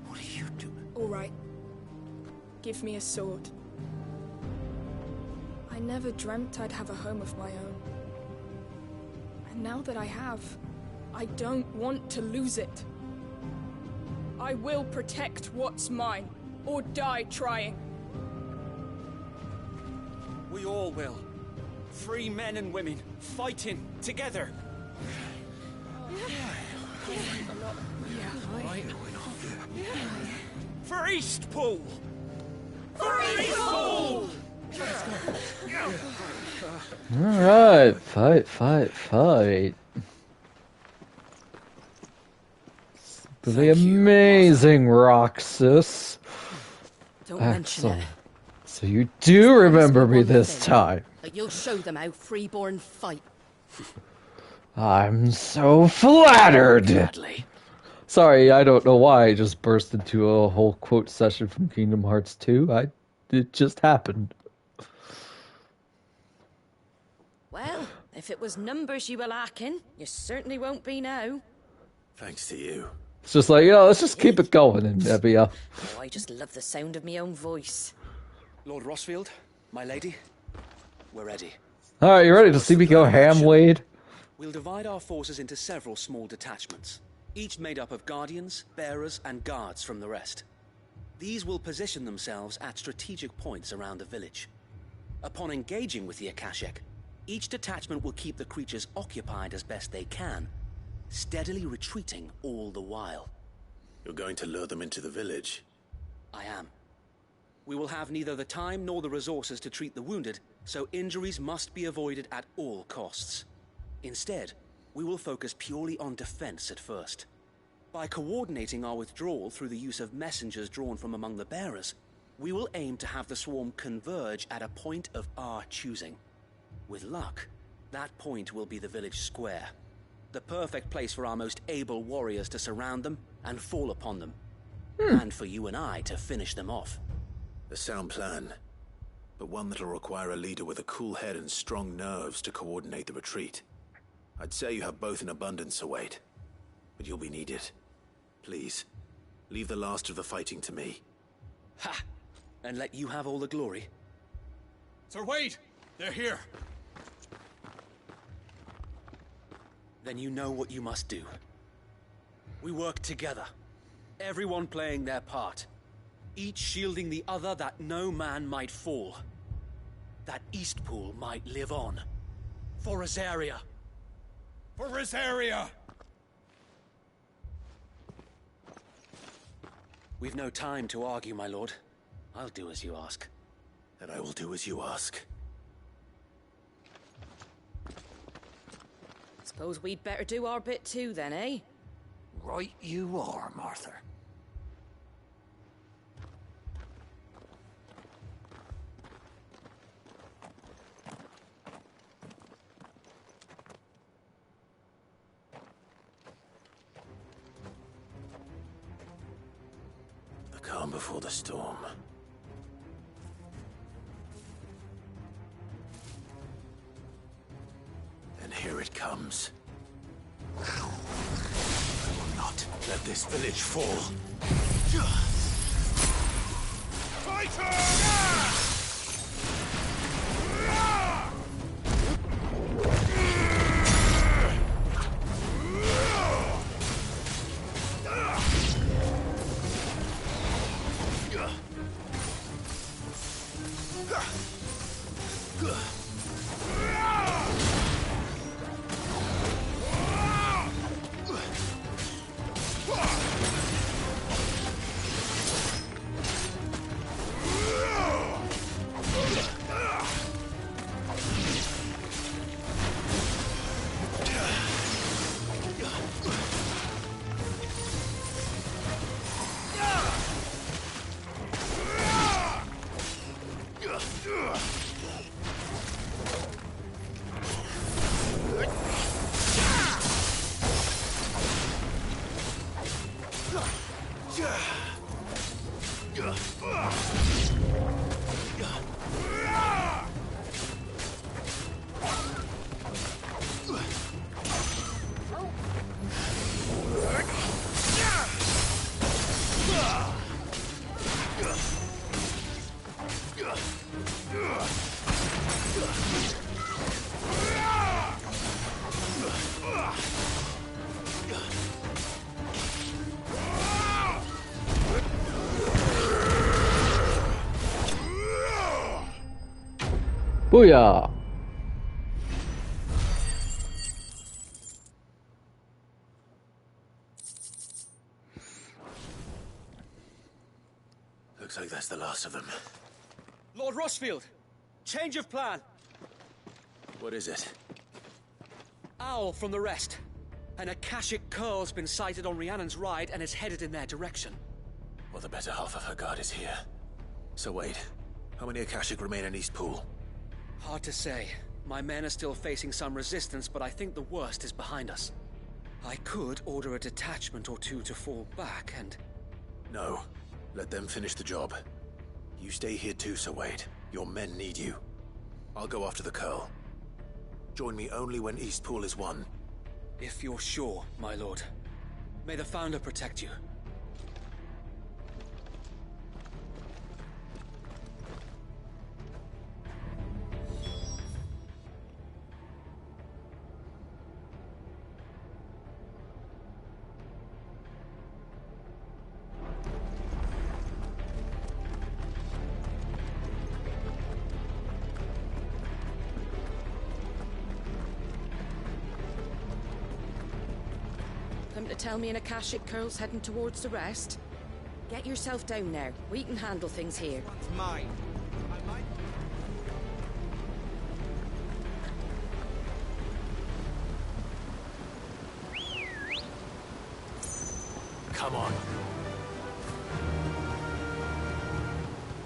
What are you doing? All right. Give me a sword. I never dreamt I'd have a home of my own. And now that I have, I don't want to lose it. I will protect what's mine, or die trying. We all will. Free men and women, fighting together. For Eastpool! For Eastpool! Alright, fight. The amazing Roxas. Don't mention it. So you do remember me this time. But you'll show them how freeborn fight. I'm so flattered. Sorry, I don't know why I just burst into a whole quote session from Kingdom Hearts 2. It just happened. Well, if it was numbers you were lacking, you certainly won't be now. Thanks to you. It's just like, let's just keep it going, and Nebia. Oh, I just love the sound of my own voice. Lord Rossfield, my lady, we're ready. Alright, you ready to see me go ham, Wade? We'll divide our forces into several small detachments, each made up of guardians, bearers, and guards from the rest. These will position themselves at strategic points around the village. Upon engaging with the Akashic, each detachment will keep the creatures occupied as best they can, steadily retreating all the while. You're going to lure them into the village? I am. We will have neither the time nor the resources to treat the wounded, so injuries must be avoided at all costs. Instead, we will focus purely on defense at first. By coordinating our withdrawal through the use of messengers drawn from among the bearers, we will aim to have the swarm converge at a point of our choosing. With luck, that point will be the village square, the perfect place for our most able warriors to surround them and fall upon them, and for you and I to finish them off. A sound plan, but one that'll require a leader with a cool head and strong nerves to coordinate the retreat. I'd say you have both in abundance, Sir Wade, but you'll be needed. Please, leave the last of the fighting to me. Ha! And let you have all the glory. Sir Wade, they're here. Then you know what you must do. We work together, everyone playing their part, each shielding the other that no man might fall. that Eastpool might live on. For Rosaria. For Rosaria! We've no time to argue, my lord. I'll do as you ask. And I will do as you ask. Suppose we'd better do our bit too, then, eh? Right you are, Martha. The calm before the storm. And here it comes. I will not let this village fall. Booyah! Looks like that's the last of them. Lord Rosfield! Change of plan! What is it? Owl from the rest. An Akashic Curl's been sighted on Rhiannon's Ride and is headed in their direction. Well, the better half of her guard is here. So wait, how many Akashic remain in Eastpool? Hard to say. My men are still facing some resistance, but I think the worst is behind us. I could order a detachment or two to fall back and... No. Let them finish the job. You stay here too, Sir Wade. Your men need you. I'll go after the Curl. Join me only when Eastpool is won. If you're sure, my lord. May the Founder protect you. Come to tell me an Akashic Curl's heading towards the rest? Get yourself down now. We can handle things here. It's mine. I might... Come on.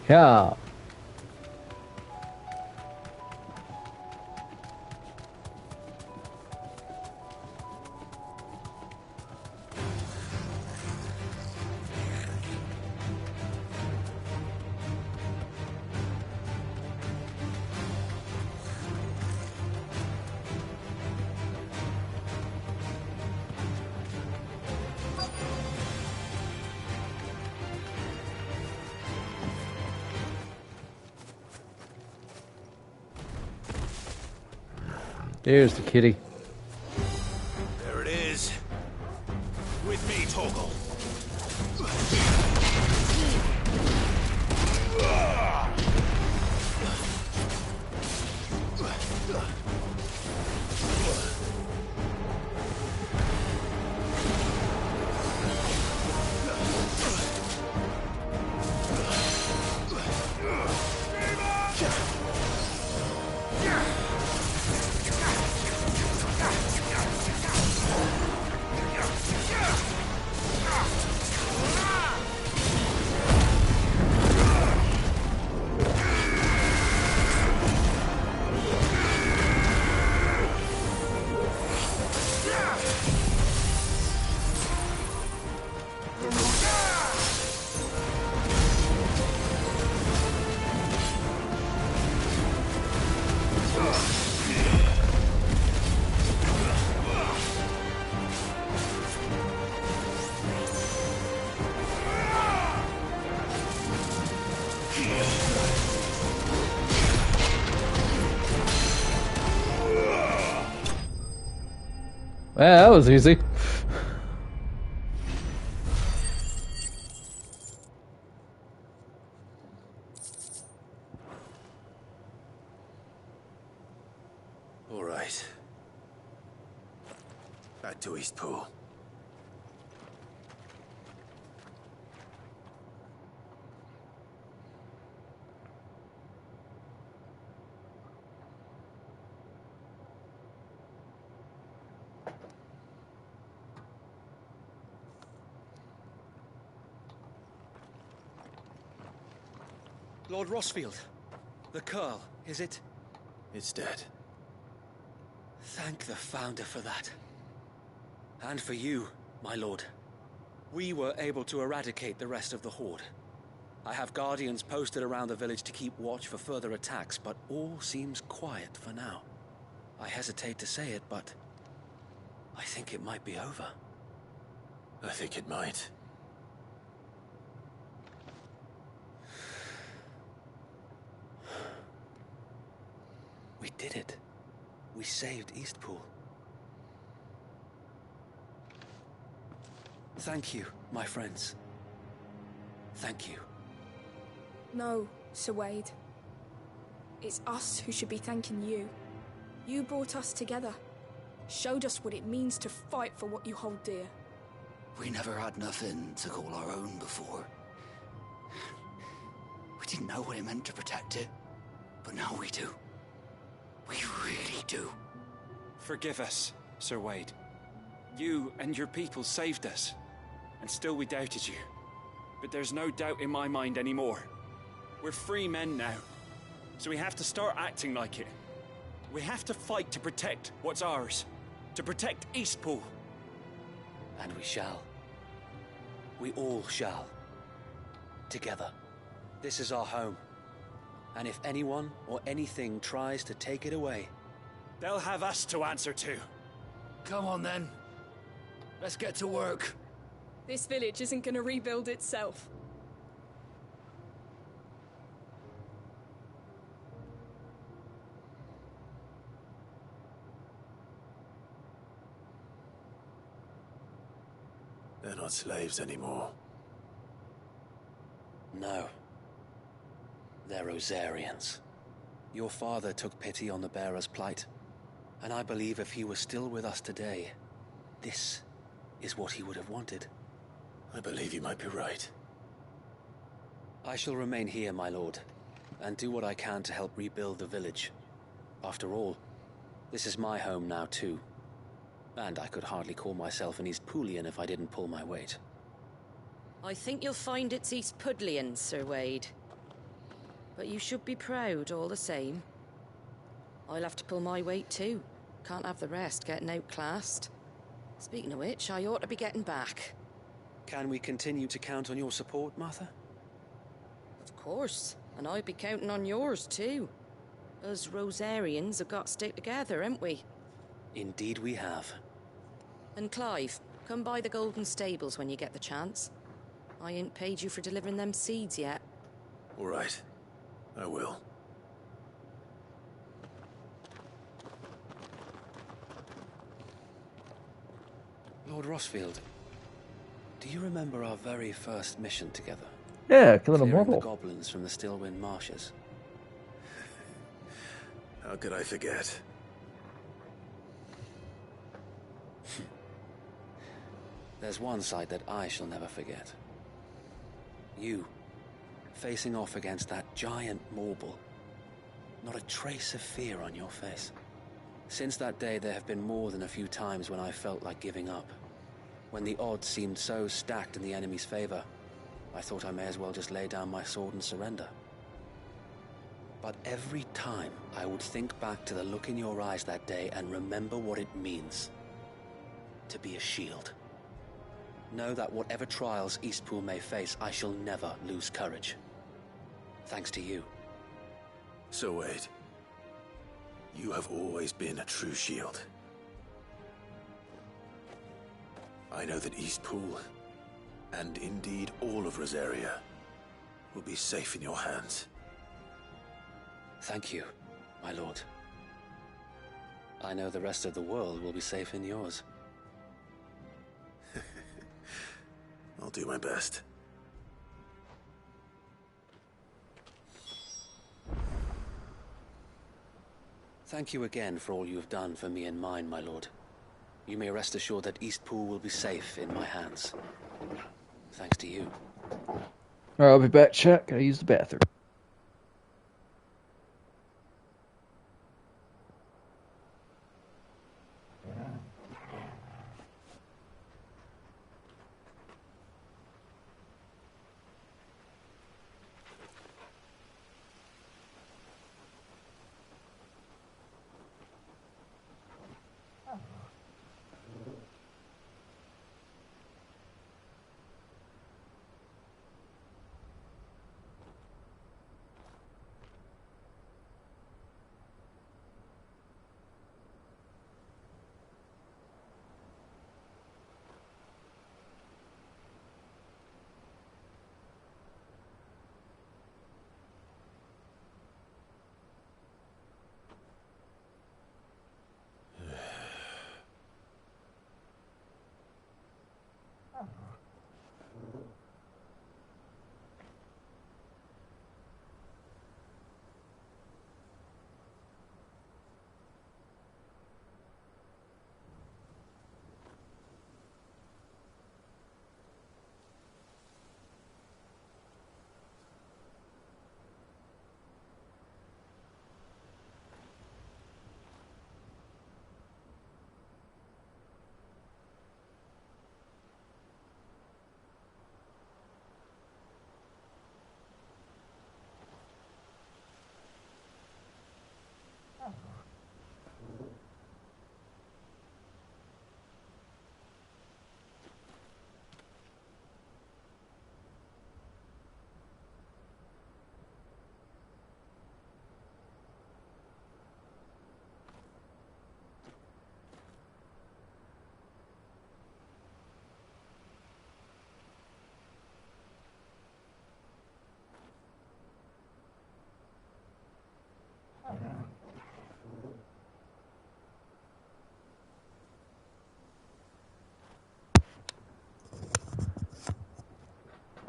Yeah. There's the kitty. There it is. With me, Torgal. Yeah, that was easy. All right. Back to Eastpool. Lord Rosfield, the Curl, is it? It's dead. Thank the Founder for that. And for you, my lord. We were able to eradicate the rest of the Horde. I have guardians posted around the village to keep watch for further attacks, but all seems quiet for now. I hesitate to say it, but I think it might be over. I think it might. We did it. We saved Eastpool. Thank you, my friends. Thank you. No, Sir Wade. It's us who should be thanking you. You brought us together. Showed us what it means to fight for what you hold dear. We never had nothing to call our own before. We didn't know what it meant to protect it, but now we do. We really do. Forgive us, Sir Wade. You and your people saved us, and still we doubted you. But there's no doubt in my mind anymore. We're free men now, so we have to start acting like it. We have to fight to protect what's ours, to protect Eastpool. And we shall. We all shall. Together. This is our home. And if anyone or anything tries to take it away, they'll have us to answer to. Come on then. Let's get to work. This village isn't gonna rebuild itself. They're not slaves anymore. No. They're Rosarians. Your father took pity on the bearer's plight, and I believe if he was still with us today, this is what he would have wanted. I believe you might be right. I shall remain here, my lord, and do what I can to help rebuild the village. After all, this is my home now too, and I could hardly call myself an Eastpoolian if I didn't pull my weight. I think you'll find it's Eastpudlian, Sir Wade. But you should be proud all the same. I'll have to pull my weight too. Can't have the rest getting outclassed. Speaking of which, I ought to be getting back. Can we continue to count on your support, Martha? Of course, and I'd be counting on yours too. Us Rosarians have got to stick together, haven't we? Indeed we have. And Clive, come by the Golden Stables when you get the chance. I ain't paid you for delivering them seeds yet. All right. I will. Lord Rosfield, do you remember our very first mission together? Yeah, killing a Clearing the mortal. goblins from the Stillwind marshes. How could I forget? There's one sight that I shall never forget. You, facing off against that giant Morble. Not a trace of fear on your face. Since that day, there have been more than a few times when I felt like giving up. When the odds seemed so stacked in the enemy's favor, I thought I may as well just lay down my sword and surrender. But every time, I would think back to the look in your eyes that day and remember what it means to be a shield. Know that whatever trials Eastpool may face, I shall never lose courage. Thanks to you. So Wade, you have always been a true shield. I know that Eastpool, and indeed all of Rosaria, will be safe in your hands. Thank you, my lord. I know the rest of the world will be safe in yours. I'll do my best. Thank you again for all you have done for me and mine, my lord. You may rest assured that Eastpool will be safe in my hands. Thanks to you. Alright, I'll be back, chat. Gotta use the bathroom.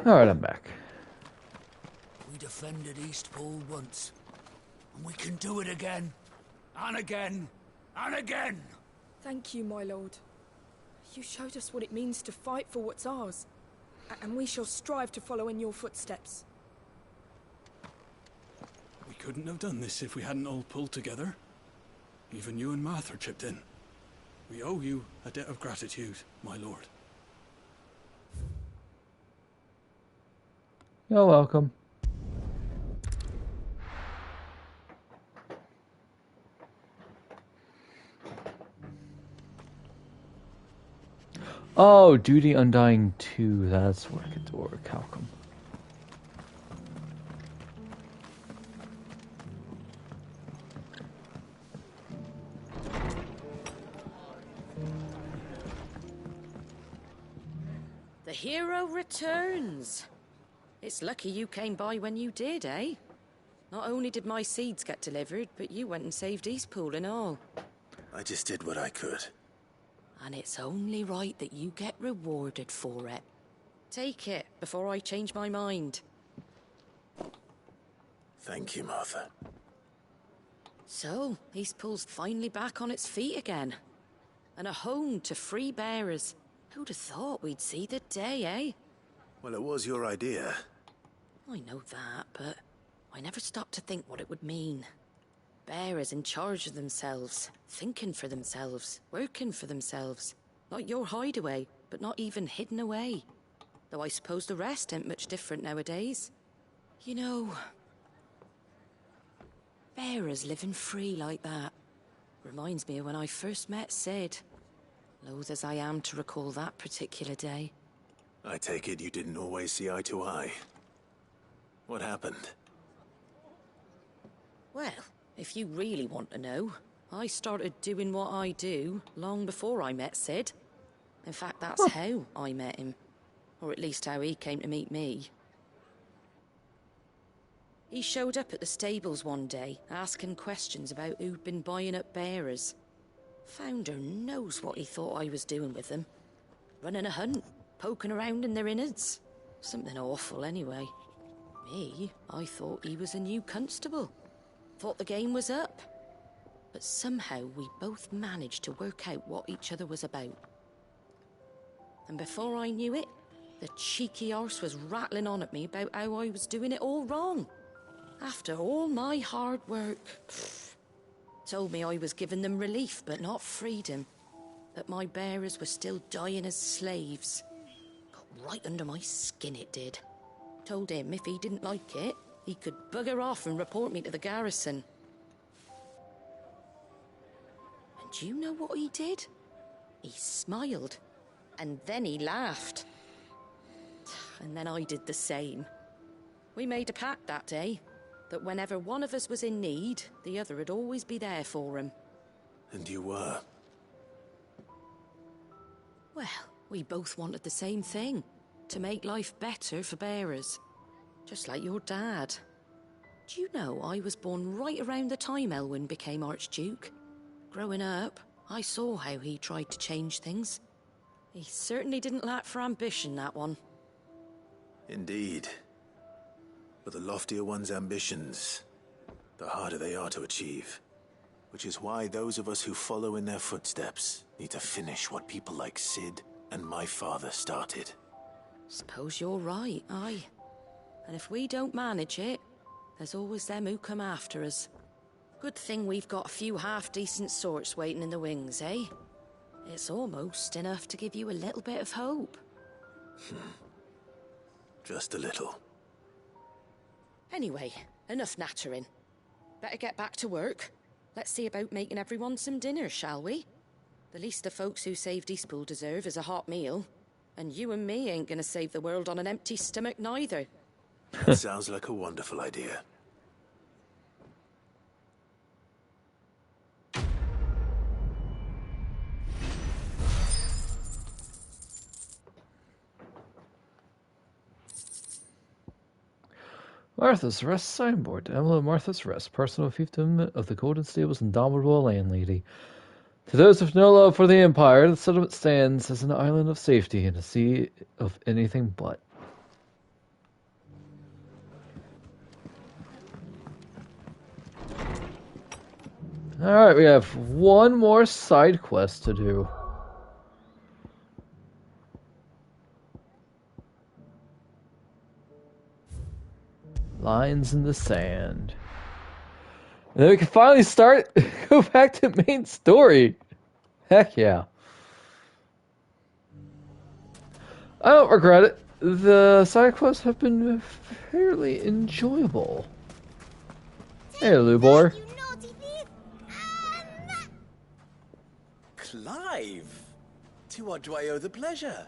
Alright, I'm back. We defended Eastpool once, and we can do it again, and again, and again! Thank you, my lord. You showed us what it means to fight for what's ours, and we shall strive to follow in your footsteps. We couldn't have done this if we hadn't all pulled together. Even you and Martha chipped in. We owe you a debt of gratitude, my lord. You're welcome. Oh, Duty Undying 2. That's where I get to work. How come? The hero returns. It's lucky you came by when you did, eh? Not only did my seeds get delivered, but you went and saved Eastpool and all. I just did what I could. And it's only right that you get rewarded for it. Take it before I change my mind. Thank you, Martha. So, Eastpool's finally back on its feet again. And a home to free bearers. Who'd have thought we'd see the day, eh? Well, it was your idea. I know that, but I never stopped to think what it would mean. Bearers in charge of themselves, thinking for themselves, working for themselves. Not your hideaway, but not even hidden away. Though I suppose the rest ain't much different nowadays. You know, bearers living free like that reminds me of when I first met Sid. Loath as I am to recall that particular day. I take it you didn't always see eye to eye. What happened? Well, if you really want to know, I started doing what I do long before I met Sid. In fact, that's how I met him. Or at least how he came to meet me. He showed up at the stables one day, asking questions about who'd been buying up bearers. Founder knows what he thought I was doing with them. Running a hunt, poking around in their innards. Something awful, anyway. Me, I thought he was a new constable. Thought the game was up. But somehow we both managed to work out what each other was about. And before I knew it, the cheeky arse was rattling on at me about how I was doing it all wrong. After all my hard work. Told me I was giving them relief, but not freedom. That my bearers were still dying as slaves. Got right under my skin, it did. Told him if he didn't like it, he could bugger off and report me to the garrison. And do you know what he did? He smiled. And then he laughed. And then I did the same. We made a pact that day, that whenever one of us was in need, the other would always be there for him. And you were? Well, we both wanted the same thing. To make life better for bearers. Just like your dad. Do you know I was born right around the time Elwyn became Archduke? Growing up, I saw how he tried to change things. He certainly didn't lack for ambition, that one. Indeed. But the loftier one's ambitions, the harder they are to achieve. Which is why those of us who follow in their footsteps need to finish what people like Cid and my father started. Suppose you're right, aye. And if we don't manage it, there's always them who come after us. Good thing we've got a few half-decent sorts waiting in the wings, eh? It's almost enough to give you a little bit of hope. Just a little. Anyway, enough nattering. Better get back to work. Let's see about making everyone some dinner, shall we? The least the folks who saved Eastpool deserve is a hot meal. And you and me ain't gonna save the world on an empty stomach neither. That sounds like a wonderful idea. Martha's Rest signboard. Emma Martha's Rest, personal fiefdom of the Golden Stable's indomitable landlady. To those with no love for the Empire, the settlement stands as an island of safety in a sea of anything but. Alright, we have one more side quest to do. Lines in the sand. And then we can finally go back to main story. Heck yeah. I don't regret it. The side quests have been fairly enjoyable. Hey, Lubor. Clive! To what do I owe the pleasure?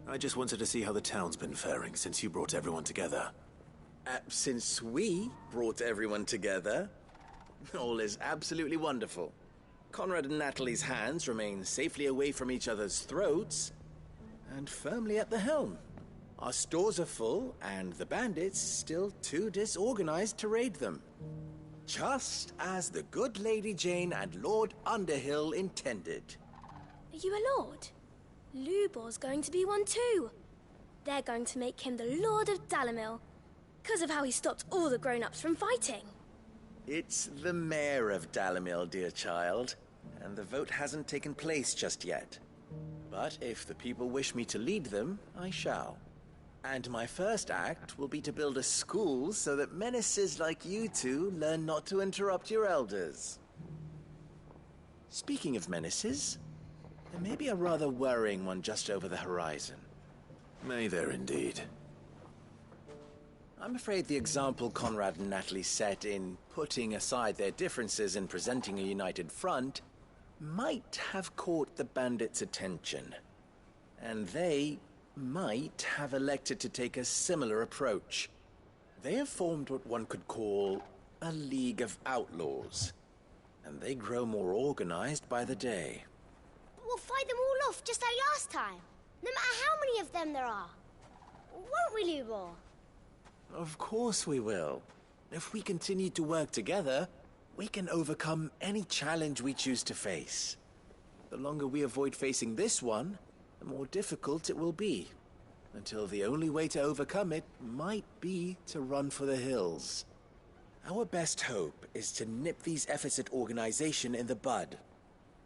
I just wanted to see how the town's been faring since you brought everyone together. Since we brought everyone together, all is absolutely wonderful. Conrad and Natalie's hands remain safely away from each other's throats, and firmly at the helm. Our stores are full, and the bandits still too disorganized to raid them. Just as the good Lady Jane and Lord Underhill intended. Are you a lord? Lubor's going to be one too. They're going to make him the Lord of Dalimil, because of how he stopped all the grown-ups from fighting. It's the mayor of Dalimil, dear child, and the vote hasn't taken place just yet. But if the people wish me to lead them, I shall. And my first act will be to build a school so that menaces like you two learn not to interrupt your elders. Speaking of menaces, there may be a rather worrying one just over the horizon. May there indeed. I'm afraid the example Conrad and Natalie set in putting aside their differences and presenting a united front might have caught the bandits' attention. And they might have elected to take a similar approach. They have formed what one could call a League of Outlaws, and they grow more organized by the day. But we'll fight them all off just like last time, no matter how many of them there are. Won't we, Lubor? Of course we will. If we continue to work together, we can overcome any challenge we choose to face. The longer we avoid facing this one, the more difficult it will be, until the only way to overcome it might be to run for the hills. Our best hope is to nip these efforts at organization in the bud,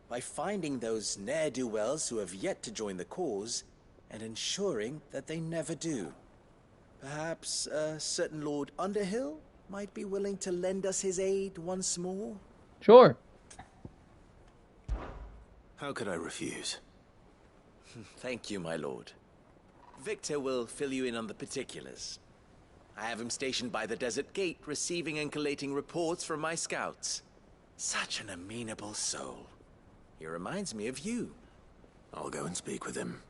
by finding those ne'er-do-wells who have yet to join the cause, and ensuring that they never do. Perhaps a certain Lord Underhill might be willing to lend us his aid once more? Sure. How could I refuse? Thank you, my lord. Victor will fill you in on the particulars. I have him stationed by the desert gate, receiving and collating reports from my scouts. Such an amenable soul. He reminds me of you. I'll go and speak with him.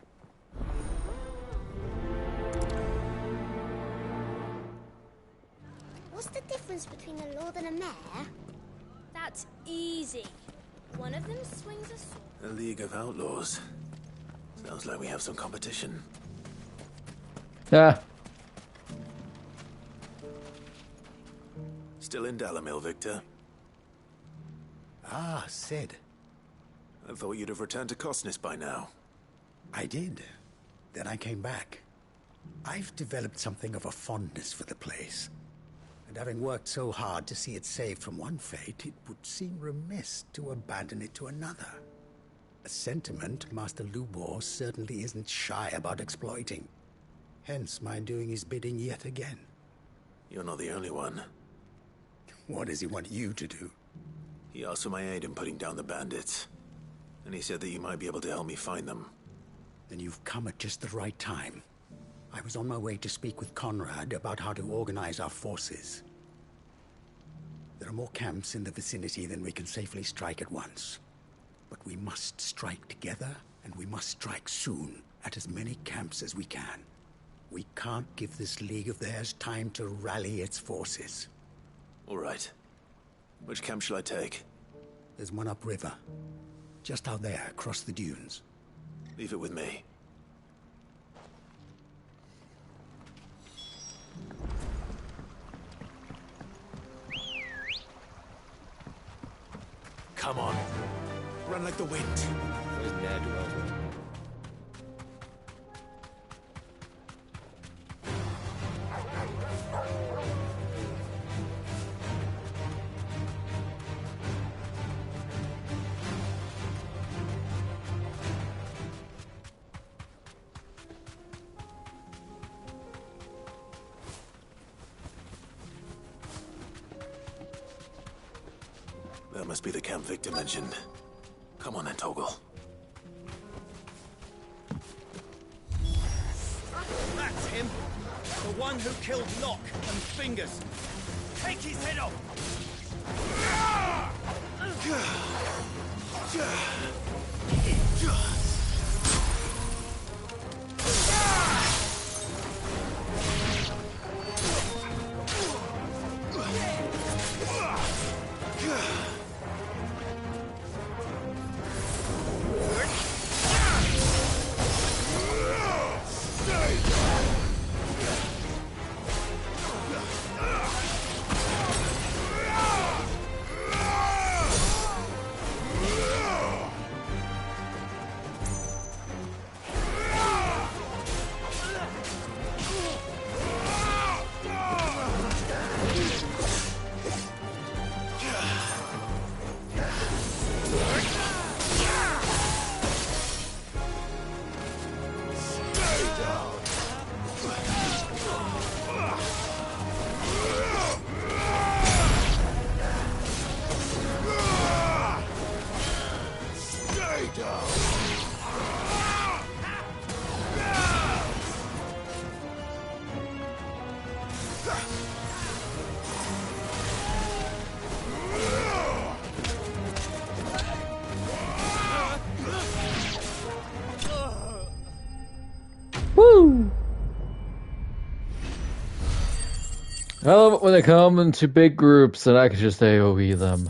What's the difference between a lord and a mayor? That's easy. One of them swings a sword. A League of Outlaws. Sounds like we have some competition. Yeah. Still in Dalimil, Victor? Ah, Cid. I thought you'd have returned to Cosnes by now. I did. Then I came back. I've developed something of a fondness for the place. And having worked so hard to see it saved from one fate, it would seem remiss to abandon it to another. A sentiment Master Lubor certainly isn't shy about exploiting. Hence my doing his bidding yet again. You're not the only one. What does he want you to do? He asked for my aid in putting down the bandits. And he said that you might be able to help me find them. Then you've come at just the right time. I was on my way to speak with Conrad about how to organize our forces. There are more camps in the vicinity than we can safely strike at once. But we must strike together, and we must strike soon at as many camps as we can. We can't give this league of theirs time to rally its forces. All right. Which camp shall I take? There's one upriver. Just out there, across the dunes. Leave it with me. Come on. Run like the wind. Where's ne'er-do-well? That must be the camp Victor mentioned. Come on then, Toggle. That's him! The one who killed Locke and Fingers! Take his head off! Woo! I love it when they come into big groups and I can just AoE them.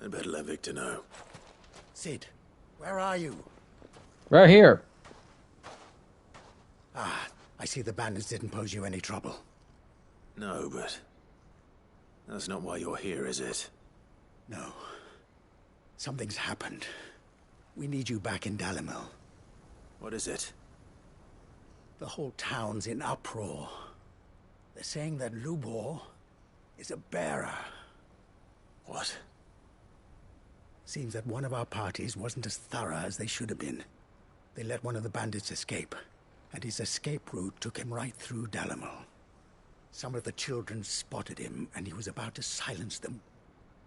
I better let Victor know. Cid, where are you? Right here. Ah, I see the bandits didn't pose you any trouble. No, but that's not why you're here, is it? No. Something's happened. We need you back in Dalimil. What is it? The whole town's in uproar. They're saying that Lubor is a bearer. What? Seems that one of our parties wasn't as thorough as they should have been. They let one of the bandits escape, and his escape route took him right through Dalimil. Some of the children spotted him, and he was about to silence them.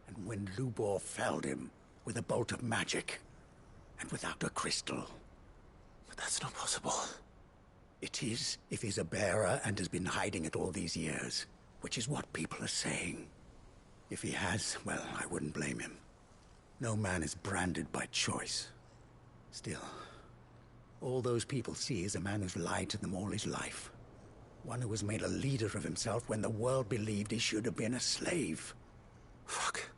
And when Lubor felled him with a bolt of magic, and without a crystal. But that's not possible. It is, if he's a bearer and has been hiding it all these years, which is what people are saying. If he has, well, I wouldn't blame him. No man is branded by choice. Still, all those people see is a man who's lied to them all his life. One who was made a leader of himself when the world believed he should have been a slave. Fuck.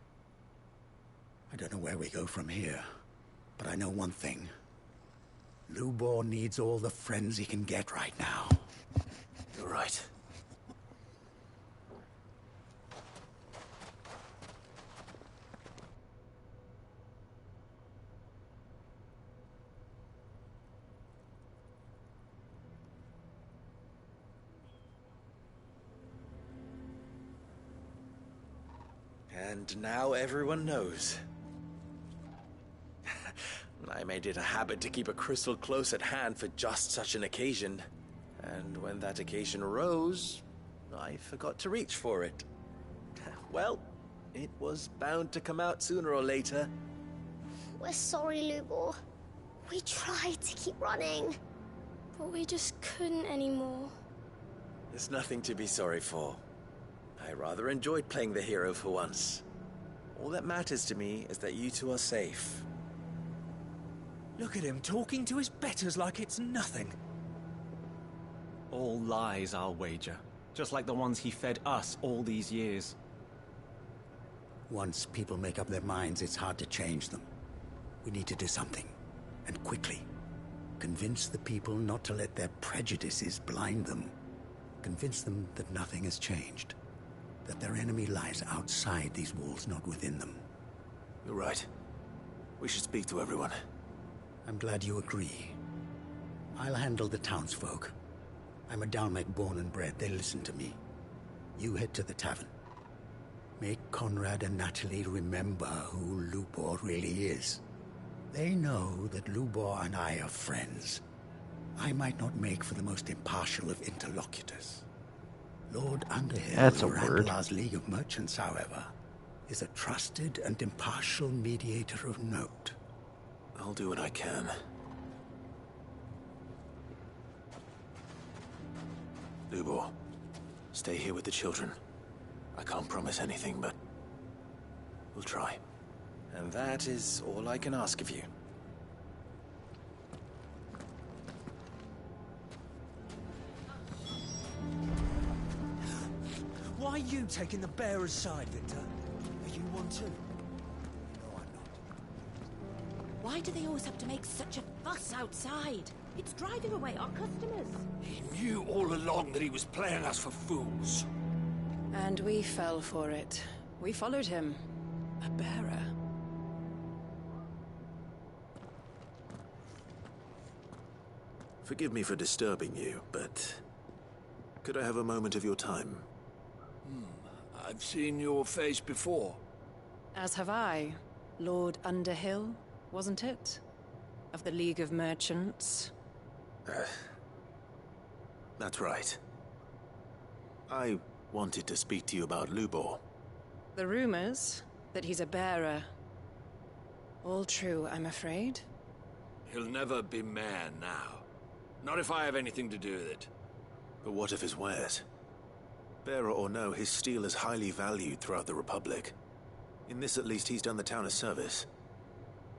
I don't know where we go from here, but I know one thing. Lubor needs all the friends he can get right now. You're right. And now everyone knows. I made it a habit to keep a crystal close at hand for just such an occasion. And when that occasion arose, I forgot to reach for it. Well, it was bound to come out sooner or later. We're sorry, Lubor. We tried to keep running, but we just couldn't anymore. There's nothing to be sorry for. I rather enjoyed playing the hero for once. All that matters to me is that you two are safe. Look at him talking to his betters like it's nothing. All lies, I'll wager. Just like the ones he fed us all these years. Once people make up their minds, it's hard to change them. We need to do something, and quickly. Convince the people not to let their prejudices blind them. Convince them that nothing has changed. That their enemy lies outside these walls, not within them. You're right. We should speak to everyone. I'm glad you agree. I'll handle the townsfolk. I'm a Dalmec born and bred. They listen to me. You head to the tavern. Make Conrad and Natalie remember who Lubor really is. They know that Lubor and I are friends. I might not make for the most impartial of interlocutors. Lord Underhill, That's a word. Randlar's League of Merchants, however, is a trusted and impartial mediator of note. I'll do what I can. Lubor, stay here with the children. I can't promise anything, but we'll try. And that is all I can ask of you. Why are you taking the bearer's side, Victor? Are you one too? Why do they always have to make such a fuss outside? It's driving away our customers. He knew all along that he was playing us for fools. And we fell for it. We followed him. A bearer. Forgive me for disturbing you, but could I have a moment of your time? I've seen your face before. As have I. Lord Underhill, wasn't it? Of the League of Merchants. That's right. I wanted to speak to you about Lubor. The rumors that he's a bearer. All true, I'm afraid. He'll never be mayor now. Not if I have anything to do with it. But what of his wares? Bearer or no, his steel is highly valued throughout the Republic. In this at least, he's done the town a service.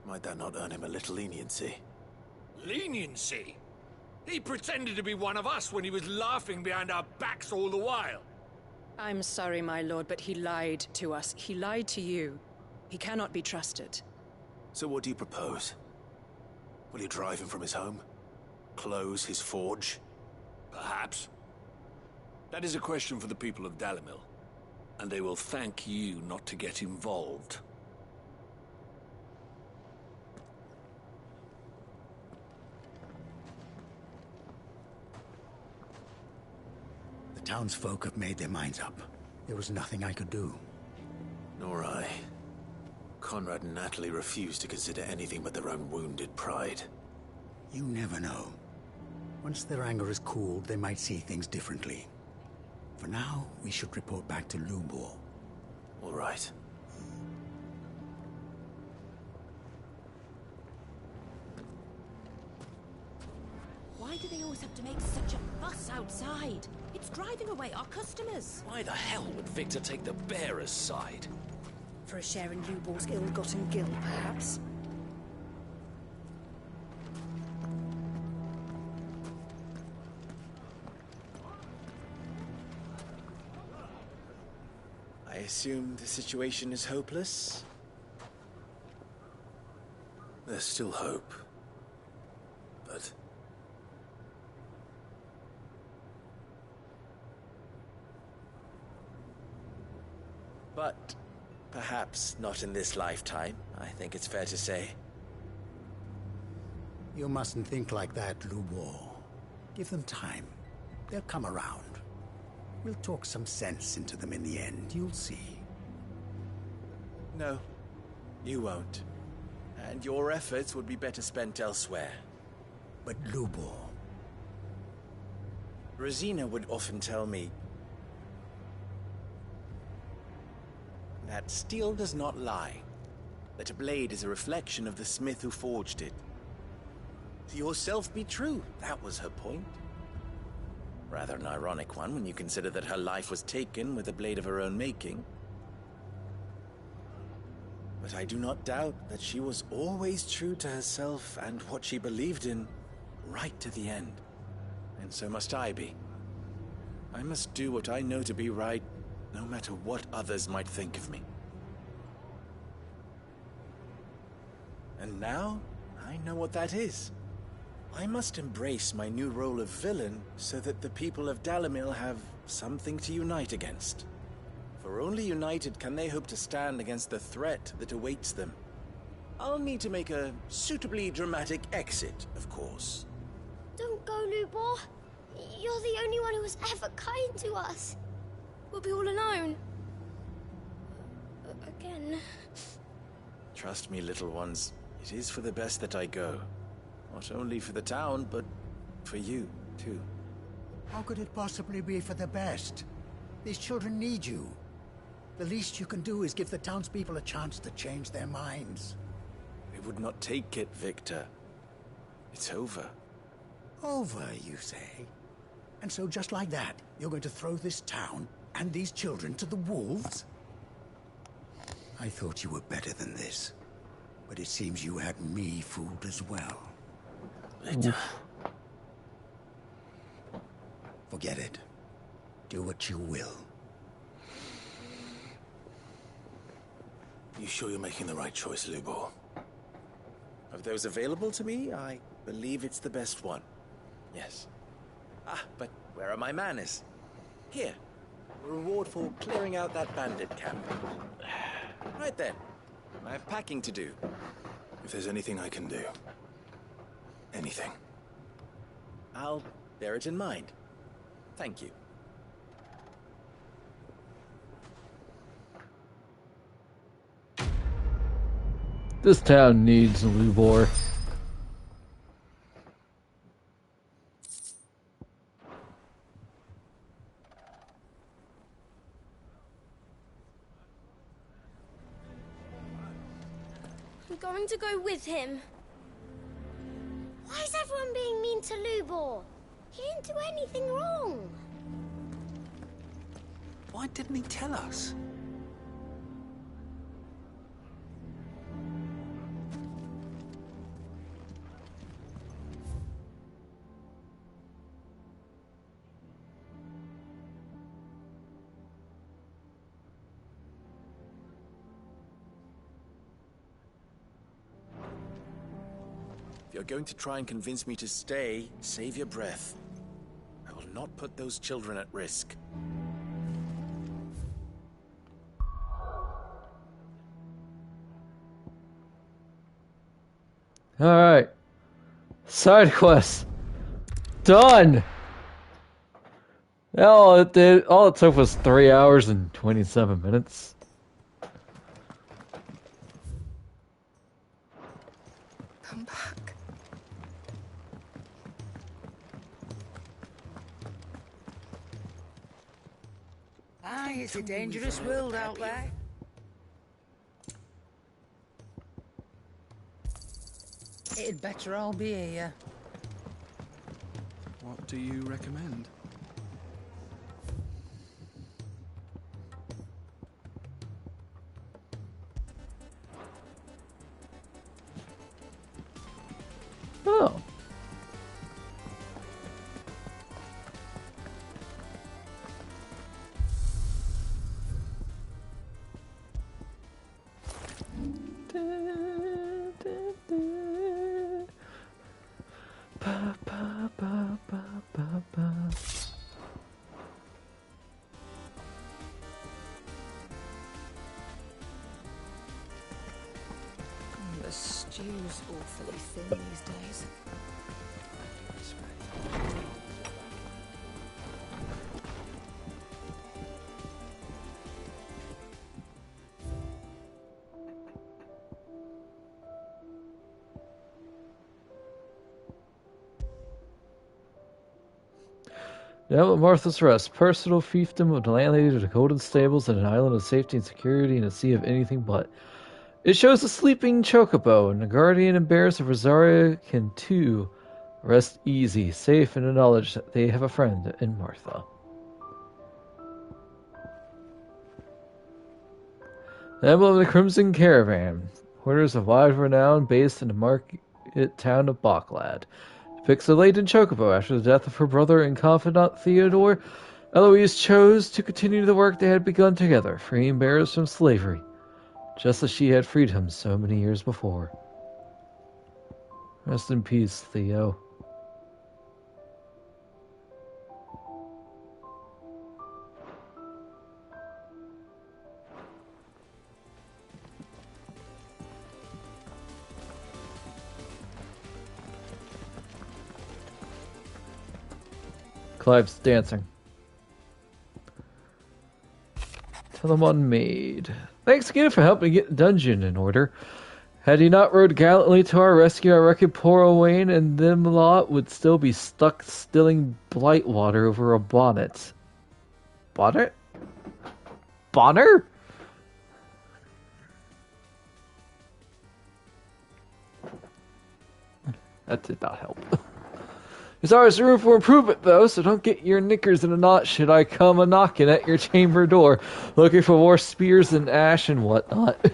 Might that not earn him a little leniency? Leniency? He pretended to be one of us when he was laughing behind our backs all the while. I'm sorry, my lord, but he lied to us. He lied to you. He cannot be trusted. So what do you propose? Will you drive him from his home? Close his forge? Perhaps. That is a question for the people of Dalimil, and they will thank you not to get involved. townsfolk have made their minds up. There was nothing I could do. Nor I. Conrad and Natalie refused to consider anything but their own wounded pride. You never know. Once their anger is cooled, they might see things differently. For now, we should report back to Lubor. All right. Why do they always have to make such a fuss outside? It's driving away our customers. Why the hell would Victor take the bearer's side? For a share in Lubor's ill-gotten gil, perhaps? I assume the situation is hopeless? There's still hope. But... But perhaps not in this lifetime, I think it's fair to say. You mustn't think like that, Lubor. Give them time. They'll come around. We'll talk some sense into them in the end, you'll see. No, you won't. And your efforts would be better spent elsewhere. But Lubor... Rosina would often tell me that steel does not lie, that a blade is a reflection of the smith who forged it. To yourself be true, that was her point. Rather an ironic one when you consider that her life was taken with a blade of her own making. But I do not doubt that she was always true to herself and what she believed in, right to the end. And so must I be. I must do what I know to be right, no matter what others might think of me. And now, I know what that is. I must embrace my new role of villain so that the people of Dalimil have something to unite against. For only united can they hope to stand against the threat that awaits them. I'll need to make a suitably dramatic exit, of course. Don't go, Lubor. You're the only one who was ever kind to us. We'll be all alone. Again. Trust me, little ones. It is for the best that I go. Not only for the town, but for you, too. How could it possibly be for the best? These children need you. The least you can do is give the townspeople a chance to change their minds. They would not take it, Victor. It's over. Over, you say? And so just like that, you're going to throw this town and these children to the wolves? I thought you were better than this. But it seems you had me fooled as well. Victor. Forget it. Do what you will. You sure you're making the right choice, Lubor? Of those available to me, I believe it's the best one. Yes. Ah, but where are my manners? Here. A reward for clearing out that bandit camp. Right then. I have packing to do. If there's anything I can do. Anything. I'll bear it in mind. Thank you. This town needs Lubor. I'm going to go with him. Why is everyone being mean to Lubor? He didn't do anything wrong. Why didn't he tell us? If you're going to try and convince me to stay, save your breath. I will not put those children at risk. Alright. Side quest. Done! All it took was 3 hours and 27 minutes. Come back. Aye, it's a dangerous world out there. It'd better all be here. What do you recommend? Oh. The stew's awfully thin these days. Now at Martha's Rest, personal fiefdom of the landlady to the golden stables and an island of safety and security in a sea of anything but. It shows a sleeping chocobo, and the guardian and bearers of Rosaria can too rest easy, safe in the knowledge that they have a friend in Martha. The emblem of the Crimson Caravan, quarters of wide renown based in the market town of Bocklad. Depicts a laden chocobo after the death of her brother and confidant Theodore. Eloise chose to continue the work they had begun together, freeing bearers from slavery, just as she had freed him so many years before. Rest in peace, Theo. Clive's dancing. Telemon Maid. Thanks again for helping get the dungeon in order. Had he not rode gallantly to our rescue, I reckon poor Owain and them lot would still be stuck stilling blight water over a bonnet. Bonnet? Bonner? That did not help. There's always room for improvement, though, so don't get your knickers in a knot should I come a-knocking at your chamber door, looking for more spears and ash and whatnot. It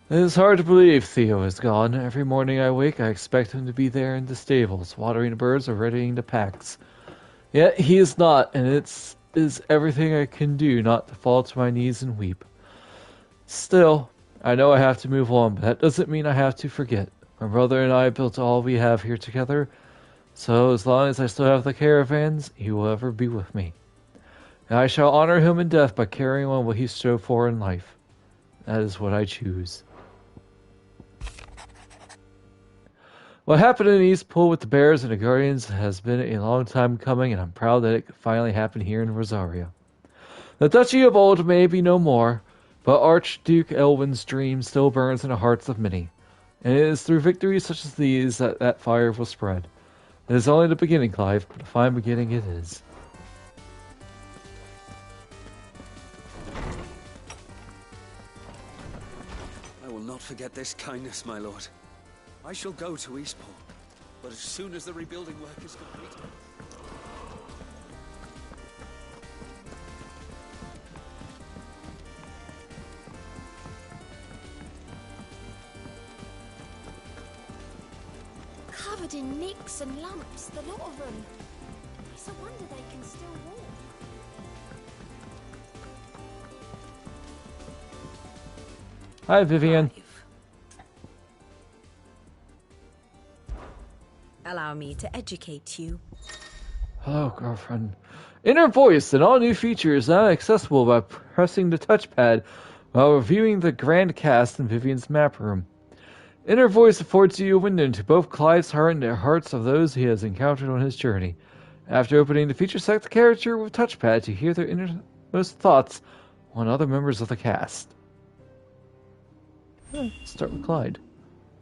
is hard to believe Theo is gone. Every morning I wake, I expect him to be there in the stables, watering the birds or readying the packs. Yet he is not, and it is everything I can do not to fall to my knees and weep. Still, I know I have to move on, but that doesn't mean I have to forget. My brother and I built all we have here together, so as long as I still have the caravans, he will ever be with me. And I shall honor him in death by carrying on what he strove for in life. That is what I choose. What happened in Eastpool with the Bears and the Guardians has been a long time coming, and I'm proud that it finally happened here in Rosaria. The Duchy of Old may be no more, but Archduke Elwin's dream still burns in the hearts of many, and it is through victories such as these that that fire will spread. It is only the beginning, Clive, but a fine beginning it is. I will not forget this kindness, my lord. I shall go to Eastpool, but as soon as the rebuilding work is complete... Covered in nicks and lumps, the lot of them. It's a wonder they can still walk. Hi, Vivian. Allow me to educate you. Hello, girlfriend. Inner Voice, an all-new feature, is now accessible by pressing the touchpad while reviewing the grand cast in Vivian's map room. Inner voice affords you a window into both Clive's heart and the hearts of those he has encountered on his journey. After opening the feature, select the character with touchpad to hear their innermost thoughts on other members of the cast. Let's start with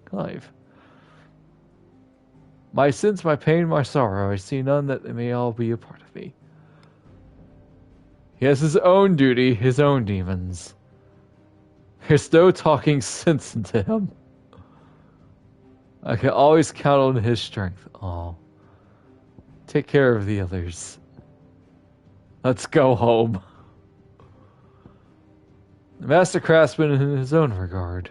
Clive. My sins, my pain, my sorrow, I see none that they may all be a part of me. He has his own duty, his own demons. There's no talking sense into him. I can always count on his strength. Aw. Take care of the others. Let's go home. The master craftsman in his own regard.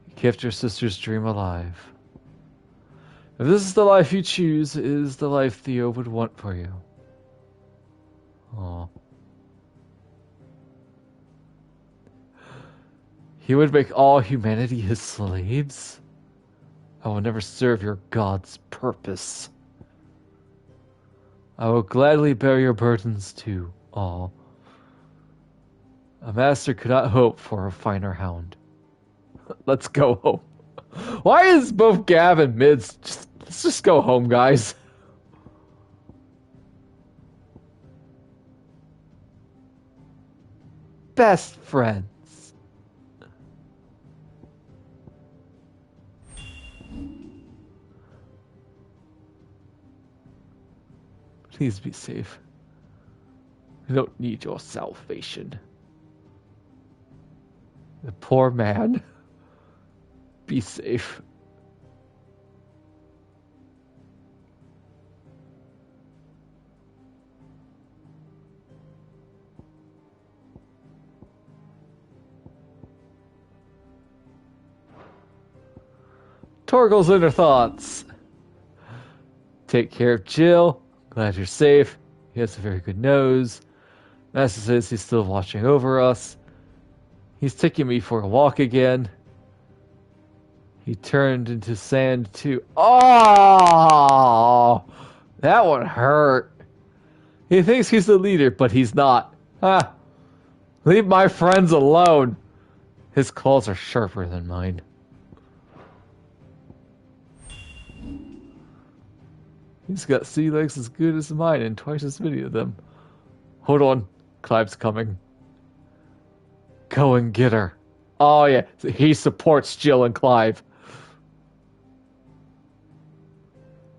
He kept your sister's dream alive. If this is the life you choose, it is the life Theo would want for you. Aw. He would make all humanity his slaves? I will never serve your God's purpose. I will gladly bear your burdens too, all. A master could not hope for a finer hound. Let's go home. Why is both Gav and Mids let's just go home, guys. Best friends. Please be safe. I don't need your salvation. The poor man. Be safe. Torgal's inner thoughts. Take care of Jill. Glad you're safe. He has a very good nose. Master says he's still watching over us. He's taking me for a walk again. He turned into sand too. Oh! That one hurt. He thinks he's the leader, but he's not. Ah! Leave my friends alone. His claws are sharper than mine. He's got sea legs as good as mine and twice as many of them. Hold on. Clive's coming. Go and get her. Oh yeah, he supports Jill and Clive.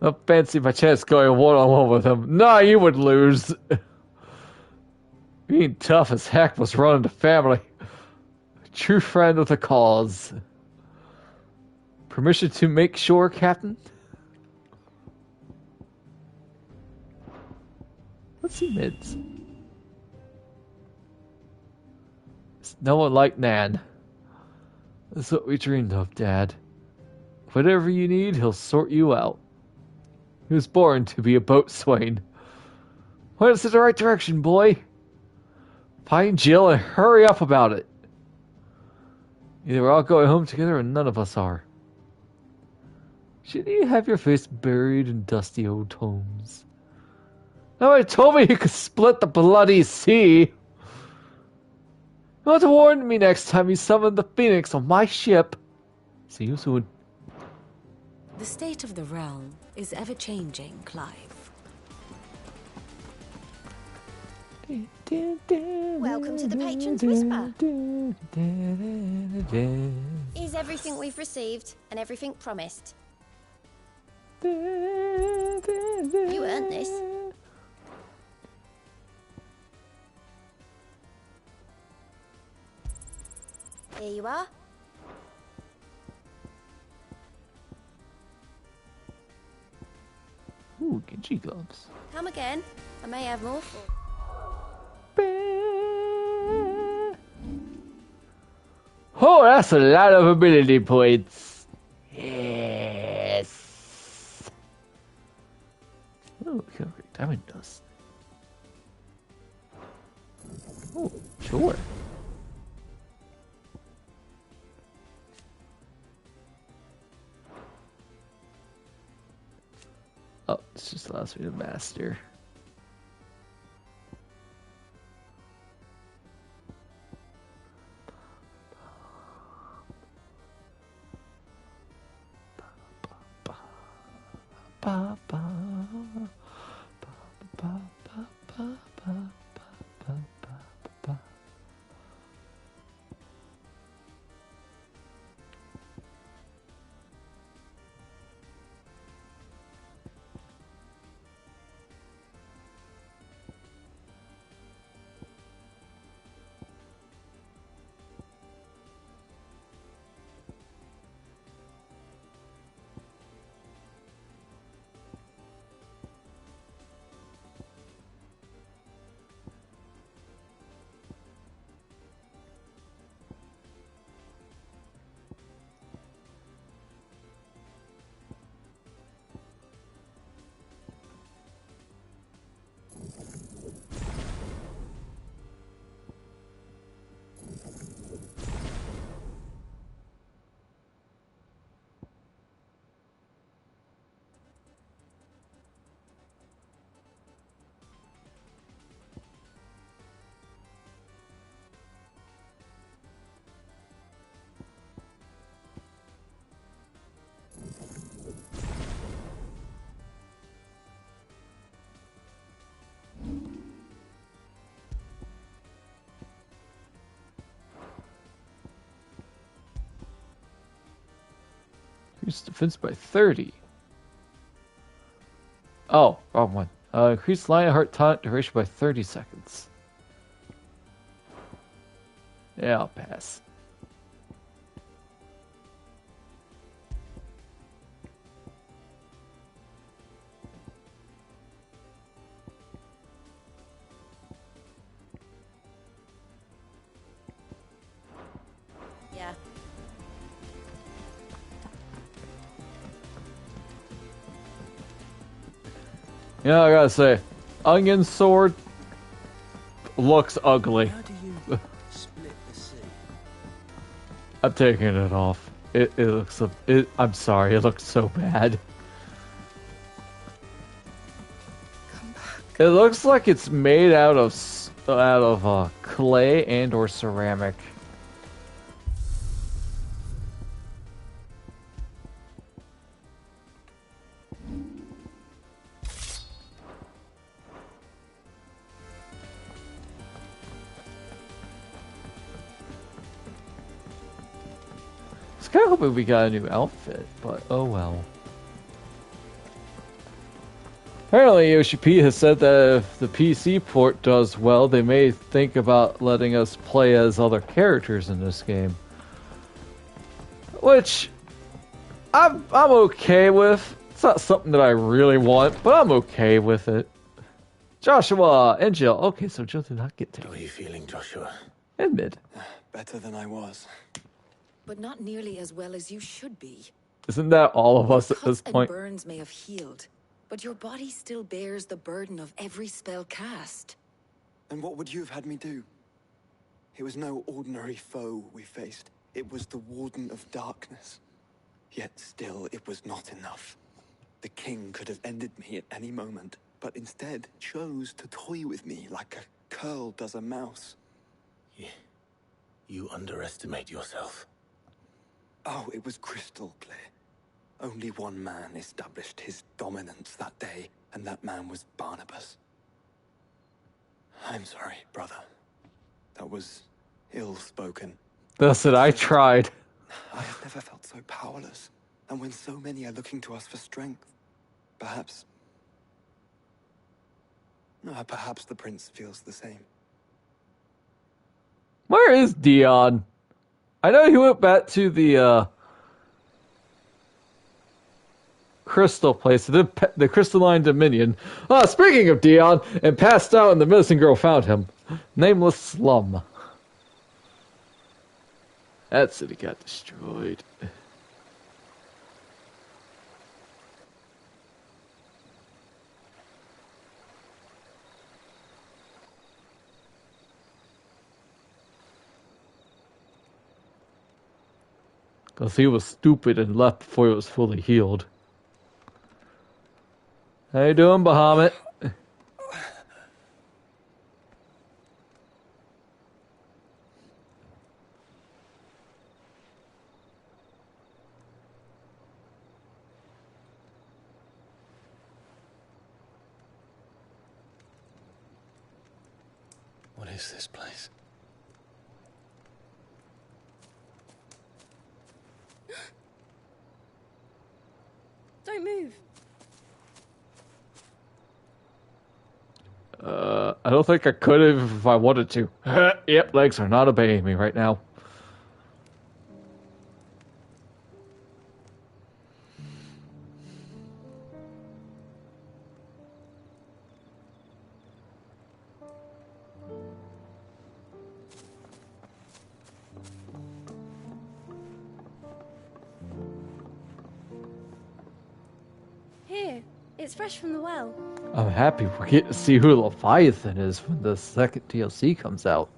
I fancy my chance going one-on-one with him. Nah, you would lose. Being tough as heck was running the family. A true friend of the cause. Permission to make sure, Captain? Let's see Mids. It's no one like Nan. That's what we dreamed of, Dad. Whatever you need, he'll sort you out. He was born to be a boatswain. Point us in the right direction, boy. Find Jill and hurry up about it. Either we're all going home together or none of us are. Shouldn't you have your face buried in dusty old tomes? Nobody told me you could split the bloody sea. You want to warn me next time you summon the Phoenix on my ship. See you soon. The state of the realm is ever-changing, Clive. Welcome to the Patron's Whisper. Is everything we've received and everything promised? You earned this. Here you are. Ooh, Genji gloves. Come again. I may have more for. Oh, that's a lot of ability points. Yes. Oh, diamond dust. Oh, sure. Oh, this just allows me to master. ba ba ba ba ba ba. Increase defense by 30. Oh, wrong one. Increase Lionheart taunt duration by 30 seconds. Yeah, I'll pass. Yeah. Yeah, I gotta say, Onion Sword looks ugly. How do you split the sea? I'm taking it off. It looks I'm sorry, it looks so bad. It looks like it's made out of clay and or ceramic. I was kind of hoping we got a new outfit, but oh well. Apparently, Yoshi P has said that if the PC port does well, they may think about letting us play as other characters in this game. Which, I'm okay with. It's not something that I really want, but I'm okay with it. Joshua and Jill. Okay, so Jill did not get taken. How are you feeling, Joshua? And Mid. Better than I was. But not nearly as well as you should be. Isn't that all of us at this Cuts point? and burns may have healed, but your body still bears the burden of every spell cast. And what would you have had me do? It was no ordinary foe we faced. It was the Warden of Darkness. Yet still, it was not enough. The king could have ended me at any moment, but instead chose to toy with me like a curl does a mouse. You underestimate yourself. Oh, it was crystal clear. Only one man established his dominance that day, and that man was Barnabas. I'm sorry, brother. That was ill-spoken. Listen, I tried. I have never felt so powerless, and when so many are looking to us for strength, perhaps the prince feels the same. Where is Dion? I know he went back to the crystal place, the crystalline dominion. Speaking of Dion, and passed out and the medicine girl found him. Nameless slum. That city got destroyed. Because he was stupid and left before he was fully healed. How you doing, Bahamut? What is this place? Don't move. I don't think I could have if I wanted to. Yep, legs are not obeying me right now. Here, it's fresh from the well. I'm happy we get to see who Leviathan is when the second DLC comes out.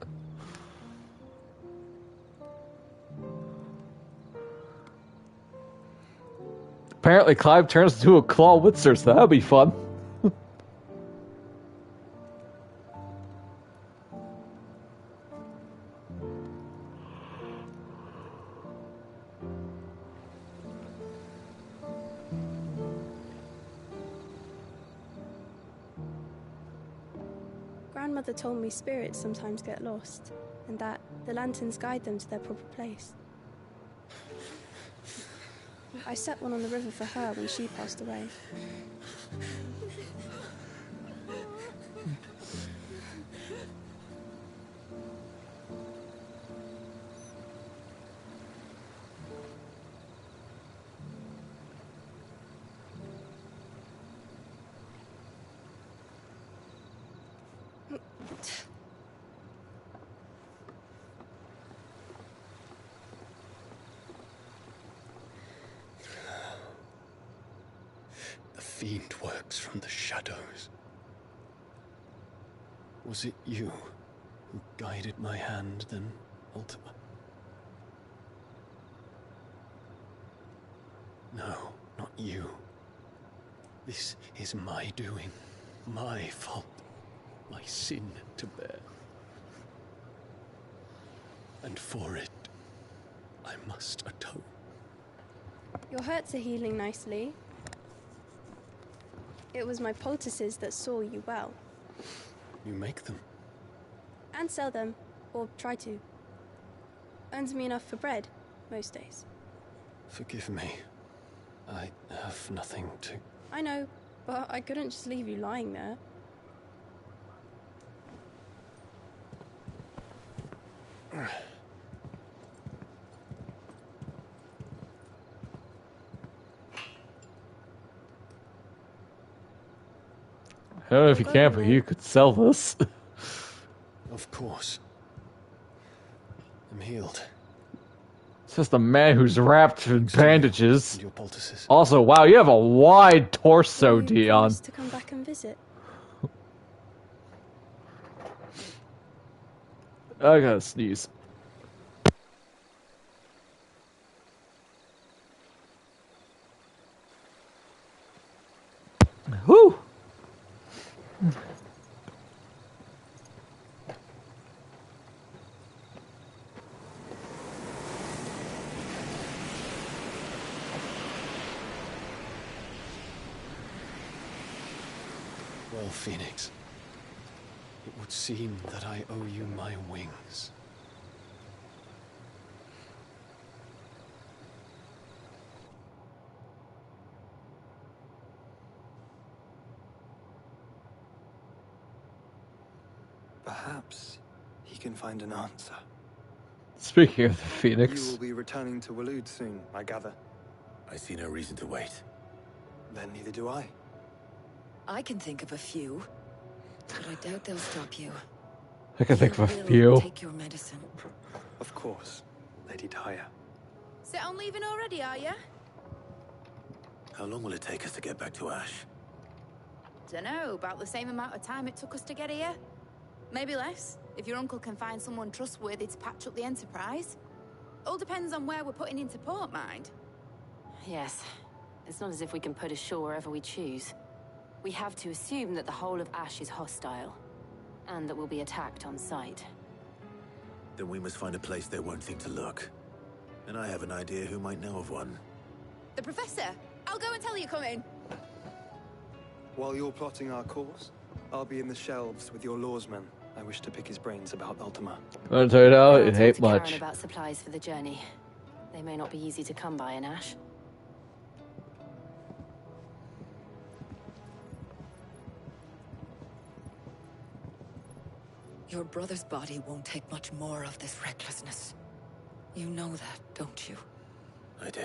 Apparently Clive turns into a Clawwitzer, so that'll be fun. Grandmother told me spirits sometimes get lost, and that the lanterns guide them to their proper place. I set one on the river for her when she passed away. The fiend works from the shadows. Was it you who guided my hand then, Ultima? No, not you. This is my doing, my fault, my sin to bear. And for it, I must atone. Your hurts are healing nicely. It was my poultices that saw you well. You make them? And sell them, or try to. Earns me enough for bread, most days. Forgive me. I have nothing to... I know, but I couldn't just leave you lying there. I don't know if you can, but you could sell this. Of course. I'm healed. It's just a man who's wrapped in bandages. Your poultices. Also, wow, you have a wide torso, Dion. To come back and visit. I gotta sneeze. Whew! Well, Phoenix, it would seem that I owe you my wings. Perhaps he can find an answer. Speaking of the Phoenix. You will be returning to Waloed soon, I gather. I see no reason to wait. Then neither do I. I can think of a few, but I doubt they'll stop you. I can think of a You will few. Take your medicine. Of course, Lady Daya. Set on leaving already, are ya? How long will it take us to get back to Ash? Dunno, about the same amount of time it took us to get here. Maybe less, if your uncle can find someone trustworthy to patch up the Enterprise. All depends on where we're putting into port, mind. Yes. It's not as if we can put ashore wherever we choose. We have to assume that the whole of Ash is hostile, and that we'll be attacked on sight. Then we must find a place they won't think to look. And I have an idea who might know of one. The Professor! I'll go and tell you come in. While you're plotting our course, I'll be in the shelves with your lawsmen. I wish to pick his brains about Ultima. I'll tell you now, I'll it talk ain't to Karen much. about supplies for the journey. They may not be easy to come by in Ash. Your brother's body won't take much more of this recklessness. You know that, don't you? I do.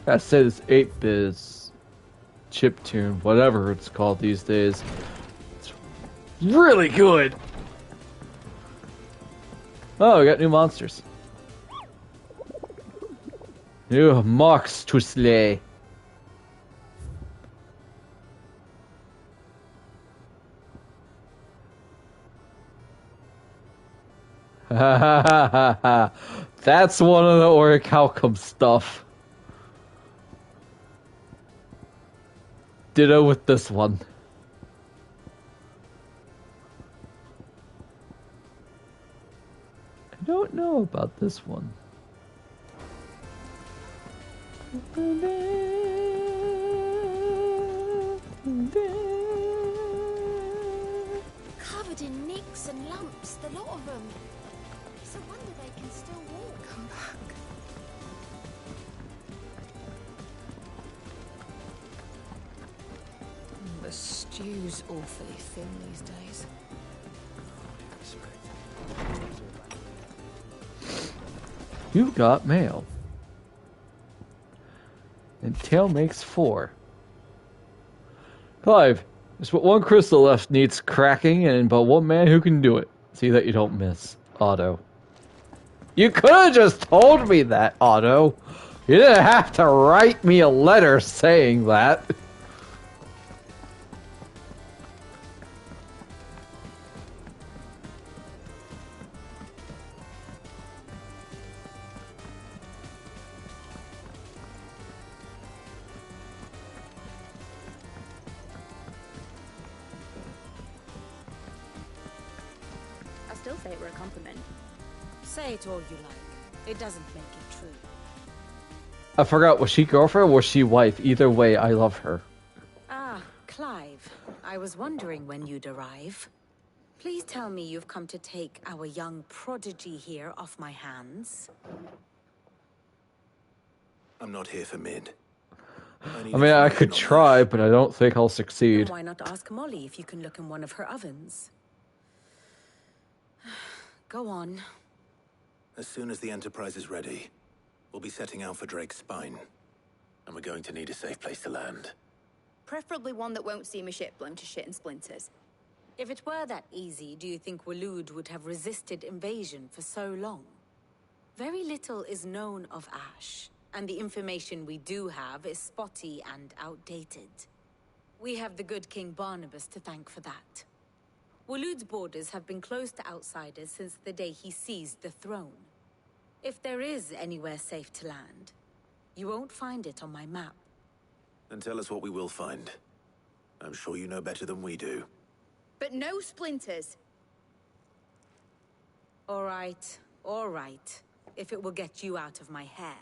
I said it's 8-biz chiptune, whatever it's called these days. It's really good. Oh, we got new monsters. New mocks to slay. That's one of the Orichalcum stuff. Ditto with this one. I don't know about this one. Covered in nicks and lumps, the lot of them. It's a wonder they can still walk. Come back. The stew's awfully thin these days. You got mail. And tail makes 4. Clive, there's but one crystal left needs cracking and but one man who can do it. See that you don't miss. Otto. You could have just told me that, Otto. You didn't have to write me a letter saying that. I'll still say it were a compliment. Say it all you like. It doesn't make it true. I forgot, was she girlfriend or was she wife? Either way, I love her. Ah, Clive. I was wondering when you'd arrive. Please tell me you've come to take our young prodigy here off my hands. I'm not here for Mid. I mean, I could try, but I don't think I'll succeed. Then why not ask Molly if you can look in one of her ovens? Go on. As soon as the Enterprise is ready, we'll be setting out for Drake's Spine. And we're going to need a safe place to land. Preferably one that won't see my ship blown to shit and splinters. If it were that easy, do you think Waloed would have resisted invasion for so long? Very little is known of Ash, and the information we do have is spotty and outdated. We have the good King Barnabas to thank for that. Waloed's borders have been closed to outsiders since the day he seized the throne. If there is anywhere safe to land, you won't find it on my map. Then tell us what we will find. I'm sure you know better than we do. But no splinters. All right, if it will get you out of my hair.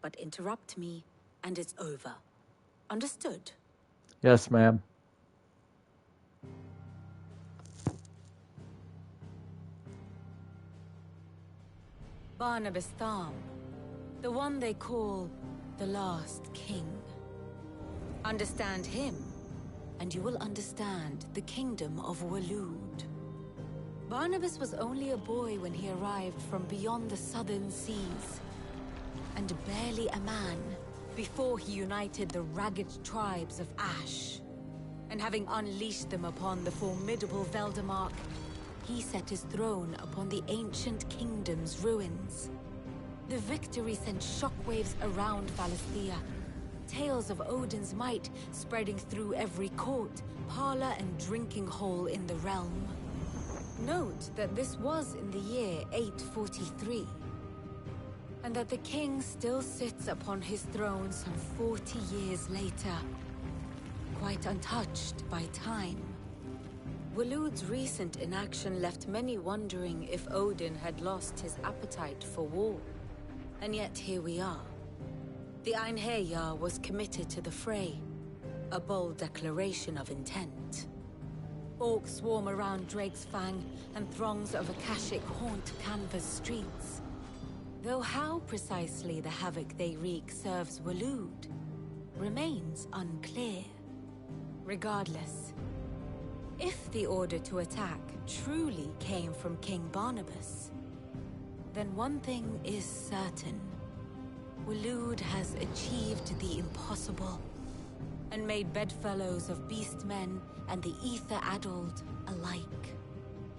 But interrupt me, and it's over. Understood? Yes, ma'am. Barnabas Tharm, the one they call the Last King. Understand him, and you will understand the kingdom of Waloed. Barnabas was only a boy when he arrived from beyond the southern seas, and barely a man before he united the ragged tribes of Ash. And having unleashed them upon the formidable Veldemark, he set his throne upon the ancient kingdom's ruins. The victory sent shockwaves around Valisthea, tales of Odin's might spreading through every court, parlor, and drinking hole in the realm. Note that this was in the year 843, and that the king still sits upon his throne some 40 years later, quite untouched by time. Waloed's recent inaction left many wondering if Odin had lost his appetite for war. And yet here we are. The Einherjar was committed to the fray, a bold declaration of intent. Orcs swarm around Drakesfang, and throngs of Akashic haunt Canva's streets. Though how precisely the havoc they wreak serves Waloed remains unclear. Regardless, if the order to attack truly came from King Barnabas, then one thing is certain. Waloed has achieved the impossible, and made bedfellows of beastmen and the ether-addled alike.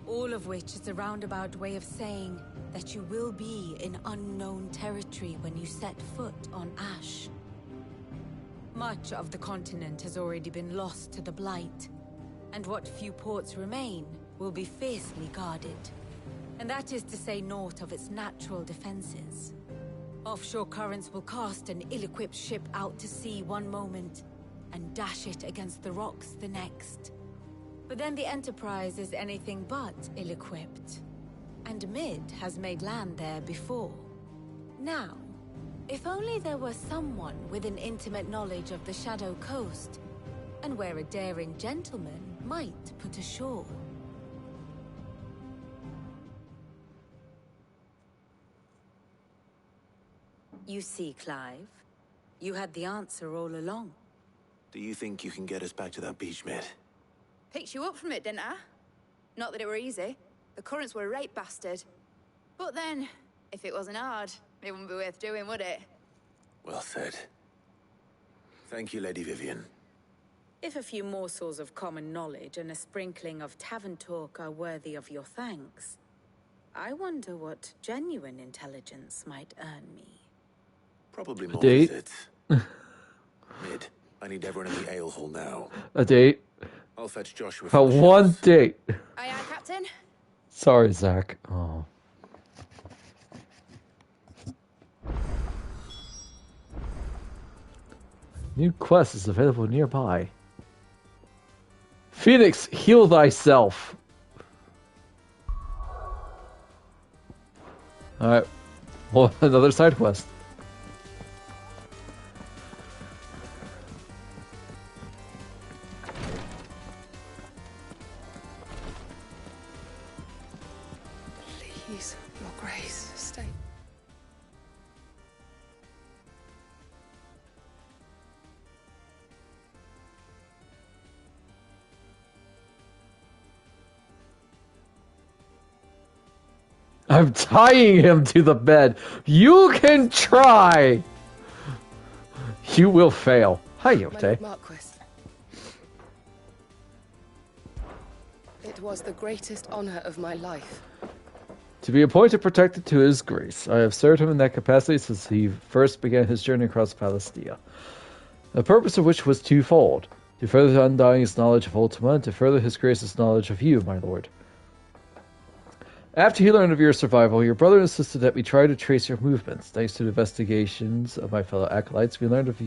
All of which is a roundabout way of saying that you will be in unknown territory when you set foot on Ash. Much of the continent has already been lost to the Blight, and what few ports remain will be fiercely guarded. And that is to say naught of its natural defenses. Offshore currents will cast an ill-equipped ship out to sea one moment, and dash it against the rocks the next. But then the Enterprise is anything but ill-equipped, and Mid has made land there before. Now, if only there were someone with an intimate knowledge of the Shadow Coast, and where a daring gentleman might put ashore. You see, Clive, you had the answer all along. Do you think you can get us back to that beach, Mid? Picked you up from it, didn't I? Not that it were easy. The currents were a right bastard. But then, if it wasn't hard, it wouldn't be worth doing, would it? Well said. Thank you, Lady Vivian. If a few morsels of common knowledge and a sprinkling of tavern talk are worthy of your thanks, I wonder what genuine intelligence might earn me. Probably more date. visits. Mid, I need everyone in the ale hall now. A date. I'll fetch Joshua. For one date. Aye, aye, Captain. Sorry, Zach. Oh. New quest is available nearby. Phoenix, heal thyself. Alright. Well, another side quest. Please, Your Grace, stay. I'm tying him to the bed. You can try. You will fail. Hi, My Yote. Lord Marquis. It was the greatest honor of my life. To be appointed protector to his grace. I have served him in that capacity since he first began his journey across Valisthea. The purpose of which was twofold. To further Undying's knowledge of Ultima, and to further his grace's knowledge of you, my lord. After he learned of your survival, your brother insisted that we try to trace your movements. Thanks to the investigations of my fellow acolytes, we learned of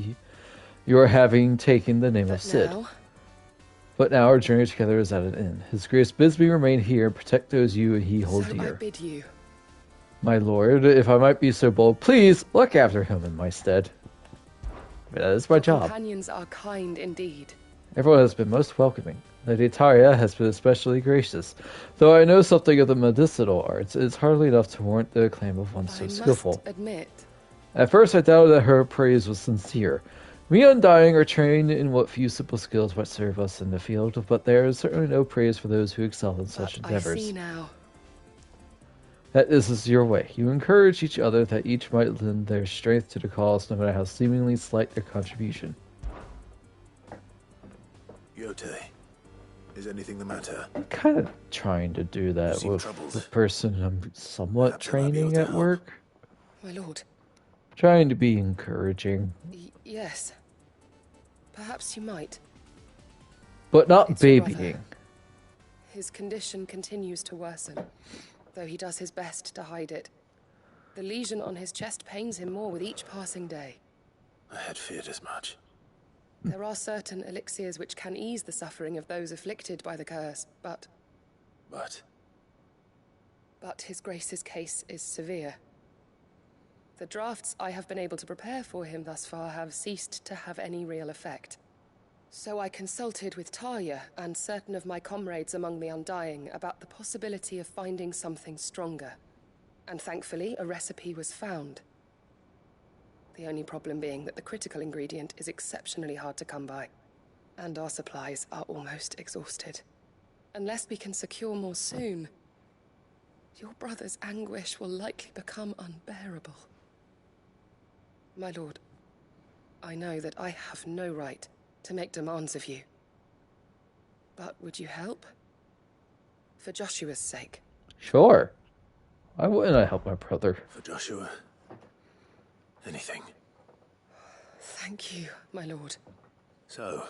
your having taken the name of Cid. But now our journey together is at an end. His grace bids me remain here and protect those you and he hold So dear. I bid you. My lord, if I might be so bold, please look after him in my stead. That is my job. Companions are kind indeed. Everyone has been most welcoming. Lady Taria has been especially gracious. Though I know something of the medicinal arts, it is hardly enough to warrant the acclaim of one so skillful. Must admit, At first I doubted that her praise was sincere. We Undying are trained in what few simple skills might serve us in the field, but there is certainly no praise for those who excel in such I endeavors. see now. that this is your way. You encourage each other that each might lend their strength to the cause, no matter how seemingly slight their contribution. Yote, is anything the matter? I'm kind of trying to do that with the person I'm somewhat training at work. My lord. Trying to be encouraging. Yes. Perhaps you might. But not It's your babying. brother. His condition continues to worsen, though he does his best to hide it. The lesion on his chest pains him more with each passing day. I had feared as much. There are certain elixirs which can ease the suffering of those afflicted by the curse, but His Grace's case is severe. The drafts I have been able to prepare for him thus far have ceased to have any real effect. So I consulted with Tarja and certain of my comrades among the Undying about the possibility of finding something stronger. And thankfully, a recipe was found. The only problem being that the critical ingredient is exceptionally hard to come by, and our supplies are almost exhausted. Unless we can secure more soon, your brother's anguish will likely become unbearable. My lord, I know that I have no right to make demands of you. But would you help? For Joshua's sake. Sure. Why wouldn't I help my brother? For Joshua. Anything. Thank you, my lord. So,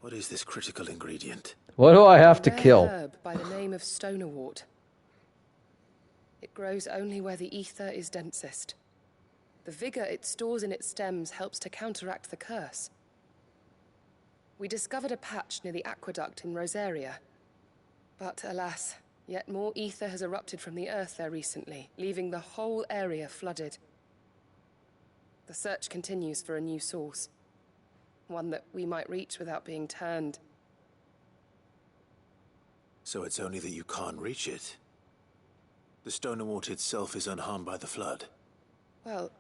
what is this critical ingredient? What do I have to A rare kill? herb by the name of stonerwort. It grows only where the ether is densest. The vigor it stores in its stems helps to counteract the curse. We discovered a patch near the aqueduct in Rosaria. But alas, yet more ether has erupted from the earth there recently, leaving the whole area flooded. The search continues for a new source. One that we might reach without being turned. So it's only that you can't reach it. The Stonerwort itself is unharmed by the flood. Well,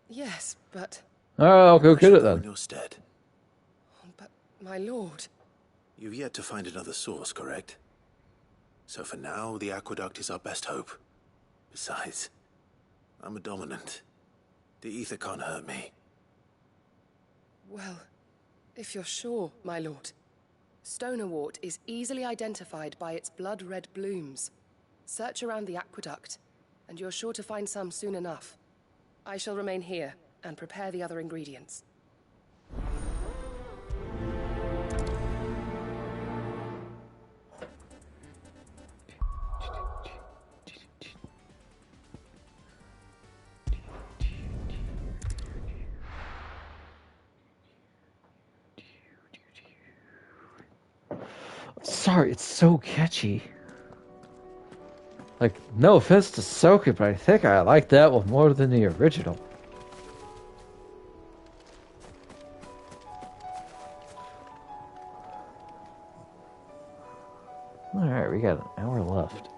yes, but... Alright, I'll go get it In then. your stead. My lord... You've yet to find another source, correct? So for now, the aqueduct is our best hope. Besides, I'm a dominant. The ether can't hurt me. Well, if you're sure, my lord. Stonerwort is easily identified by its blood-red blooms. Search around the aqueduct, and you're sure to find some soon enough. I shall remain here and prepare the other ingredients. Sorry, it's so catchy. Like, no offense to Soka, but I think I like that one more than the original. Alright, we got an hour left.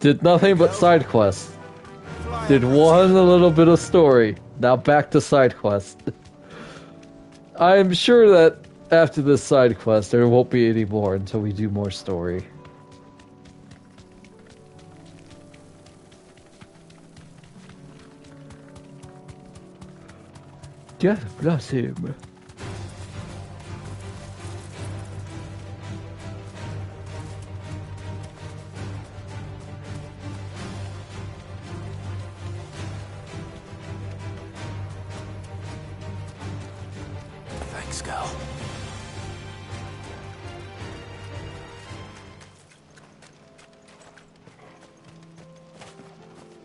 Did nothing but side quests. Did one little bit of story. Now back to side quest. I'm sure that after this side quest, there won't be any more until we do more story. God bless him. Thanks, Gal.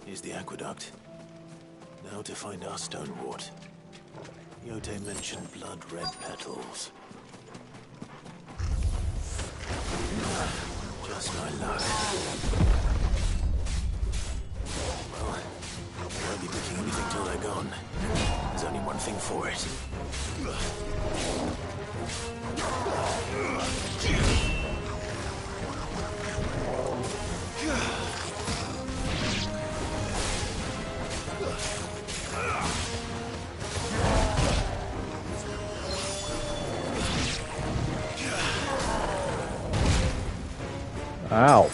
Here's the aqueduct. Now to find our Stonewort. Yote mentioned blood-red petals. Just my luck. Well, I won't be picking anything till they're gone. There's only one thing for it. Ow.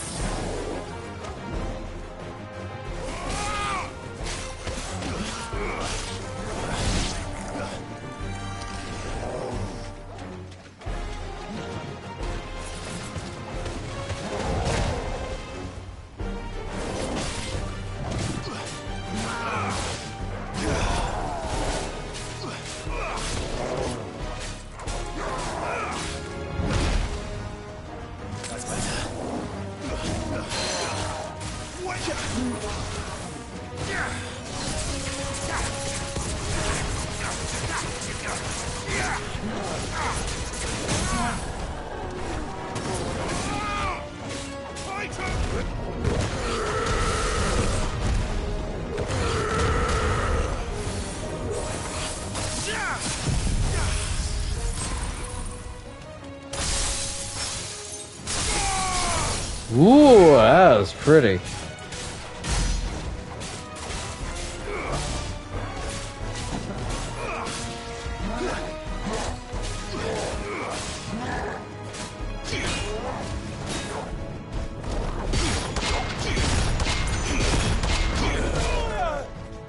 Ooh, that was pretty.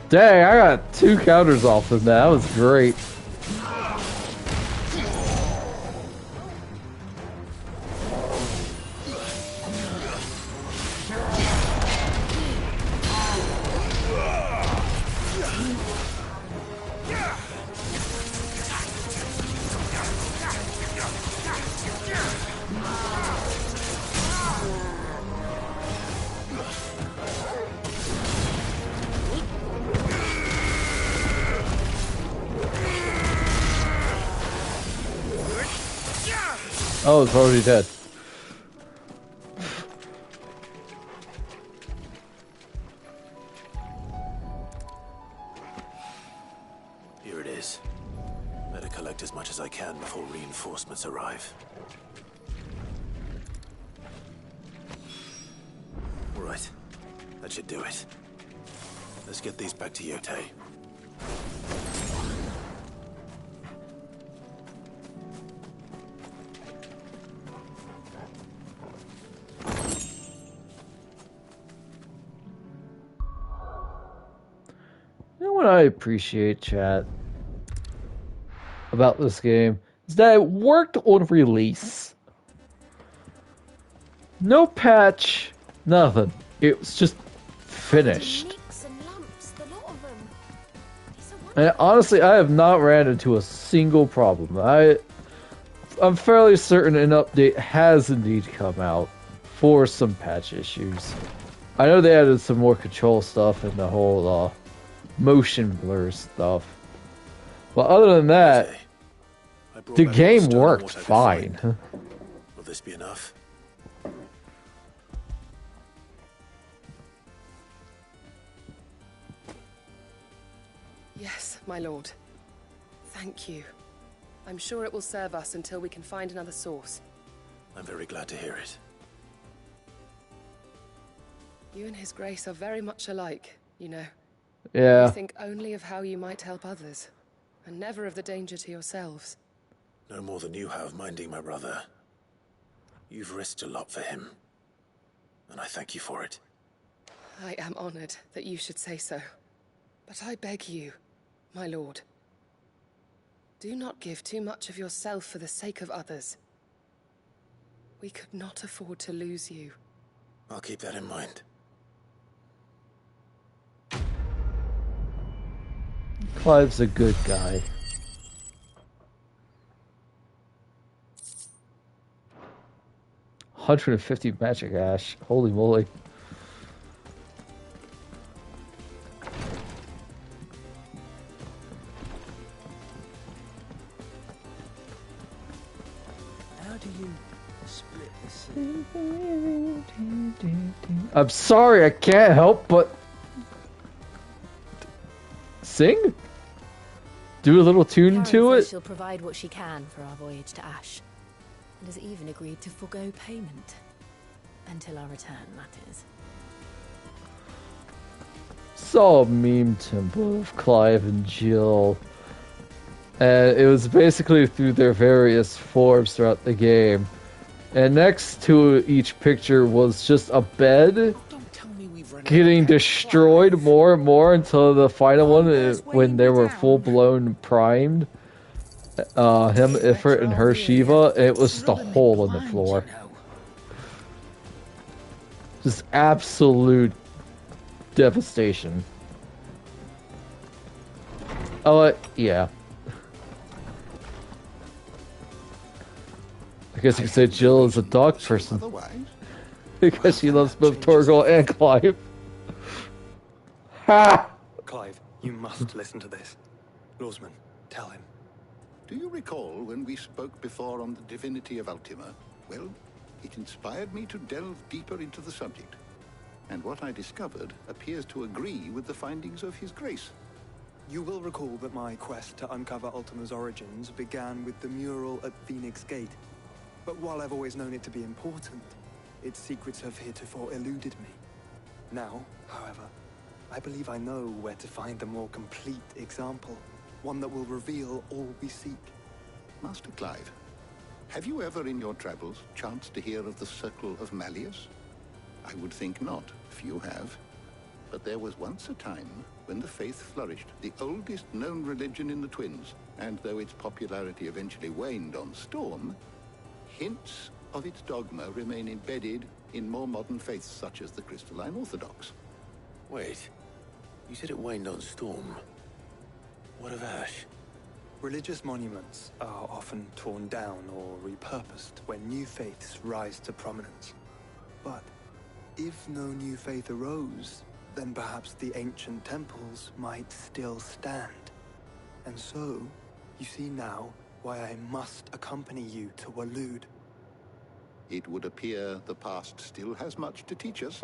Dang, I got 2 counters off of that. That was great. Oh, it's already dead. Here it is. Better collect as much as I can before reinforcements arrive. All right. That should do it. Let's get these back to Yotei. I appreciate, chat, about this game is that it worked on release. No patch, nothing. It was just finished. And honestly, I have not ran into a single problem. I'm fairly certain an update has indeed come out for some patch issues. I know they added some more control stuff and the whole motion blur stuff. But other than that, the game worked fine. Will this be enough? Yes, my lord. Thank you. I'm sure it will serve us until we can find another source. I'm very glad to hear it. You and His Grace are very much alike, you know. Yeah. You think only of how you might help others, and never of the danger to yourselves. No more than you have minding my brother. You've risked a lot for him, and I thank you for it. I am honored that you should say so. But I beg you, my lord, do not give too much of yourself for the sake of others. We could not afford to lose you. I'll keep that in mind. Clive's a good guy. $150 magic ash. Holy moly. How do you split this? I'm sorry, I can't help but sing? Do a little tune to it? She'll provide what she can for our voyage to Ash, and has even agreed to forego payment. Until our return, that is. Saw a meme template of Clive and Jill, and it was basically through their various forms throughout the game. And next to each picture was just a bed getting destroyed more and more until the final one, when they were full-blown primed. Him, Ifrit, and her Shiva, it was just a hole in the floor. Just absolute devastation. Oh, yeah. I guess you could say Jill is a dog person. Because she loves both Torgal and Clive. Ha! Clive, you must listen to this. Lawsman, tell him. Do you recall when we spoke before on the divinity of Ultima? Well, it inspired me to delve deeper into the subject. And what I discovered appears to agree with the findings of His Grace. You will recall that my quest to uncover Ultima's origins began with the mural at Phoenix Gate. But while I've always known it to be important, its secrets have heretofore eluded me. Now, however, I believe I know where to find the more complete example. One that will reveal all we seek. Master Clive, have you ever in your travels chanced to hear of the Circle of Malleus? I would think not, few have. But there was once a time when the faith flourished, the oldest known religion in the Twins, and though its popularity eventually waned on Storm, hints of its dogma remain embedded in more modern faiths such as the Crystalline Orthodox. Wait, you said it waned on Storm. What of Ash? Religious monuments are often torn down or repurposed when new faiths rise to prominence. But if no new faith arose, then perhaps the ancient temples might still stand. And so, you see now why I must accompany you to Waloed. It would appear the past still has much to teach us,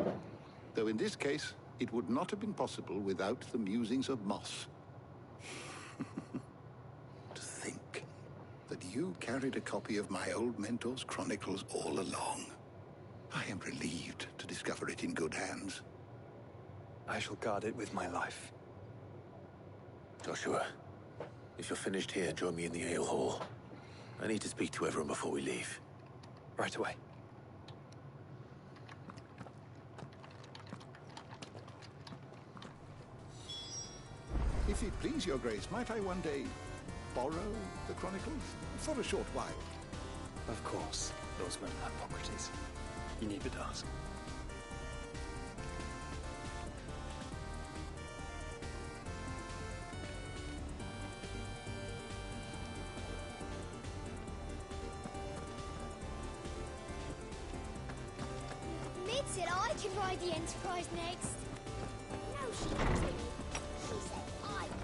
though in this case, it would not have been possible without the musings of Moss. To think that you carried a copy of my old mentor's chronicles all along. I am relieved to discover it in good hands. I shall guard it with my life. Joshua, if you're finished here, join me in the ale hall. I need to speak to everyone before we leave. Right away. If it please your grace, might I one day borrow the chronicles for a short while? Of course, Lawsman Hippocrates. You need but ask. Mid said I can ride the Enterprise next. No, she didn't. She said I could.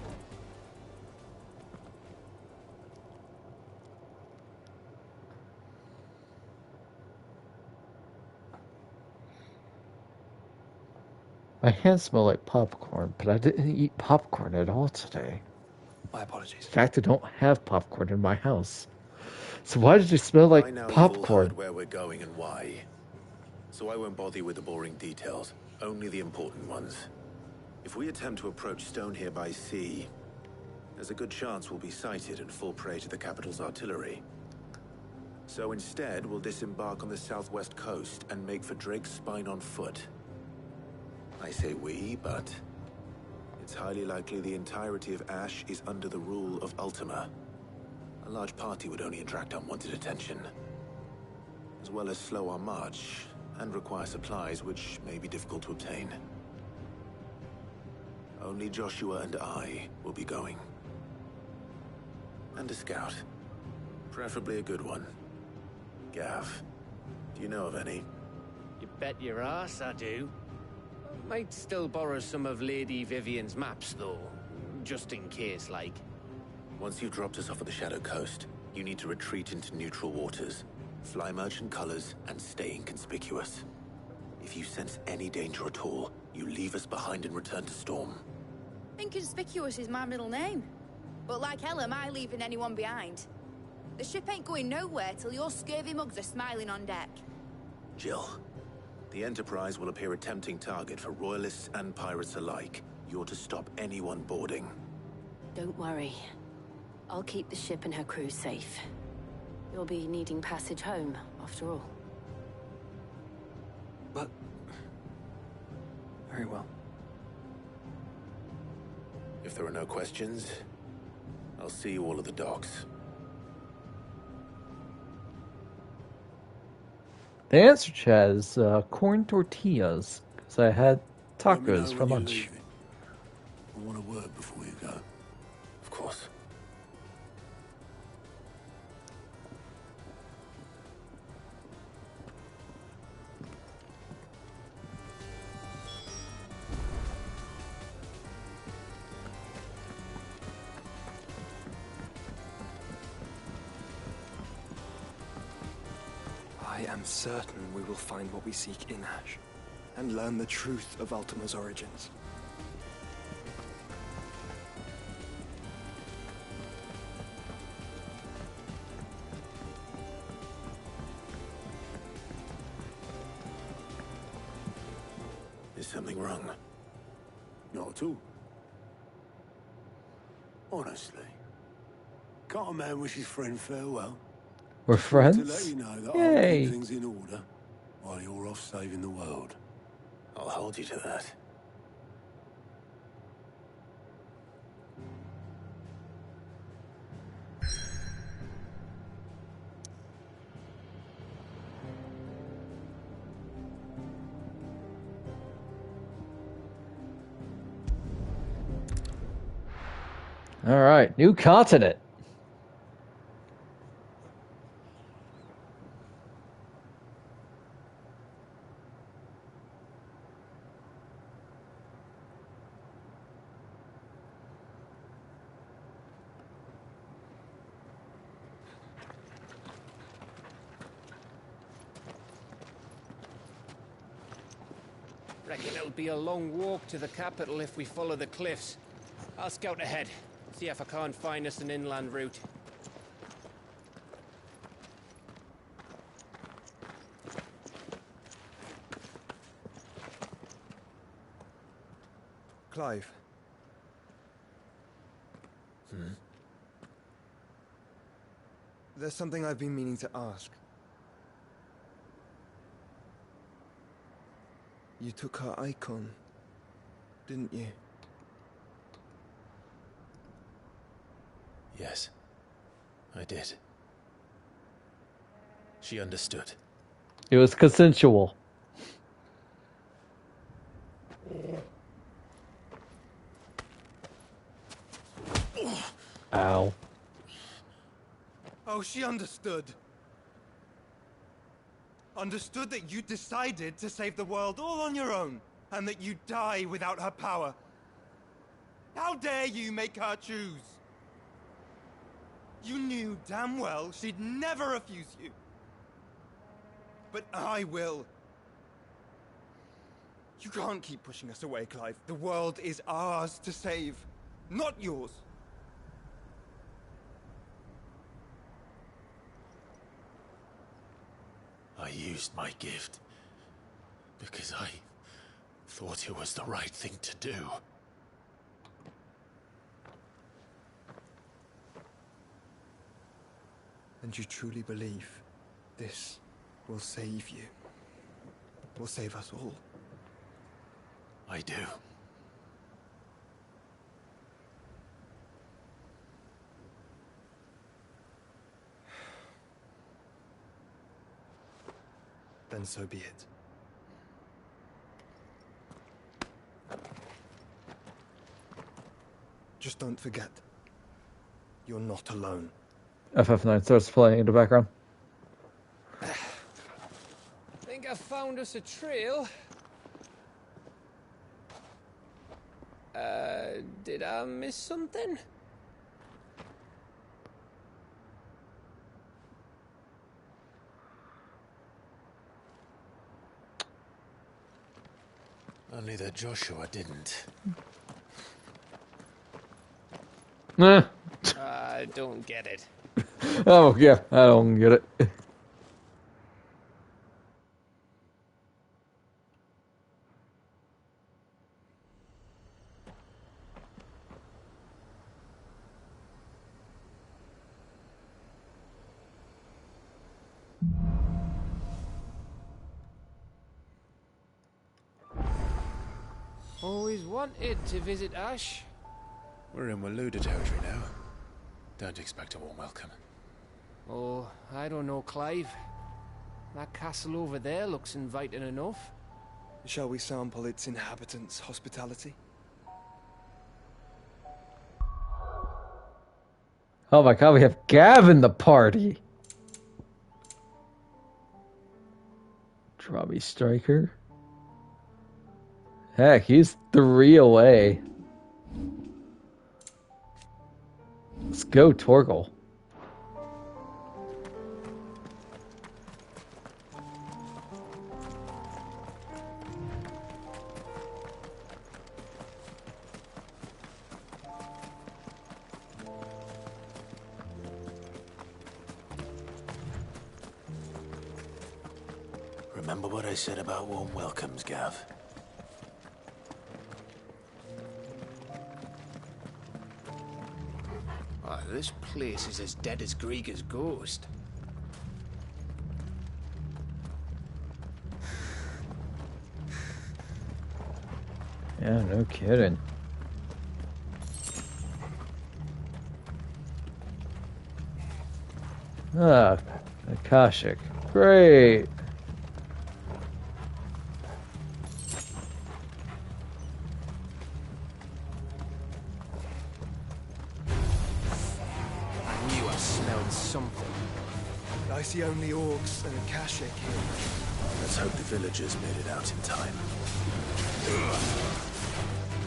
My hands smell like popcorn, but I didn't eat popcorn at all today. My apologies. In fact, I don't have popcorn in my house. So why did you smell like By now popcorn? You've all heard where we're going and why. So I won't bother you with the boring details, only the important ones. If we attempt to approach Stone here by sea, there's a good chance we'll be sighted and fall prey to the capital's artillery. So instead, we'll disembark on the southwest coast and make for Drake's Spine on foot. I say we, but it's highly likely the entirety of Ash is under the rule of Ultima. A large party would only attract unwanted attention, as well as slow our march and require supplies which may be difficult to obtain. Only Joshua and I will be going. And a scout. Preferably a good one. Gav, do you know of any? You bet your ass I do. Might still borrow some of Lady Vivian's maps, though. Just in case, like. Once you've dropped us off at the Shadow Coast, you need to retreat into neutral waters, fly merchant colors, and stay inconspicuous. If you sense any danger at all, you leave us behind and return to Storm. Inconspicuous is my middle name. But like hell am I leaving anyone behind. The ship ain't going nowhere till your scurvy mugs are smiling on deck. Jill, the Enterprise will appear a tempting target for royalists and pirates alike. You're to stop anyone boarding. Don't worry. I'll keep the ship and her crew safe. You'll be needing passage home, after all. But... very well. If there are no questions, I'll see you all at the docks. The answer, Chaz, corn tortillas, because I had tacos for lunch. I want a word before you go. Of course. I am certain we will find what we seek in Ash, and learn the truth of Ultima's origins. Is something wrong? Not at all. Honestly. Can't a man wish his friend farewell? We're friends? To let you know that I'll Yay! keep things in order while you're off saving the world. I'll hold you to that. All right, new continent. Reckon it'll be a long walk to the capital if we follow the cliffs. I'll scout ahead, see if I can't find us an inland route. Clive. There's something I've been meaning to ask. You took her icon, didn't you? Yes, I did. She understood. It was consensual. Ow. Oh, she understood. Understood that you decided to save the world all on your own, and that you'd die without her power. How dare you make her choose? You knew damn well she'd never refuse you. But I will. You can't keep pushing us away, Clive. The world is ours to save, not yours. I used my gift because I thought it was the right thing to do. And you truly believe this will save you? Will save us all? I do. Then so be it. Just don't forget, you're not alone. FF9 starts playing in the background. Think I found us a trail. Did I miss something? Only that Joshua didn't. I don't get it. Oh, yeah, I don't get it. Always wanted to visit Ash. We're in Waluda territory now. Don't expect a warm welcome. Oh, I don't know, Clive. That castle over there looks inviting enough. Shall we sample its inhabitants' hospitality? Oh my god, we have Gav in the party. Drobby Striker. Heck, he's 3 away. Let's go, Torgal. Remember what I said about warm welcomes, Gav? Oh, this place is as dead as Greagor's ghost. Yeah, no kidding. Ah, Akashic. Great. I see only orcs and Akashic here. Let's hope the villagers made it out in time.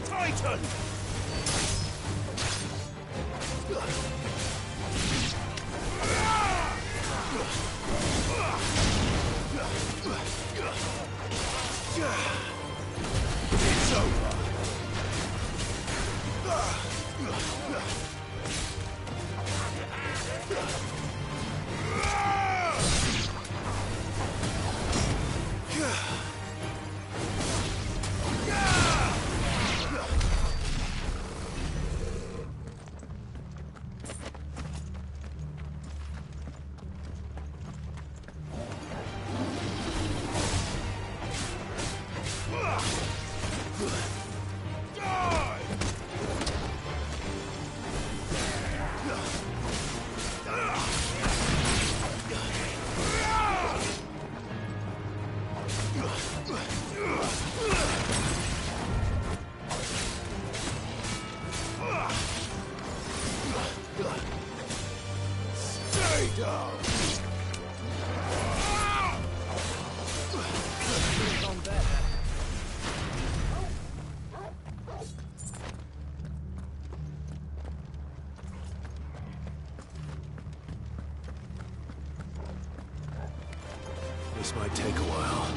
Titan! It's over. This might take a while.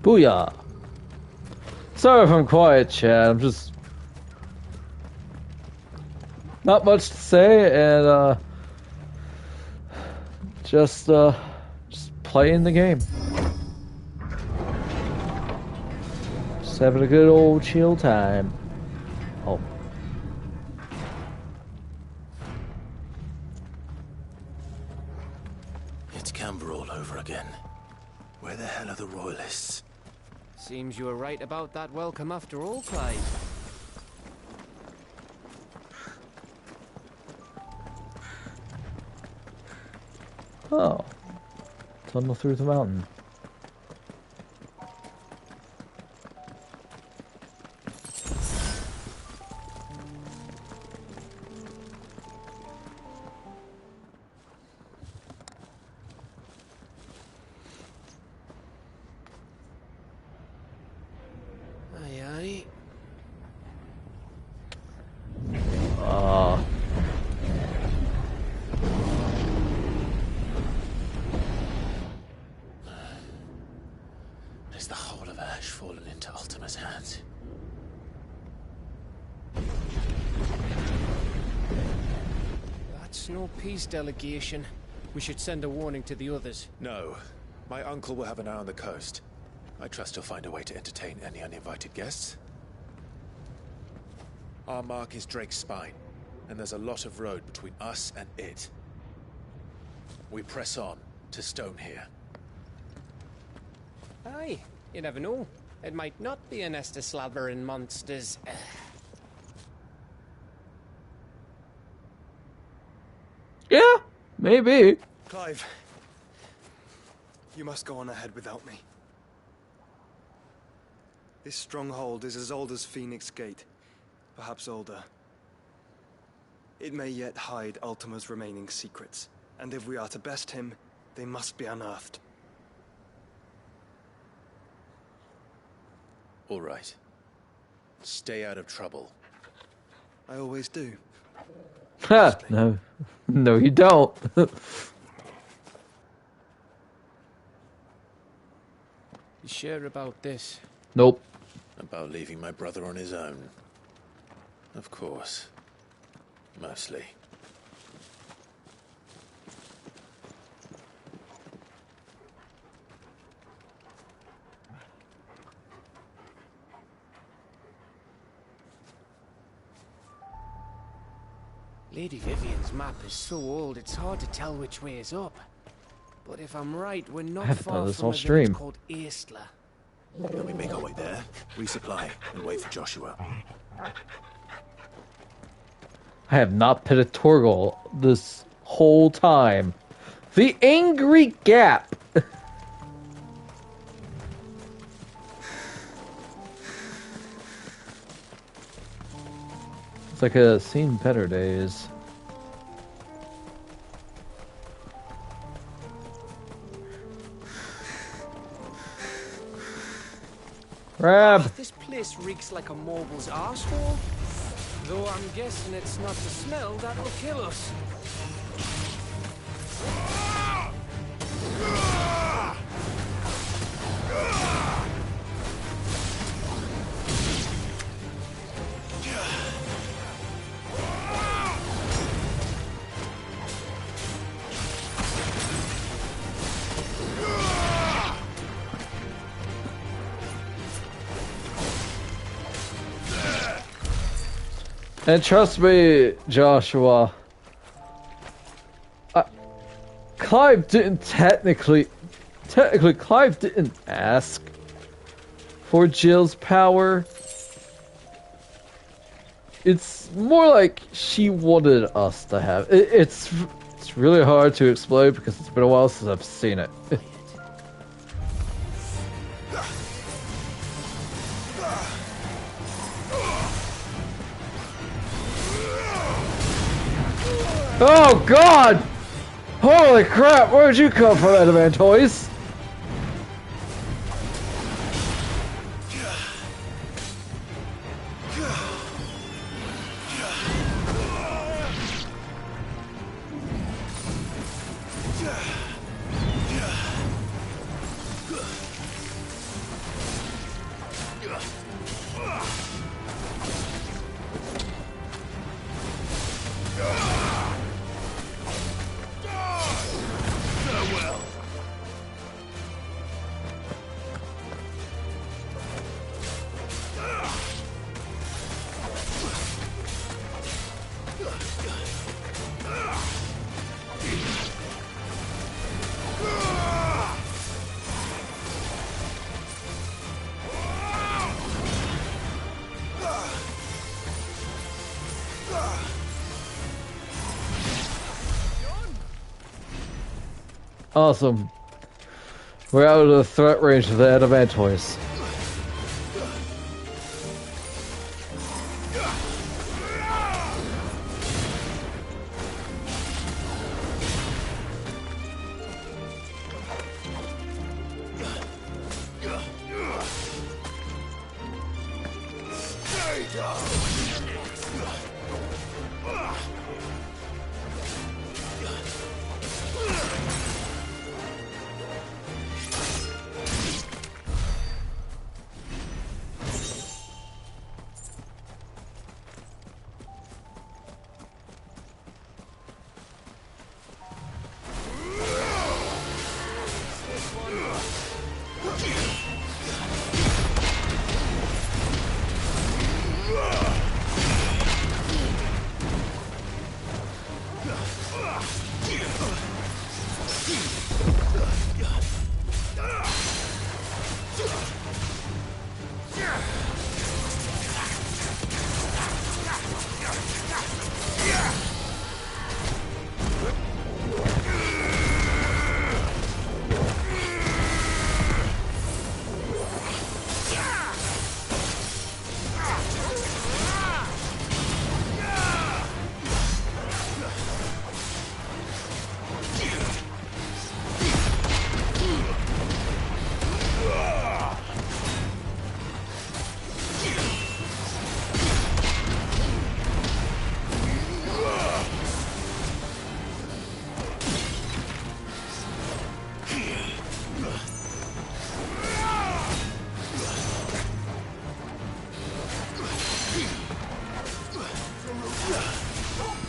Booyah! Sorry if I'm quiet, Chad. I'm just not much to say, and just playing the game. Just having a good old chill time. Oh. It's Canberra all over again. Where the hell are the royalists? Seems you were right about that welcome after all, Clive. Oh. Tunnel through the mountain. Is the whole of Ash fallen into Ultima's hands? That's no peace delegation. We should send a warning to the others. No. My uncle will have an eye on the coast. I trust he'll find a way to entertain any uninvited guests. Our mark is Drake's Spine, and there's a lot of road between us and it. We press on to Stonehere. Aye, you never know. It might not be a nest of slathering monsters. Yeah, maybe. Clive, you must go on ahead without me. This stronghold is as old as Phoenix Gate, perhaps older. It may yet hide Ultima's remaining secrets, and if we are to best him, they must be unearthed. All right. Stay out of trouble. I always do. Ha! No. No, you don't. You sure about this? Nope. About leaving my brother on his own. Of course. Mostly. Lady Vivian's map is so old it's hard to tell which way is up. But if I'm right, we're not far from a village called Aistla. Can we make our way there, resupply, and wait for Joshua? I have not pitted Torgal this whole time. The Angry Gap! It's like a seen better days. Grab! Oh, this place reeks like a mobile's arsehole. Though I'm guessing it's not the smell that'll kill us. And trust me, Joshua, Clive didn't technically Clive didn't ask for Jill's power. It's more like she wanted us to have it. It's really hard to explain because it's been a while since I've seen it. Oh God! Holy crap! Where'd you come from, Adamantoise? Awesome. We're out of the threat range of the Adamantoise.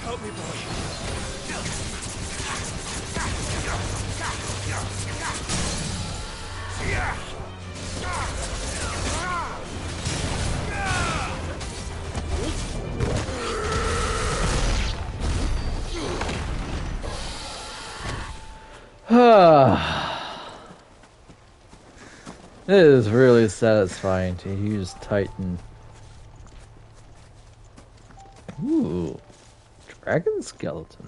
Help me, boy. It is really satisfying to use Titan. Ooh, dragon skeleton.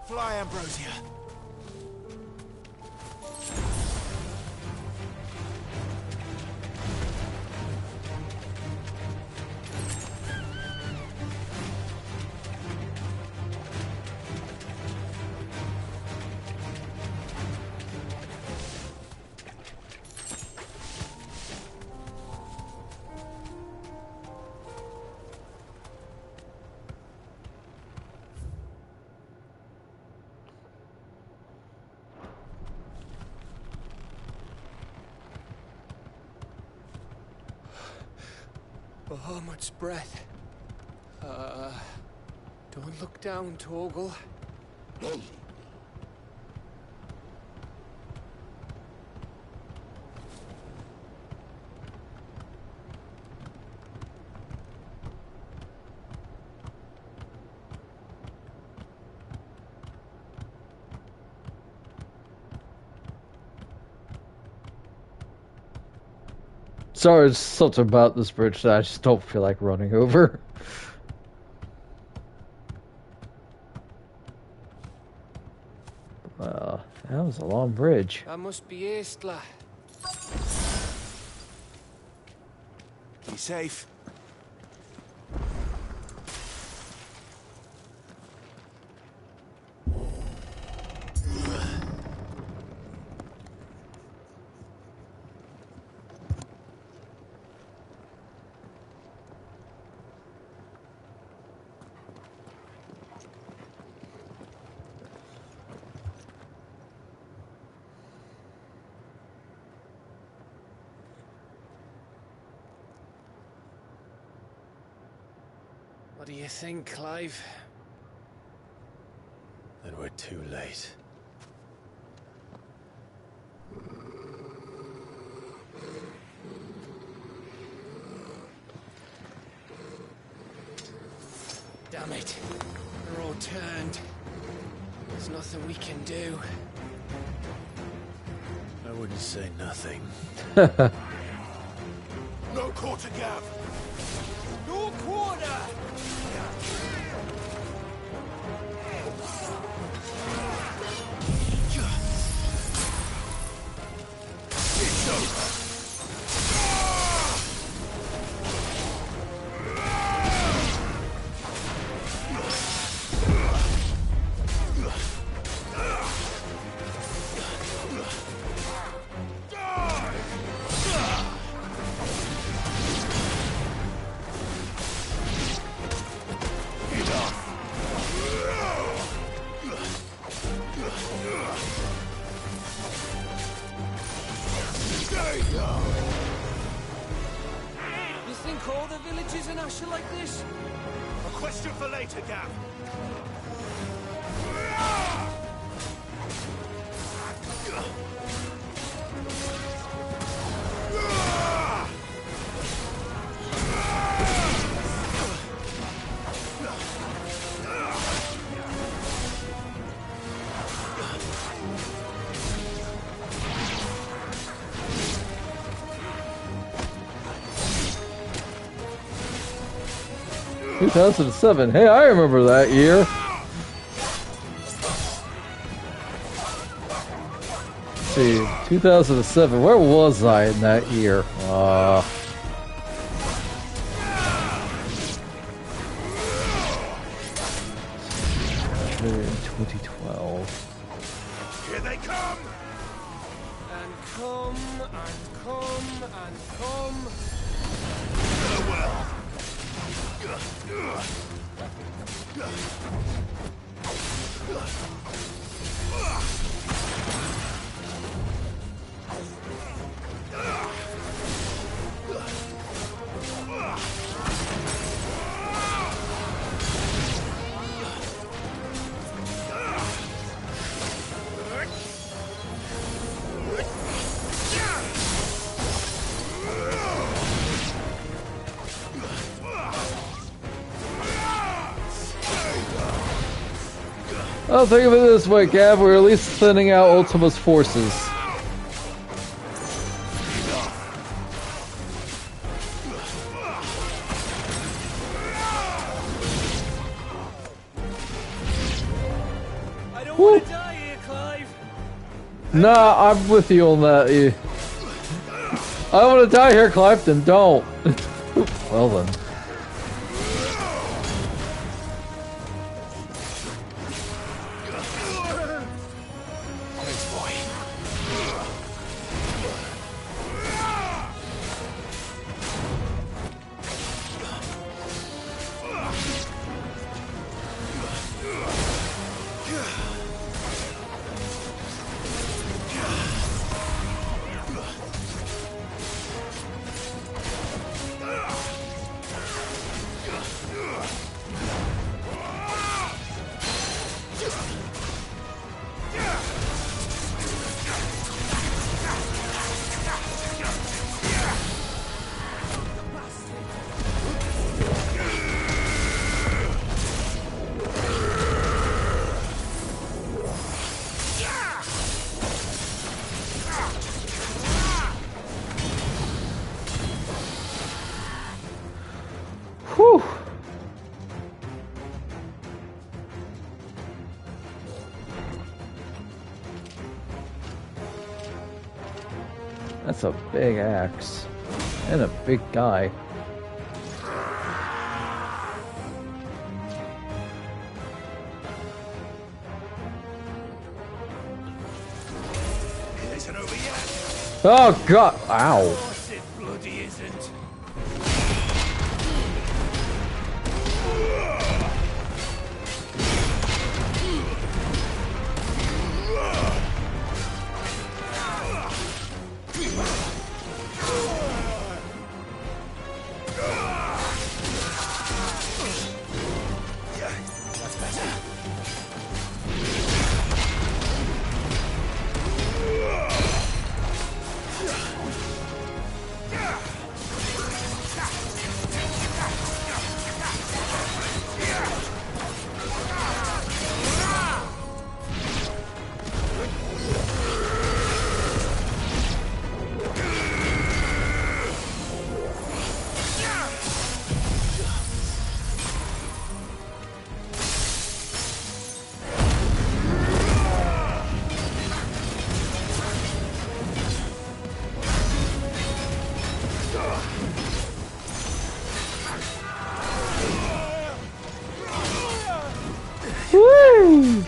Fly, Ambrosia. Bahamut's breath. Don't look down, Torgal. Sorry, it's something about this bridge that I just don't feel like running over. That was a long bridge. That must be Istla. Be safe. What do you think, Clive? Then we're too late. Damn it. They're all turned. There's nothing we can do. I wouldn't say nothing. No quarter, Gav! No quarter! It's over! You think all the villages in Ash are like this? A question for later, Gav. Two 2007. Hey, I remember that year. Let's see, 2007. Where was I in that year? 2012. Here they come! And come, and come, and come. Farewell. Oh, think of it this way, Gav. We're at least thinning out Ultima's forces. I don't want to die here, Clive. Nah, I'm with you on that. I don't want to die here, Clive. Then don't. Well then. Whew. That's a big axe. And a big guy. It isn't over yet. Oh god! Ow. Of course it bloody isn't. That's better. Woo!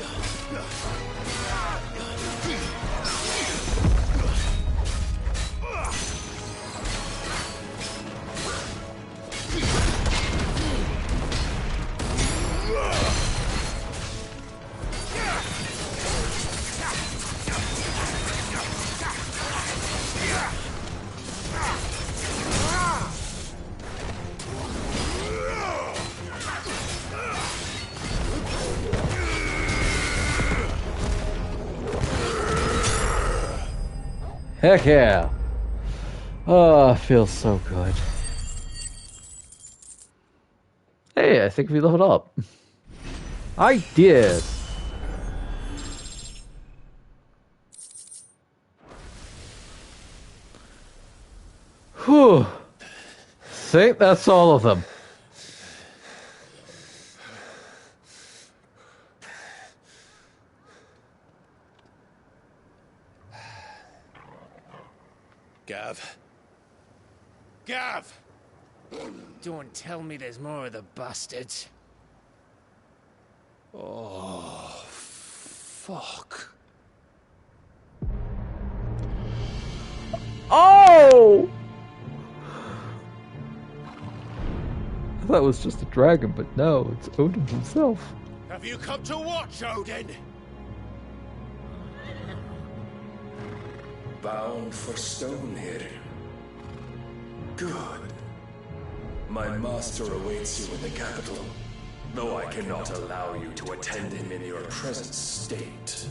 Heck yeah. Oh, it feels so good. Hey, I think we leveled up. I did. Whew. Think that's all of them. Gav. Gav! Don't tell me there's more of the bastards. Oh, fuck. Oh! I thought it was just a dragon, but no, it's Odin himself. Have you come to watch, Odin? Bound for Stonehill. Good. My master awaits you in the capital, though I cannot allow you to attend him in your present state.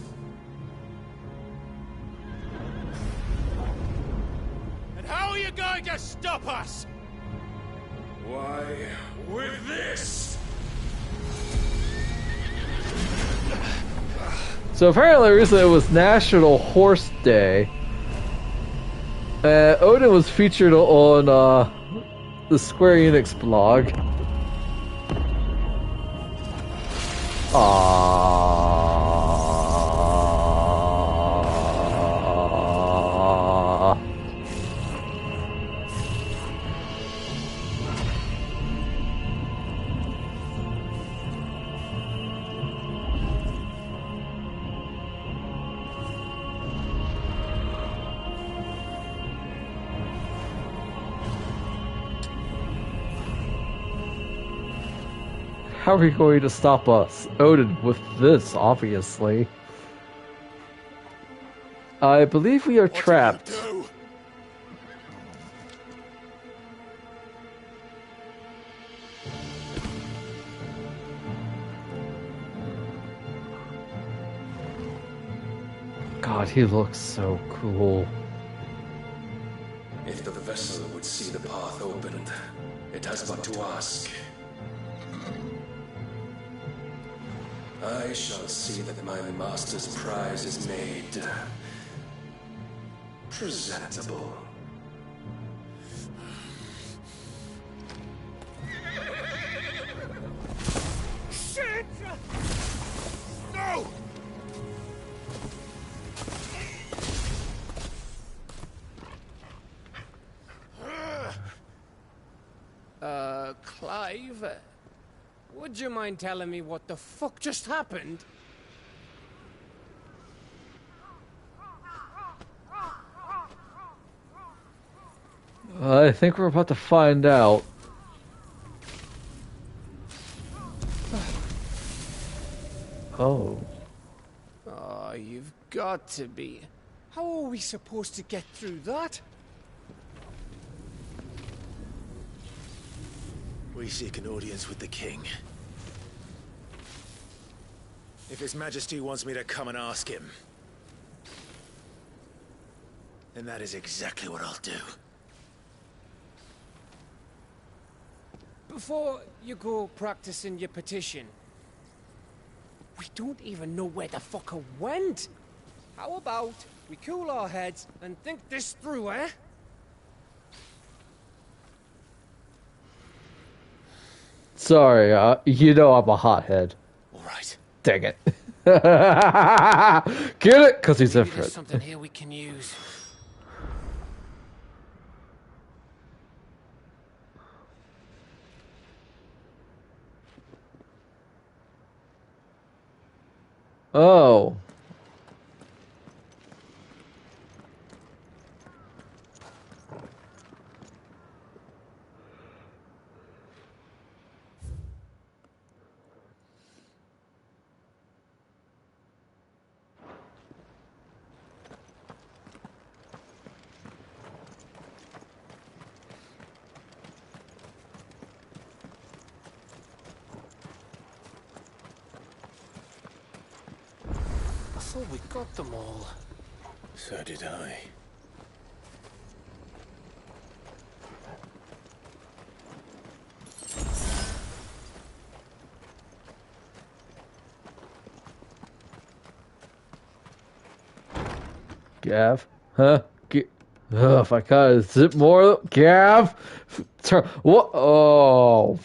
And how are you going to stop us? Why, with this! So apparently recently it was National Horse Day. Odin was featured on the Square Enix blog. How are you going to stop us? Odin, with this, obviously. I believe we are trapped. God, he looks so cool. If the vessel would see the path opened, it has but to ask. I shall see that my master's prize is made presentable. Shit! No! Clive? Would you mind telling me what the fuck just happened? I think we're about to find out. Oh. Oh, you've got to be. How are we supposed to get through that? We seek an audience with the king. If His Majesty wants me to come and ask him, then that is exactly what I'll do. Before you go practicing your petition, we don't even know where the fucker went. How about we cool our heads and think this through, eh? Sorry, you know I'm a hothead. All right. Dang it. Get it? Because he's Maybe different. there's something here we can use. Oh. I thought we got them all. So did I. Gav? Huh? If I gotta zip more. Gav? What? Oh.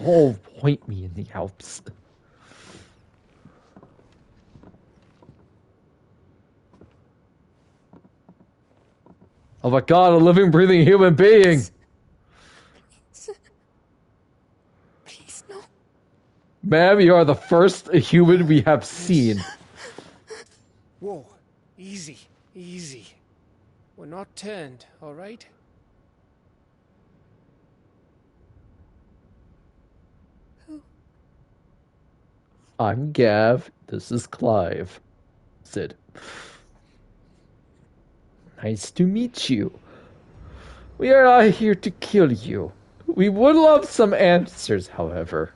Oh, point me in the Alps. Oh my god, a living, breathing human being! Please, no. Ma'am, you are the first human we have seen. Whoa, easy, easy. We're not turned, all right? I'm Gav. This is Clive. Sid. Nice to meet you. We are not here to kill you. We would love some answers, however.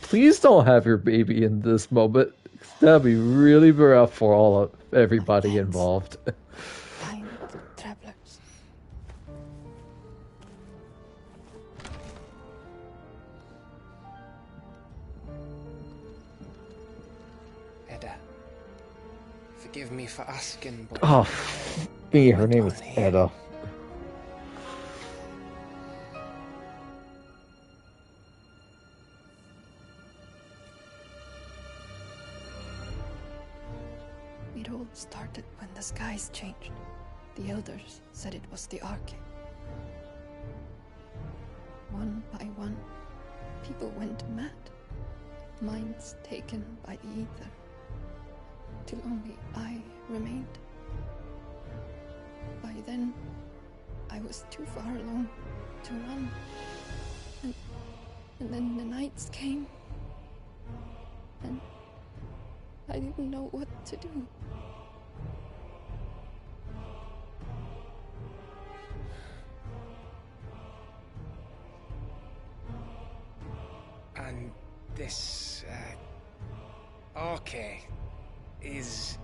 Please don't have your baby in this moment. That'd be really rough for all of everybody involved. Kind travelers. Edda, forgive me for asking, but... Oh, me, her name is Edda. It all started when the skies changed. The elders said it was the Arche. One by one, people went mad. Minds taken by the ether. Till only I remained. By then, I was too far alone to run. And then the nights came. And I didn't know what to do. And this, Arche is...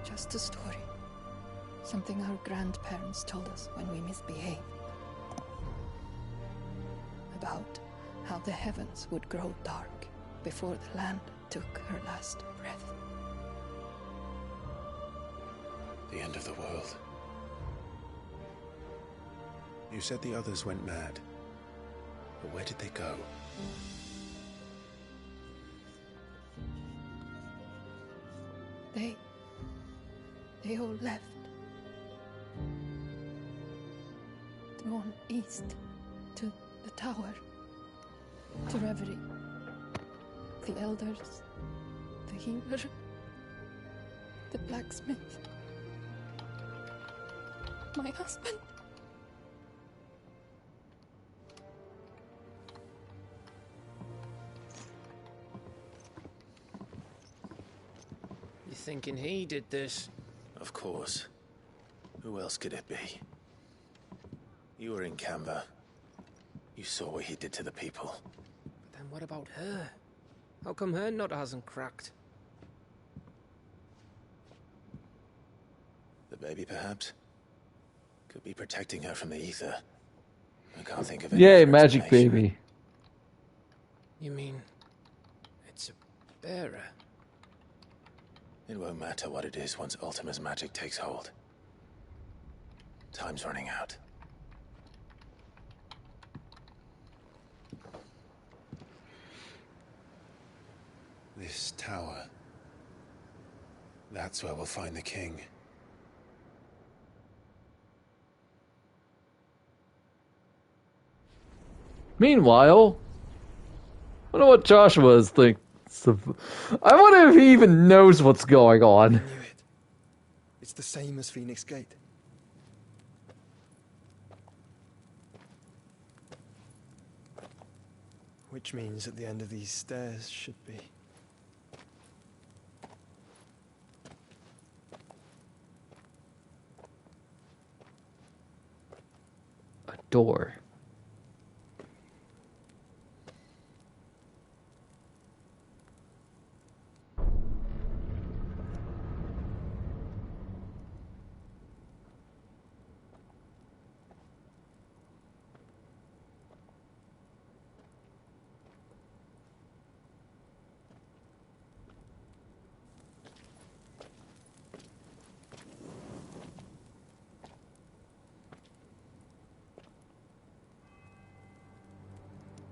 Just a story. Something our grandparents told us when we misbehaved. About how the heavens would grow dark before the land took her last breath. The end of the world. You said the others went mad. But where did they go? They all left. Drawn east to the tower. To Reverie. The elders. The healer. The blacksmith. My husband. You thinking he did this? Of course. Who else could it be? You were in Canva. You saw what he did to the people. But then what about her? How come her nut hasn't cracked? The baby, perhaps? Could be protecting her from the ether. I can't think of any Yay, other magic explanation. baby. You mean... it's a bearer? It won't matter what it is once Ultima's magic takes hold. Time's running out. This tower. That's where we'll find the king. Meanwhile, I wonder what Joshua is thinking. I wonder if he even knows what's going on. I knew it. It's the same as Phoenix Gate. Which means at the end of these stairs should be... a door.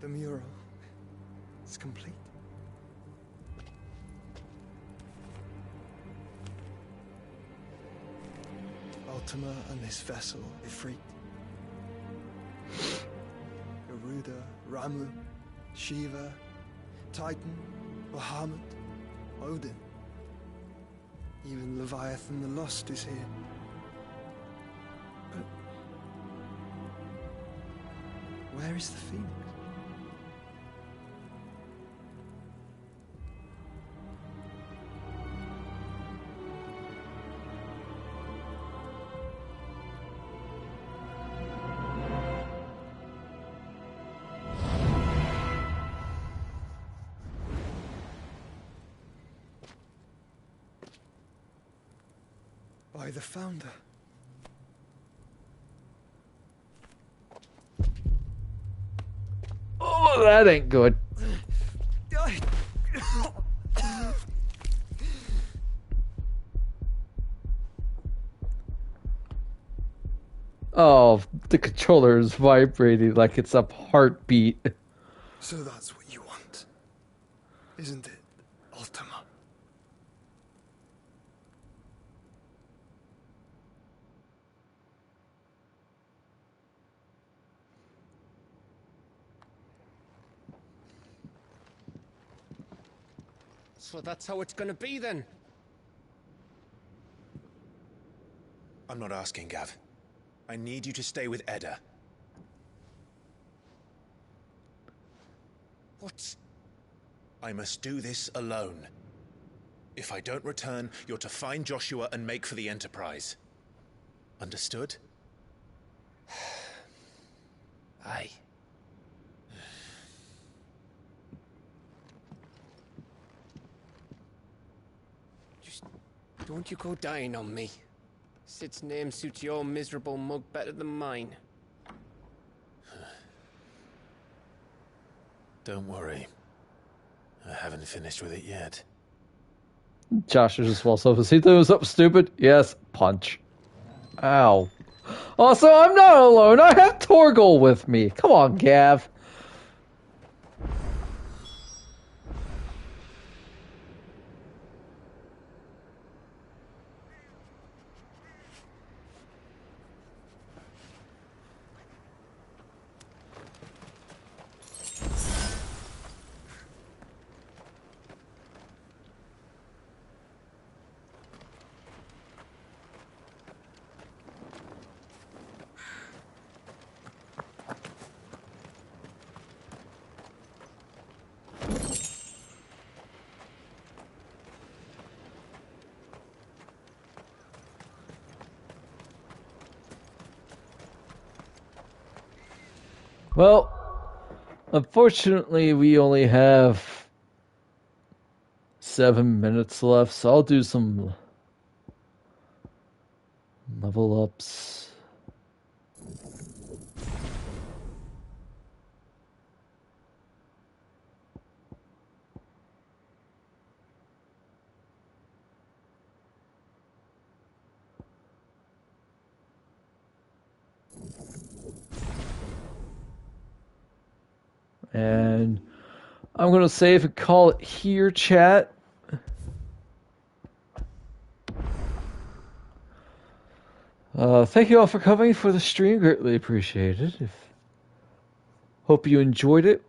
The mural is complete. Ultima and this vessel, Ifrit. Garuda, Ramu, Shiva, Titan, Bahamut, Odin. Even Leviathan the Lost is here. But where is the Phoenix? By the Founder. Oh, that ain't good. Oh, the controller is vibrating like it's a heartbeat. So that's what you want, isn't it, Ultima? So that's how it's gonna be then? I'm not asking, Gav. I need you to stay with Edda. What? I must do this alone. If I don't return, you're to find Joshua and make for the Enterprise. Understood? Aye. Just don't you go dying on me. Sid's name suits your miserable mug better than mine. Don't worry. I haven't finished with it yet. Josh just walks up and see that was up stupid. Yes, punch. Ow. Also, I'm not alone. I have Torgal with me. Come on, Gav. Well, unfortunately, we only have 7 minutes left, so I'll do some level ups. And I'm going to save and call it here, chat. Thank you all for coming for the stream. Greatly appreciated. Hope you enjoyed it.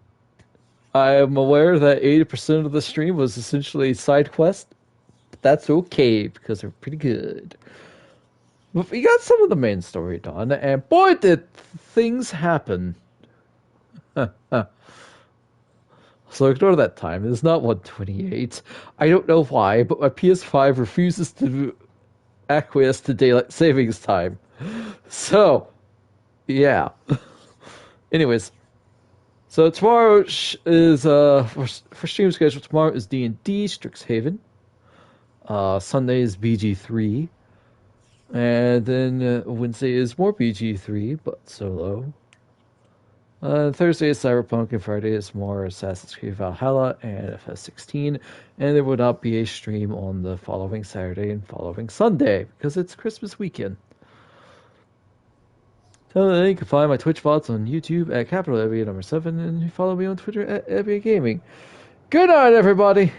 I am aware that 80% of the stream was essentially side quest. But that's okay, because they're pretty good. But we got some of the main story done, and boy did things happen. So ignore that time. It's not 128. I don't know why, but my PS5 refuses to acquiesce to daylight savings time. So, yeah. Anyways, so tomorrow is for stream schedule. Tomorrow is D&D Strixhaven. Sunday is BG3, and then Wednesday is more BG3, but solo. Thursday is Cyberpunk, and Friday is more Assassin's Creed Valhalla and FS16, and there will not be a stream on the following Saturday and following Sunday, because it's Christmas weekend. So you can find my Twitch VODs on YouTube at capital EBBY 7, and you follow me on Twitter at EBBY Gaming. Good night, everybody!